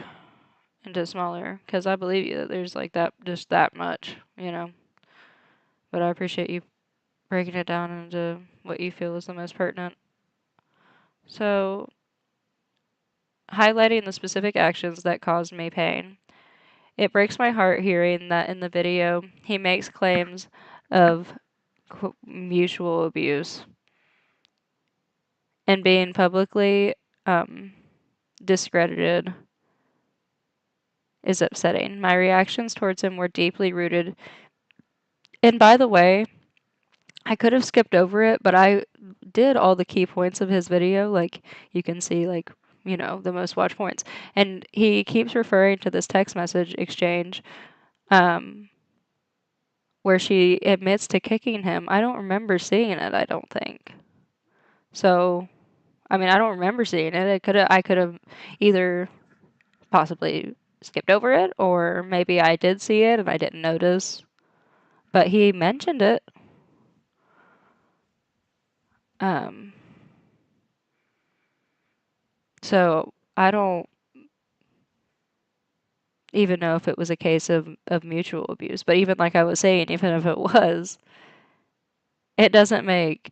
Into smaller, because I believe you that there's like that, just that much, you know. But I appreciate you breaking it down into what you feel is the most pertinent. So, highlighting the specific actions that caused me pain. It breaks my heart hearing that in the video he makes claims of mutual abuse and being publicly discredited is upsetting. My reactions towards him were deeply rooted. And by the way, I could have skipped over it, but I did all the key points of his video. Like, you can see, like, the most watch points. And he keeps referring to this text message exchange where she admits to kicking him. I don't remember seeing it, I don't think. So, I mean, I don't remember seeing it. I could have either possibly skipped over it, or maybe I did see it and I didn't notice. But he mentioned it. So I don't even know if it was a case of mutual abuse. But even like I was saying, even if it was, it doesn't make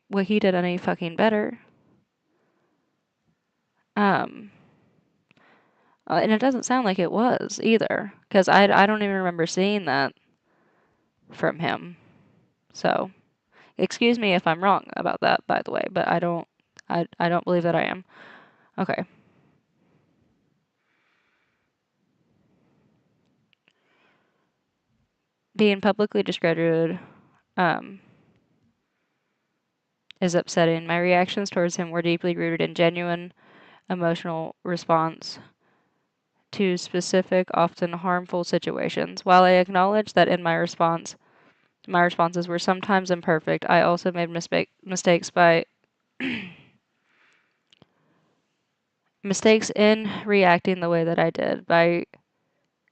what he did any fucking better. And it doesn't sound like it was either, because I don't even remember seeing that from him. So, excuse me if I'm wrong about that, by the way, but I don't believe that I am. Okay. Being publicly discredited is upsetting. My reactions towards him were deeply rooted in genuine emotional response to specific, often harmful situations. While I acknowledge that in my responses were sometimes imperfect, I also made mistakes in reacting the way that I did, by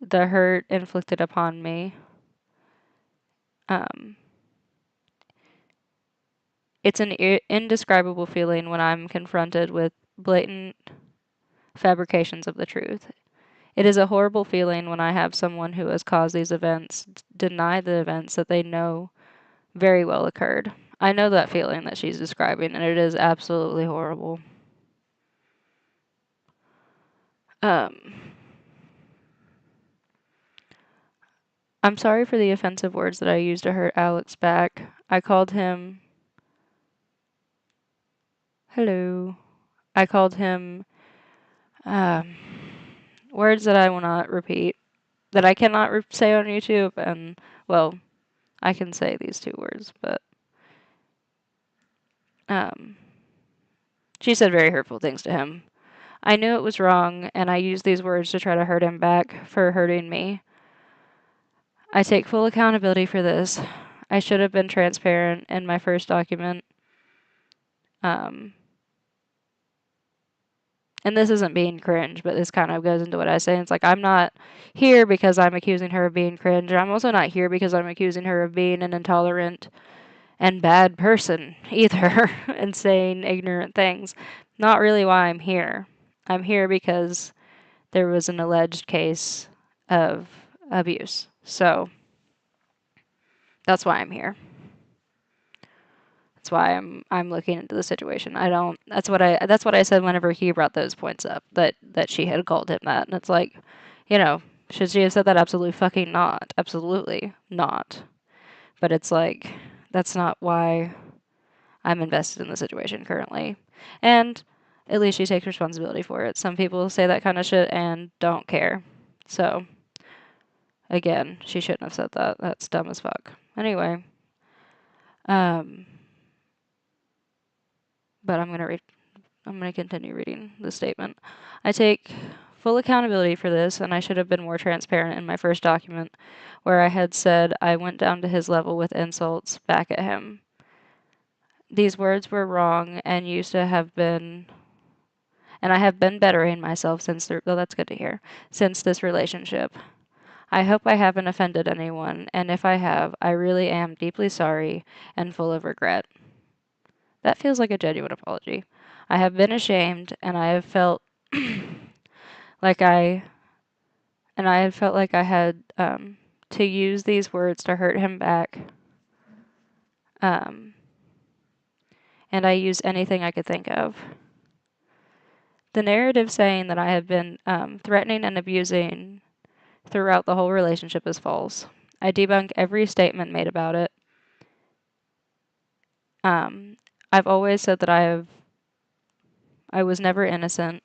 the hurt inflicted upon me. It's an indescribable feeling when I'm confronted with blatant fabrications of the truth. It is a horrible feeling when I have someone who has caused these events deny the events that they know very well occurred. I know that feeling that she's describing, and it is absolutely horrible. I'm sorry for the offensive words that I used to hurt Alex back. I called him. Hello. I called him words that I will not repeat, that I cannot say on YouTube, and, well, I can say these two words, but she said very hurtful things to him. I knew it was wrong, and I used these words to try to hurt him back for hurting me. I take full accountability for this. I should have been transparent in my first document. And this isn't being cringe, but this kind of goes into what I say. It's like, I'm not here because I'm accusing her of being cringe. I'm also not here because I'm accusing her of being an intolerant and bad person either and saying ignorant things. Not really why I'm here. I'm here because there was an alleged case of abuse. So that's why I'm here. That's why I'm looking into the situation. That's what I said whenever he brought those points up, that she had called him that. And it's like, should she have said that? Absolutely fucking not. Absolutely not. But it's like, that's not why I'm invested in the situation currently. And at least she takes responsibility for it. Some people say that kind of shit and don't care. So, again, she shouldn't have said that. That's dumb as fuck. Anyway, but I'm gonna continue reading the statement. I take full accountability for this, and I should have been more transparent in my first document, where I had said I went down to his level with insults back at him. These words were wrong and used to have been, and I have been bettering myself since, that's good to hear, since this relationship. I hope I haven't offended anyone, and if I have, I really am deeply sorry and full of regret. That feels like a genuine apology. I have been ashamed, and I have felt like I had to use these words to hurt him back. And I used anything I could think of. The narrative saying that I have been threatening and abusing throughout the whole relationship is false. I debunk every statement made about it. I've always said that I was never innocent.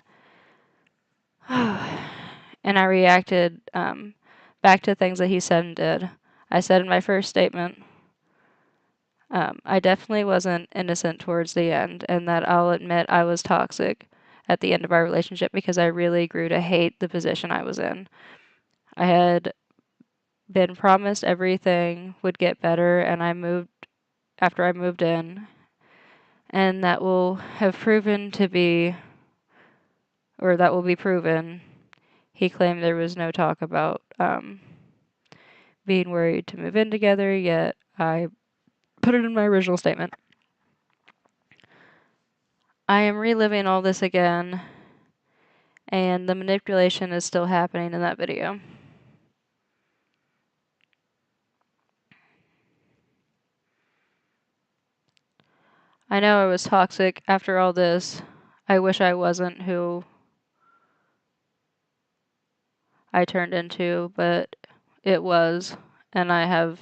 And I reacted back to things that he said and did. I said in my first statement, I definitely wasn't innocent towards the end, and that I'll admit I was toxic at the end of our relationship because I really grew to hate the position I was in. I had been promised everything would get better, and I moved after I moved in, and that will have proven to be, or that will be proven. He claimed there was no talk about being worried to move in together, yet I put it in my original statement. I am reliving all this again, and the manipulation is still happening in that video. I know I was toxic after all this. I wish I wasn't who I turned into, but it was, and I have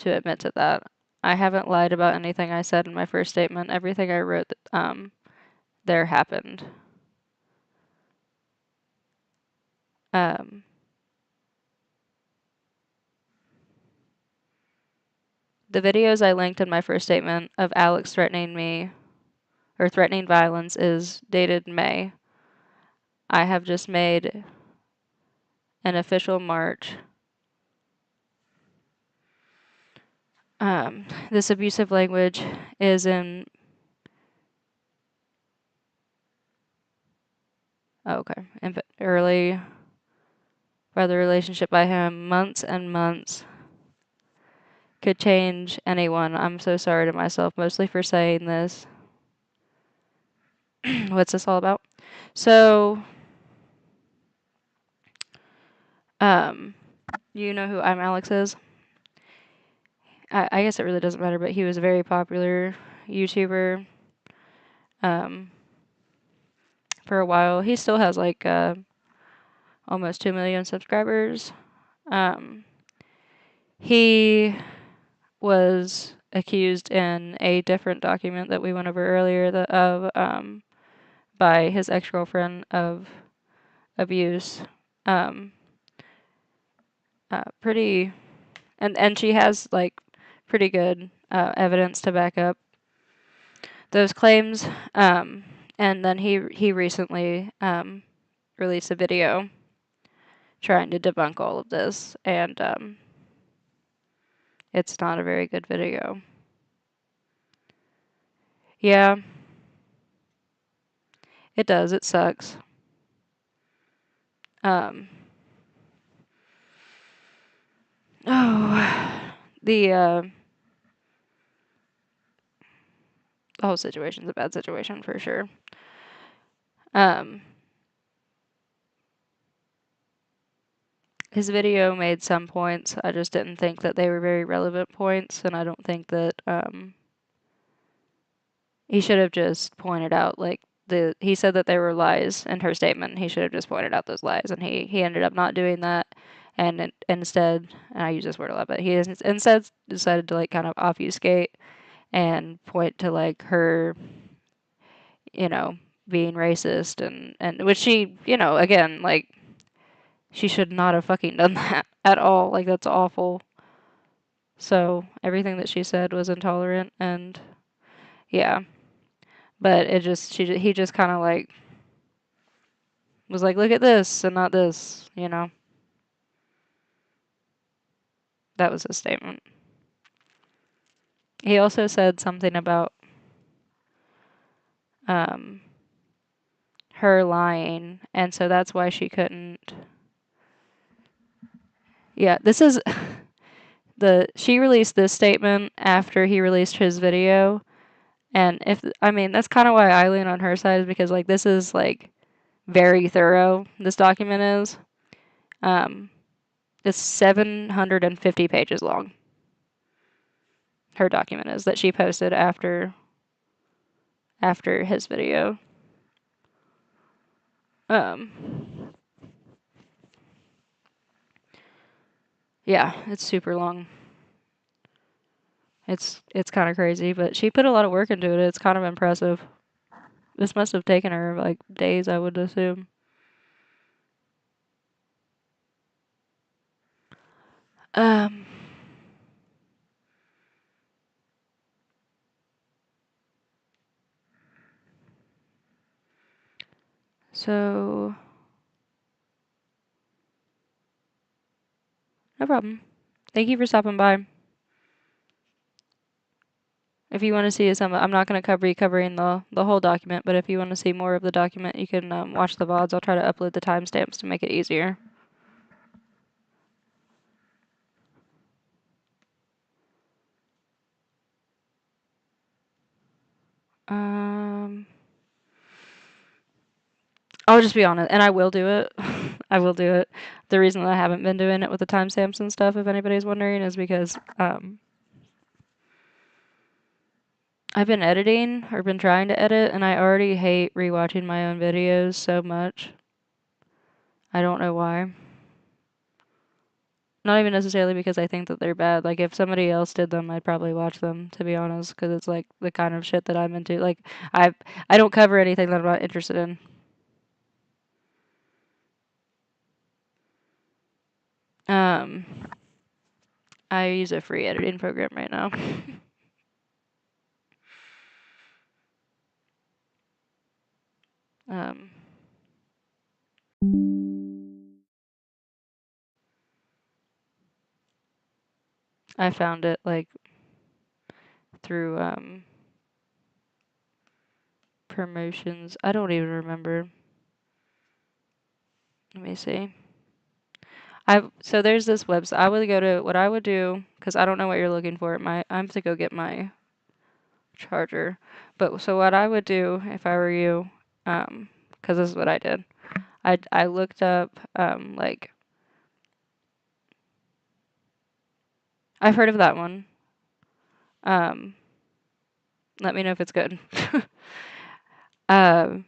to admit to that. I haven't lied about anything I said in my first statement. Everything I wrote there happened. Um, the videos I linked in my first statement of Alex threatening me or threatening violence is dated May. I have just made an official March. This abusive language is in. Oh, okay. Early by the relationship by him, months and months. Could change anyone. I'm so sorry to myself, mostly for saying this. What's this all about? So, you know who Imalexx is? I guess it really doesn't matter, but he was a very popular YouTuber for a while. He still has like almost 2 million subscribers. He was accused in a different document that we went over earlier by his ex-girlfriend of abuse. Pretty, and she has like pretty good evidence to back up those claims. And then he recently released a video trying to debunk all of this, and it's not a very good video. Yeah, it does. It sucks. Oh, the whole situation's a bad situation for sure. His video made some points. I just didn't think that they were very relevant points, and I don't think that he should have just pointed out like he said that there were lies in her statement. He should have just pointed out those lies, and he ended up not doing that, and instead, and I use this word a lot, but he instead decided to like kind of obfuscate and point to like her, you know, being racist and which she, you know, again, like she should not have fucking done that at all. Like that's awful. So everything that she said was intolerant and yeah. But he just kind of like was like, look at this and not this, you know. That was his statement. He also said something about her lying, and so that's why she couldn't. Yeah, this is she released this statement after he released his video, and I mean that's kind of why I lean on her side is because like this is like very thorough. This document is. It's 750 pages long. Her document is that she posted after his video. Yeah, it's super long. It's kind of crazy, but she put a lot of work into it. It's kind of impressive. This must have taken her like days, I would assume. Um, so no problem. Thank you for stopping by. If you want to see some, I'm not going to be covering the whole document, but if you want to see more of the document, you can watch the VODs. I'll try to upload the timestamps to make it easier. Um, I'll just be honest, and I will do it. I will do it. The reason that I haven't been doing it with the timestamps and stuff, if anybody's wondering, is because I've been editing or been trying to edit, and I already hate rewatching my own videos so much. I don't know why. Not even necessarily because I think that they're bad. Like, if somebody else did them, I'd probably watch them, to be honest, because it's like the kind of shit that I'm into. Like, I I don't cover anything that I'm not interested in. Um, I use a free editing program right now. um, I found it like through promotions. I don't even remember. Let me see. So there's this website. I would go to what I would do because I don't know what you're looking for. I have to go get my charger. But so what I would do if I were you, because this is what I did. I looked up like I've heard of that one. Um, Let me know if it's good. um,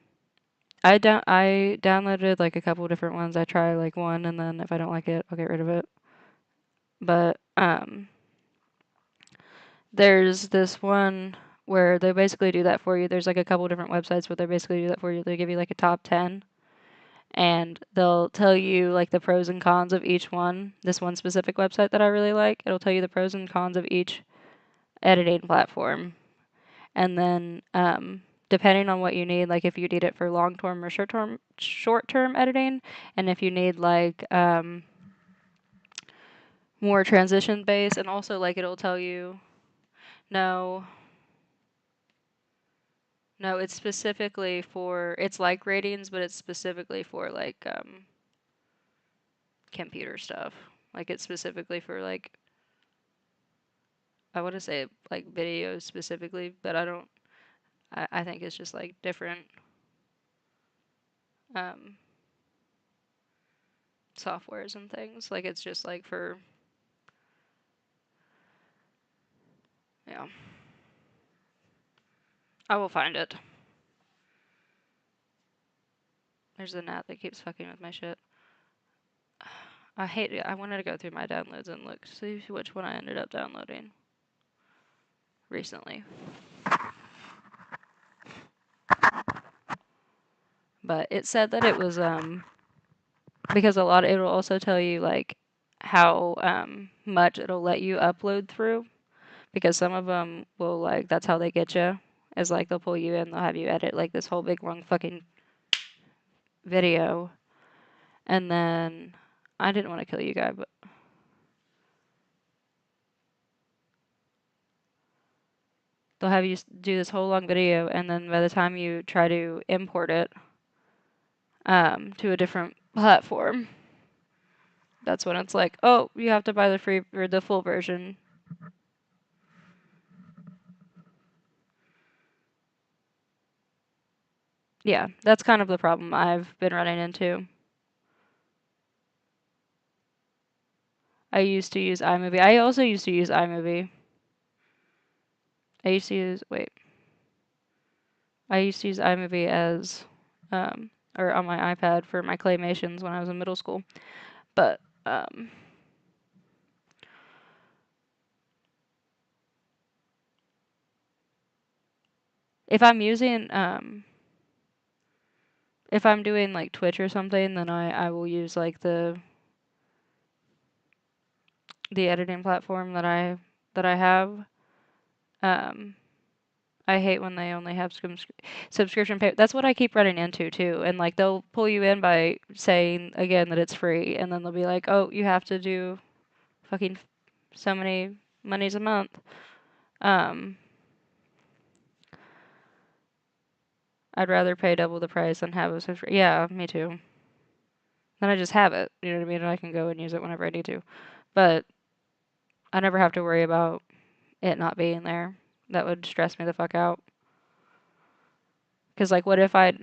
I downloaded like a couple different ones. I try like one, and then if I don't like it, I'll get rid of it. But there's this one where they basically do that for you. There's like a couple different websites where they basically do that for you. They give you like a top 10 and they'll tell you like the pros and cons of each one. This one specific website that I really like, it'll tell you the pros and cons of each editing platform. And then depending on what you need, like if you need it for long-term or short-term editing, and if you need like more transition based, and also like it'll tell you no. No, it's specifically for it's like ratings, but it's specifically for like computer stuff. Like it's specifically for like I want to say like videos specifically, but I don't. I think it's just like different um, softwares and things. Like it's just like for yeah. I will find it. There's a gnat that keeps fucking with my shit. I hate it. I wanted to go through my downloads and look see which one I ended up downloading recently. But it said that it was because a lot of it'll also tell you like how much it'll let you upload through because some of them will like that's how they get you is like they'll pull you in, they'll have you edit like this whole big long fucking video, and then I didn't want to kill you guy, but they'll have you do this whole long video, and then by the time you try to import it to a different platform, that's when it's like, oh, you have to buy the free or the full version. Yeah, that's kind of the problem I've been running into. I used to use iMovie. I also used to use iMovie. I used to use, wait. I used to use iMovie as, or on my iPad for my claymations when I was in middle school. But, if I'm using if I'm doing like Twitch or something, then I will use like the editing platform that I have. Um, I hate when they only have subscription pay. That's what I keep running into too. And like they'll pull you in by saying again that it's free, and then they'll be like, "Oh, you have to do fucking so many monies a month." Um, I'd rather pay double the price than have a subscription. Yeah, me too. Then I just have it. You know what I mean? And I can go and use it whenever I need to. But I never have to worry about it not being there. That would stress me the fuck out. Because like, what if I,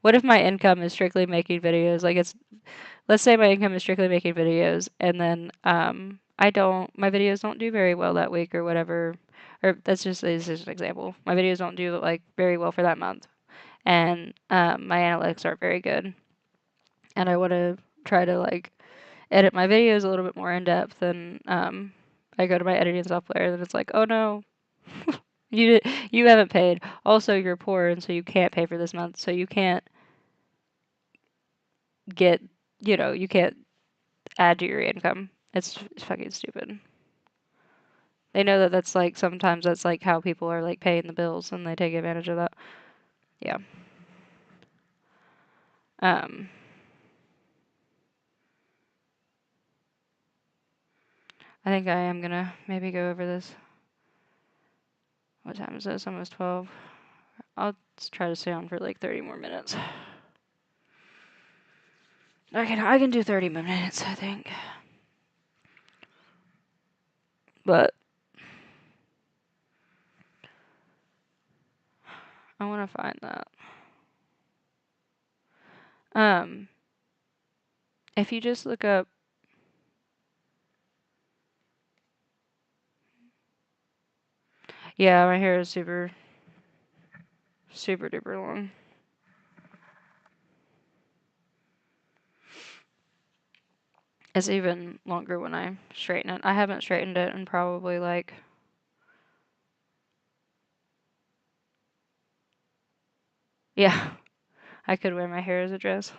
what if my income is strictly making videos? Like it's, let's say my income is strictly making videos, and then my videos don't do very well that week or whatever. Or this is an example. My videos don't do like very well for that month, and my analytics aren't very good, and I want to try to like edit my videos a little bit more in depth, and I go to my editing software, and it's like, oh no, you haven't paid. Also, you're poor, and so you can't pay for this month, so you can't get, you can't add to your income. It's fucking stupid. They know that that's like sometimes that's like how people are like paying the bills, and they take advantage of that. Yeah. Um, I think I am gonna maybe go over this. What time is this? Almost 12. I'll try to stay on for like 30 more minutes. I can do 30 minutes, I think. But I want to find that. Um, if you just look up, yeah, my hair is super, super duper long. It's even longer when I straighten it. I haven't straightened it in probably like, yeah, I could wear my hair as a dress.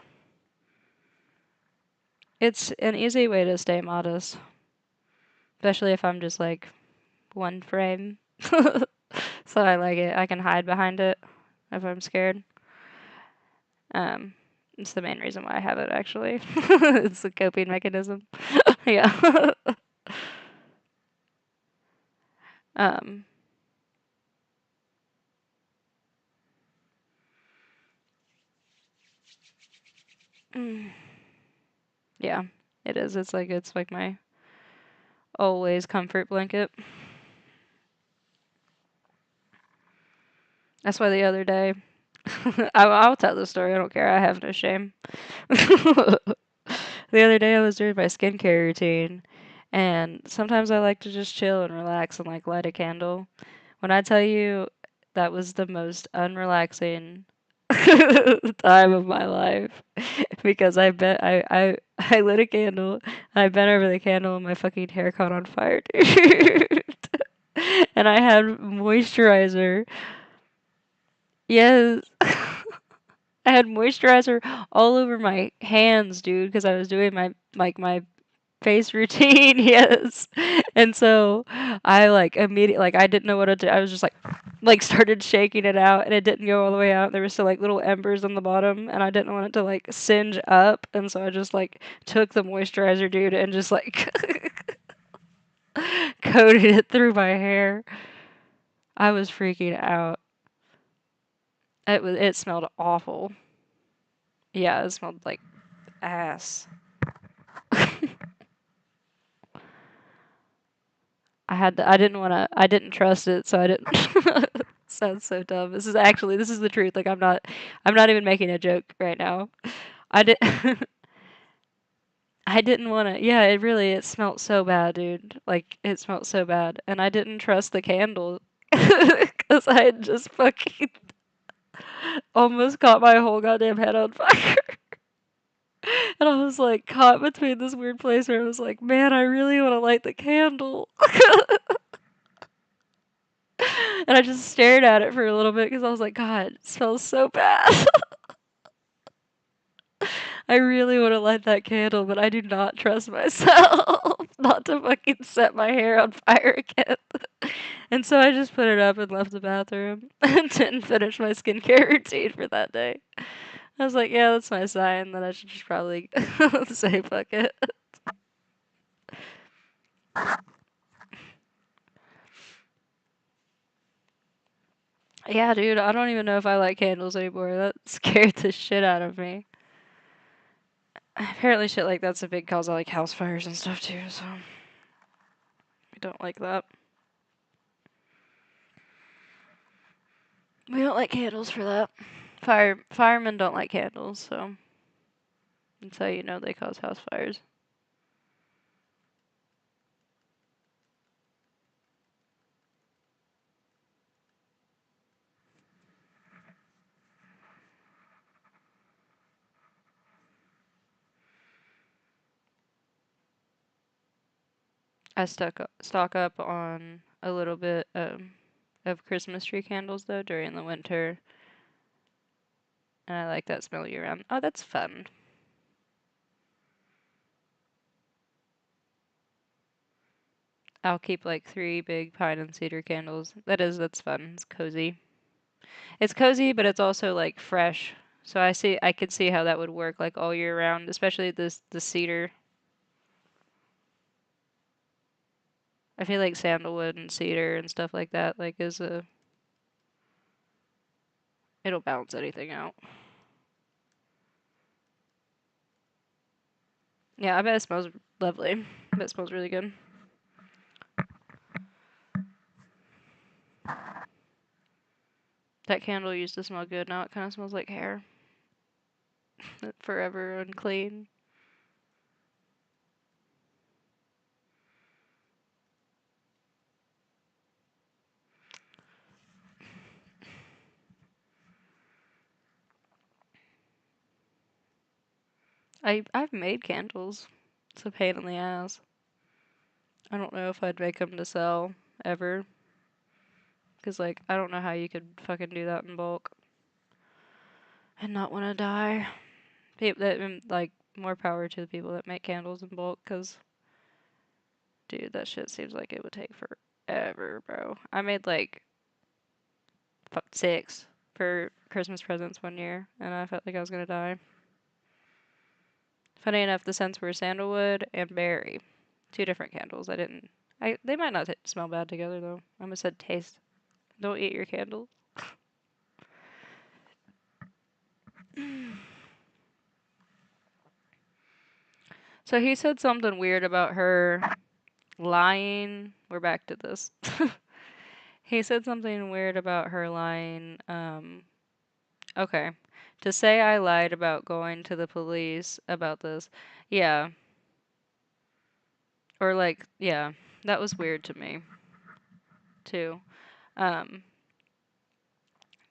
It's an easy way to stay modest, especially if I'm just like one frame. So I like it. I can hide behind it if I'm scared. Um, it's the main reason why I have it actually. It's a coping mechanism. Yeah. Um, yeah, it is. It's like my always comfort blanket. That's why the other day, I'll tell the story. I don't care. I have no shame. The other day I was doing my skincare routine, and sometimes I like to just chill and relax and like light a candle. When I tell you that was the most unrelaxing time of my life, because I lit a candle, I bent over the candle, and my fucking hair caught on fire, dude. And I had moisturizer. Yes. I had moisturizer all over my hands, dude, because I was doing my face routine. Yes. And so I like immediately like I didn't know what to do. I was just like started shaking it out, and it didn't go all the way out. There were still like little embers on the bottom, and I didn't want it to like singe up, and so I just like took the moisturizer, dude, and just like coated it through my hair. I was freaking out. It smelled awful. Yeah, it smelled like ass. I didn't want to, I didn't trust it, so I didn't. Sounds so dumb. This is the truth. Like I'm not even making a joke right now. I did, I didn't want to, yeah, it smelled so bad, dude. Like, it smelled so bad. And I didn't trust the candle. Because I had just fucking almost caught my whole goddamn head on fire. And I was like caught between this weird place where I was like, man, I really want to light the candle. And I just stared at it for a little bit because I was like, God, it smells so bad. I really want to light that candle, but I do not trust myself not to fucking set my hair on fire again. And so I just put it up and left the bathroom and didn't finish my skincare routine for that day. I was like, yeah, that's my sign that I should just probably say fuck it. Yeah, dude, I don't even know if I like candles anymore. That scared the shit out of me. Apparently shit like that's a big cause of like house fires and stuff too, so we don't like that. We don't like candles for that. Firemen don't like candles, so that's how you know they cause house fires. I stock up on a little bit of Christmas tree candles though during the winter, and I like that smell year round. Oh, that's fun. I'll keep like 3 big pine and cedar candles. That's fun. It's cozy. It's cozy, but it's also like fresh. So I could see how that would work like all year round, especially the cedar. I feel like sandalwood and cedar and stuff like that like is a it'll balance anything out. Yeah, I bet it smells lovely. I bet it smells really good. That candle used to smell good. Now it kind of smells like hair. Forever unclean. I've made candles. It's a pain in the ass. I don't know if I'd make them to sell ever. Because, like, I don't know how you could fucking do that in bulk and not want to die. Like, more power to the people that make candles in bulk, because, dude, that shit seems like it would take forever, bro. I made, like, 6 for Christmas presents one year, and I felt like I was gonna die. Funny enough, the scents were sandalwood and berry. 2 different candles. They might not smell bad together, though. I almost said taste. Don't eat your candles. So he said something weird about her lying. We're back to this. He said something weird about her lying. Okay. To say I lied about going to the police about this. Yeah. Or like, yeah. That was weird to me, too. Um,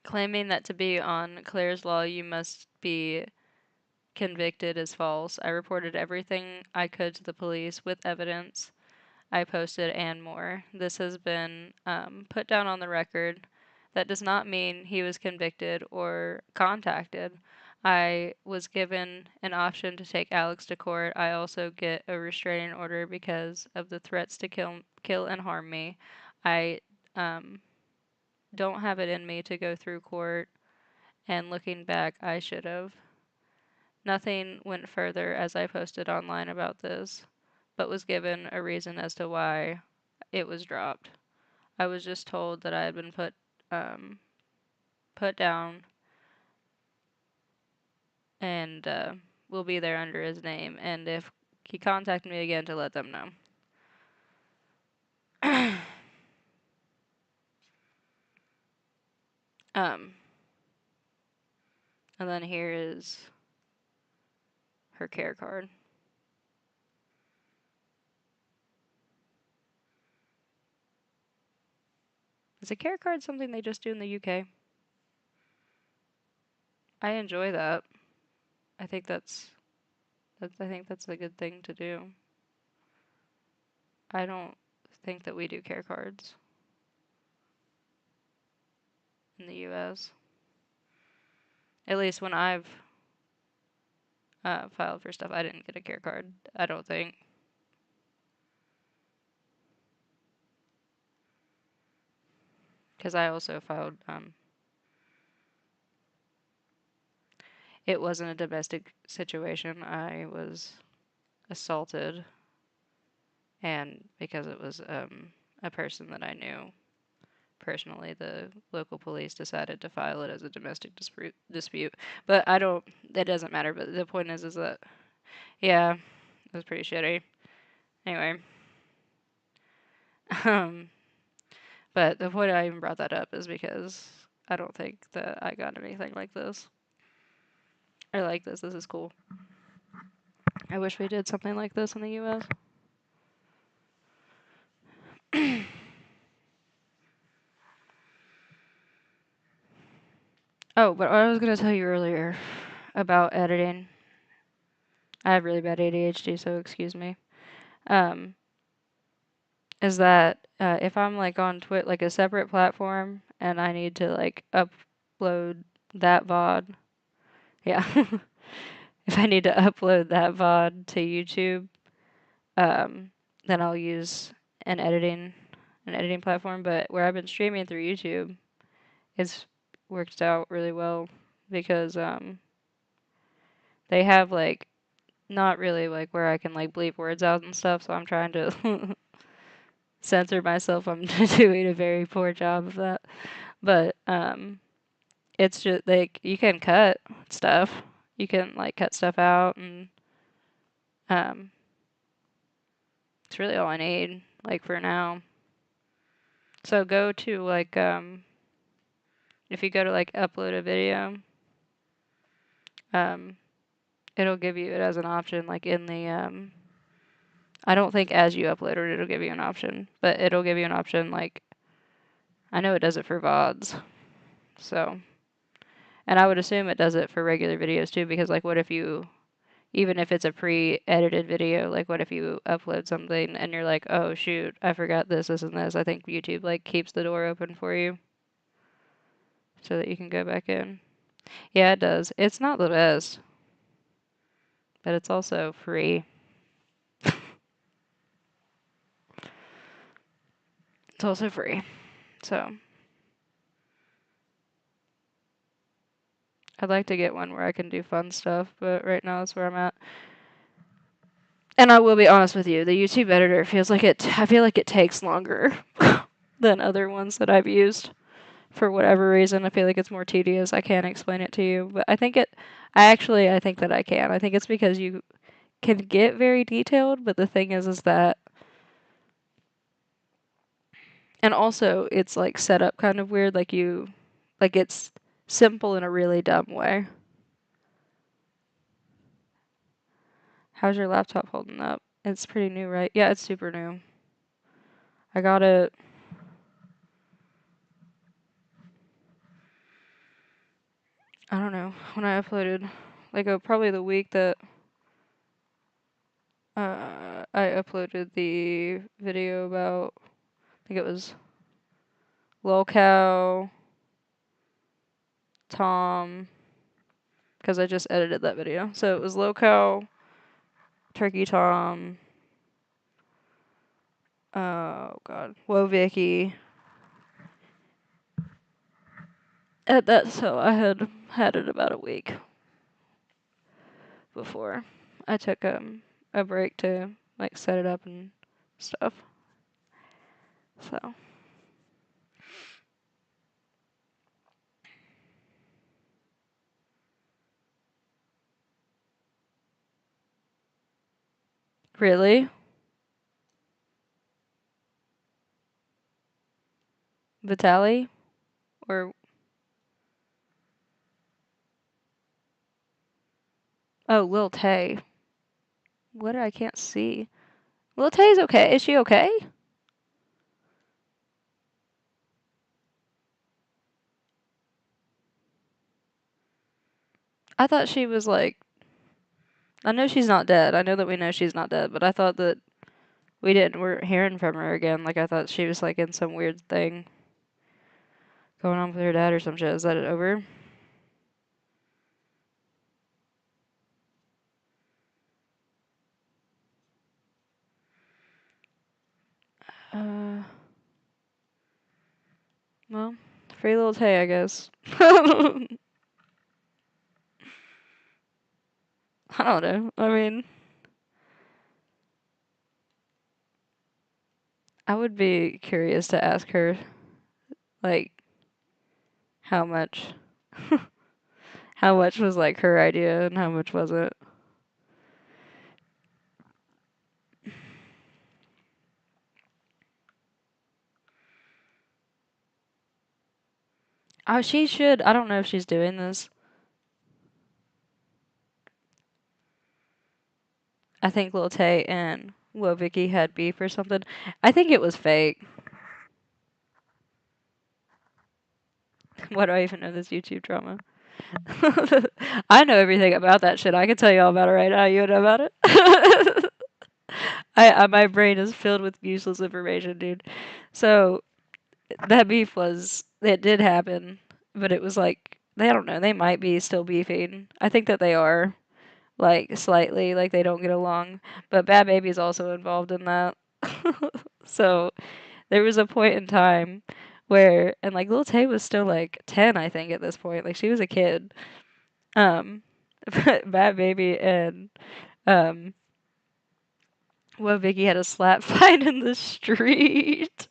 Claiming that to be on Claire's Law you must be convicted is false. I reported everything I could to the police with evidence I posted and more. This has been put down on the record. That does not mean he was convicted or contacted. I was given an option to take Alex to court. I also get a restraining order because of the threats to kill and harm me. I um, don't have it in me to go through court, and looking back, I should have. Nothing went further as I posted online about this, but was given a reason as to why it was dropped. I was just told that I had been um, put down and will be there under his name, and if he contacted me again to let them know. um, and then here is her care card. Is a care card something they just do in the UK? I enjoy that. I think I think that's a good thing to do. I don't think that we do care cards. in the U.S. At least when I've filed for stuff, I didn't get a care card. I don't think. Because I also filed. It wasn't a domestic situation. I was assaulted, and because it was a person that I knew personally, the local police decided to file it as a domestic dispute. But I don't. That doesn't matter. But the point is that yeah, it was pretty shitty. Anyway, um, but the point I even brought that up is because I don't think that I got anything like this. I like this. This is cool. I wish we did something like this in the U.S. Oh, but I was gonna tell you earlier about editing. I have really bad ADHD, so excuse me. Um, is that if I'm like on like a separate platform and I need to like upload that VOD, yeah. If I need to upload that VOD to YouTube, um, then I'll use an editing platform. But where I've been streaming through YouTube, it's worked out really well because they have like not really like where I can like bleep words out and stuff. So I'm trying to censor myself. I'm doing a very poor job of that. But it's just like you can cut stuff. You can like cut stuff out, and um, it's really all I need like for now. So go to like if you go to like upload a video, um, it'll give you it as an option like in the I don't think as you upload it it'll give you an option, but it'll give you an option like I know it does it for VODs. So, and I would assume it does it for regular videos too because like what if you even if it's a pre-edited video, like what if you upload something and you're like, "Oh shoot, I forgot this and this." I think YouTube like keeps the door open for you so that you can go back in. Yeah, it does. It's not the best, but it's also free. It's also free. So, I'd like to get one where I can do fun stuff, but right now that's where I'm at. And I will be honest with you, the YouTube editor feels like I feel like it takes longer than other ones that I've used. For whatever reason, I feel like it's more tedious. I can't explain it to you, but I think I think that I can. I think it's because you can get very detailed, but the thing is that, and also it's like set up kind of weird, like it's simple in a really dumb way. How's your laptop holding up? It's pretty new, right? Yeah, it's super new. I got it. I don't know when I uploaded, like probably the week that I uploaded the video about. I think it was lolcow, Tom, because I just edited that video. So it was lolcow, turkey Tom, oh god, whoa Vicky. At that, so I had it about a week before I took a break to like set it up and stuff. So really, Vitali or oh Lil Tay. What I can't see. Lil Tay's okay. Is she okay? I thought she was like. I know she's not dead. I know that we know she's not dead, but I thought that weren't hearing from her again. Like I thought she was like in some weird thing. going on with her dad or some shit. Is that it over? Well, free little Tay, I guess. I don't know. I mean, I would be curious to ask her, like, how much, how much was like her idea and how much wasn't. Oh, she should. I don't know if she's doing this. I think Lil Tay and Lil Vicky had beef or something. I think it was fake. Why do I even know this YouTube drama? I know everything about that shit. I can tell you all about it right now. You know about it? My brain is filled with useless information, dude. So that beef it did happen, but it was like I don't know. They might be still beefing. I think that they are, like slightly, like they don't get along. But Bad Baby's also involved in that. So there was a point in time where, and like Lil Tay was still like 10, I think, at this point. Like she was a kid. Bad Baby and um, well, Vicky had a slap fight in the street.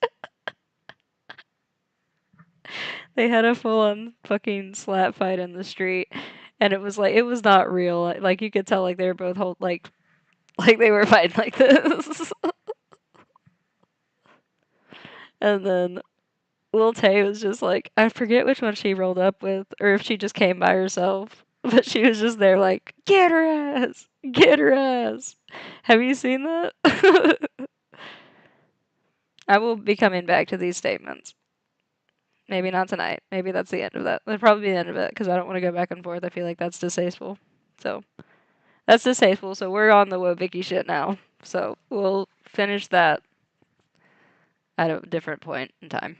They had a full-on fucking slap fight in the street, and it was like it was not real. Like you could tell, like they were both like they were fighting like this. And then Lil Tay was just like, I forget which one she rolled up with, or if she just came by herself. But she was just there like, get her ass! Get her ass! Have you seen that? I will be coming back to these statements. Maybe not tonight. Maybe that's the end of that. That'll probably be the end of it, because I don't want to go back and forth. I feel like that's distasteful. So, that's distasteful. So, we're on the Wobicki shit now. So, we'll finish that at a different point in time.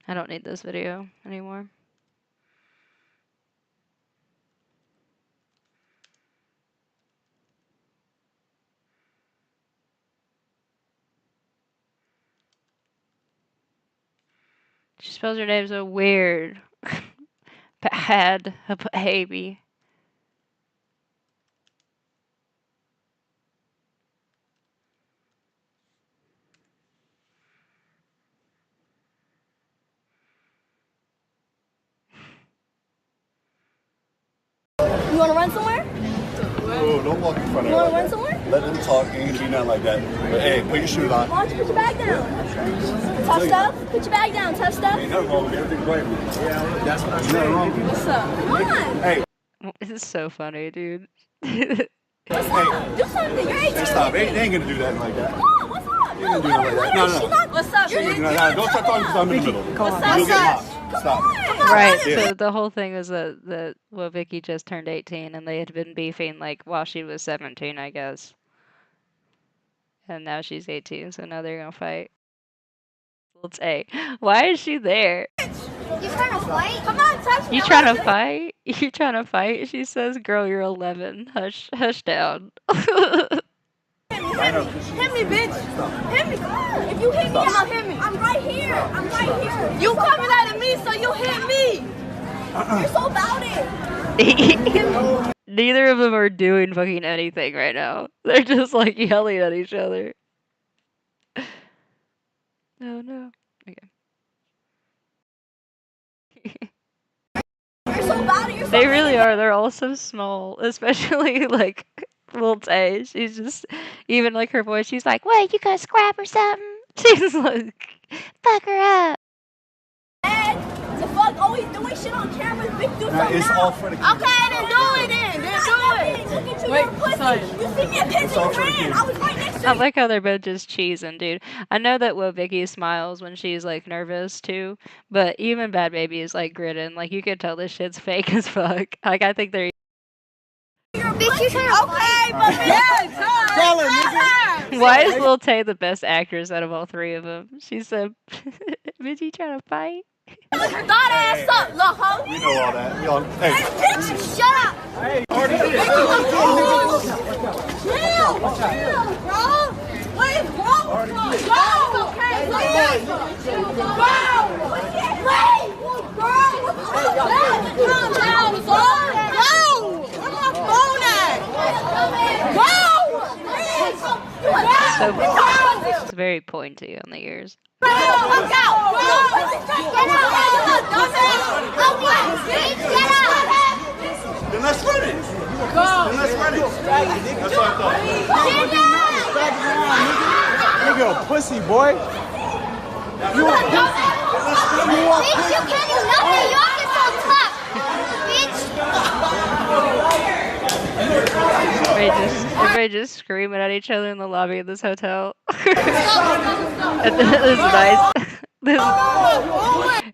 I don't need this video anymore. She spells her name so weird. Bad baby. You wanna run somewhere? Oh, don't walk in front of You wanna her. run somewhere? Let them talk. Ain't gonna be nothing like that. But hey, put your shoes on. Why don't you put your bag down? Tough stuff? Put your bag down, tough stuff. Ain't nothing wrong with everything right. Yeah, that's what I said. Nothing wrong with it. What's up? Come on. Hey, This is so funny, dude. What's up? Do something. You're 18. hey, stop. They ain't gonna do nothing like that. Come on, what's up? You ain't gonna do nothing like that. No, no. She's not. What's up? She ain't gonna do nothing. Don't start talking because I'm in the middle. What's up? You'll get lost. Stop. Right. Yeah. So the whole thing was that well, Vicky just turned 18, and they had been beefing like while she was 17, I guess. And now she's 18, so now they're gonna fight. Let's say, why is she there? You trying to fight? Come on, touch me. You trying to fight? You trying to fight? She says, "Girl, you're 11. Hush, hush down." Hit me, bitch. Hit me. Come on. If you hit me, I'll hit me. I'm right here. I'm right here. You coming at me, so you hit me. You're so about it. Neither of them are doing fucking anything right now. They're just like yelling at each other. No, no. Okay. You're so about it. You're so They really are. They're all so small, especially like Lil Tay. She's just even like her voice. She's like, "Wait, you gonna scrap or something?" She's like, "Fuck her up." The fuck always doing shit on camera. Big do something It's now. all for the kids. Okay, then do it then. Then do it. Look at you, you're a pussy. You see me a picture, you ran. I was right next to I you. like how they're both just cheesing, dude. I know that Vicky smiles when she's like nervous too, but even Bad Baby is like gritting. Like you could tell this shit's fake as fuck. Like I think they're Bitch, you trying to fight? But Tell her, nigga. Why is Lil Tay the best actress out of all three of them? She said, "Bitch, you trying to fight?" thought ass up, little hoe. We know all that. We all. Hey. Bitch, shut up. Hey. Already did. Chill, bro. What is wrong with you? Bro, okay, please. Bro, calm down, bro. Bro, where's my phone at? Bro, It's very pointy on the ears. Get out! Get out! Then let's run it. Then let's run it. That's what I thought. Nigga, a pussy, boy. You a pussy. Bitch, you can't do nothing. Y'all get so tough. Bitch. Everybody just screaming at each other in the lobby of this hotel. This is nice.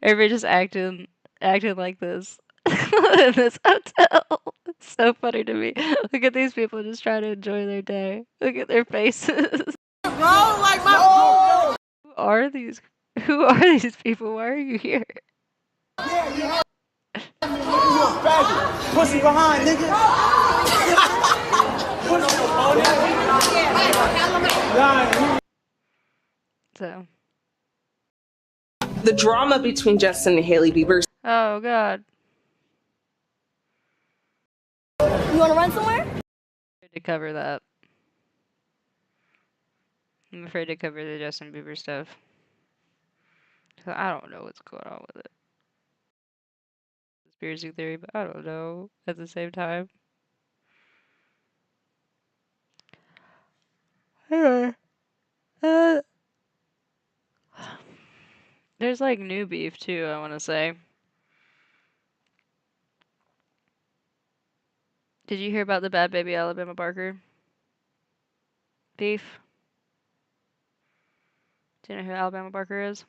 Everybody just acting like this in this hotel. It's so funny to me. Look at these people just trying to enjoy their day. Look at their faces. Bro, like my Who are these people? Why are you here? You a faggot. Pussy behind, nigga. So. The drama between Justin and Hailey Bieber. Oh God. You want to run somewhere? To cover that. I'm afraid to cover the Justin Bieber stuff. So I don't know what's going on with it. Conspiracy theory, but I don't know at the same time. Anyway. There's like new beef too, I want to say. Did you hear about the Bad Baby Alabama Barker beef? Do you know who Alabama Barker is?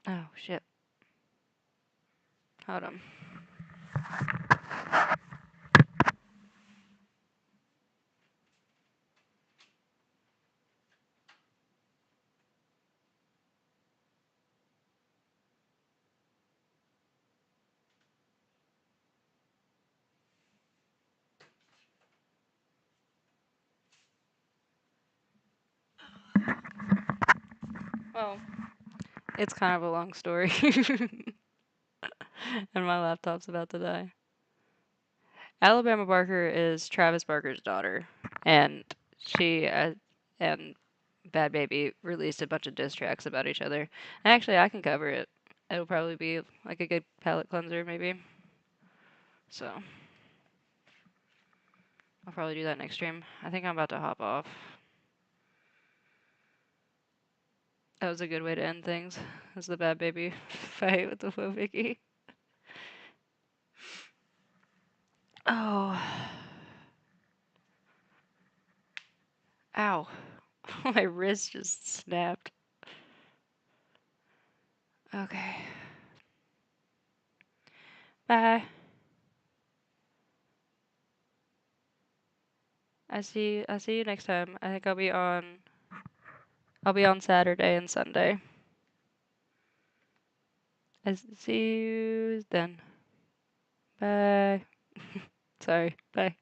Oh shit. Hold on. Well, it's kind of a long story. And my laptop's about to die. Alabama Barker is Travis Barker's daughter, and she and Bad Baby released a bunch of diss tracks about each other. And actually, I can cover it. It'll probably be like a good palate cleanser, maybe. So I'll probably do that next stream. I think I'm about to hop off. That was a good way to end things. As the Bad Baby fight with the Vicky. Oh. Ow. My wrist just snapped. Okay. Bye. I see you next time. I think I'll be on Saturday and Sunday. I see you then. Bye. Sorry. Bye.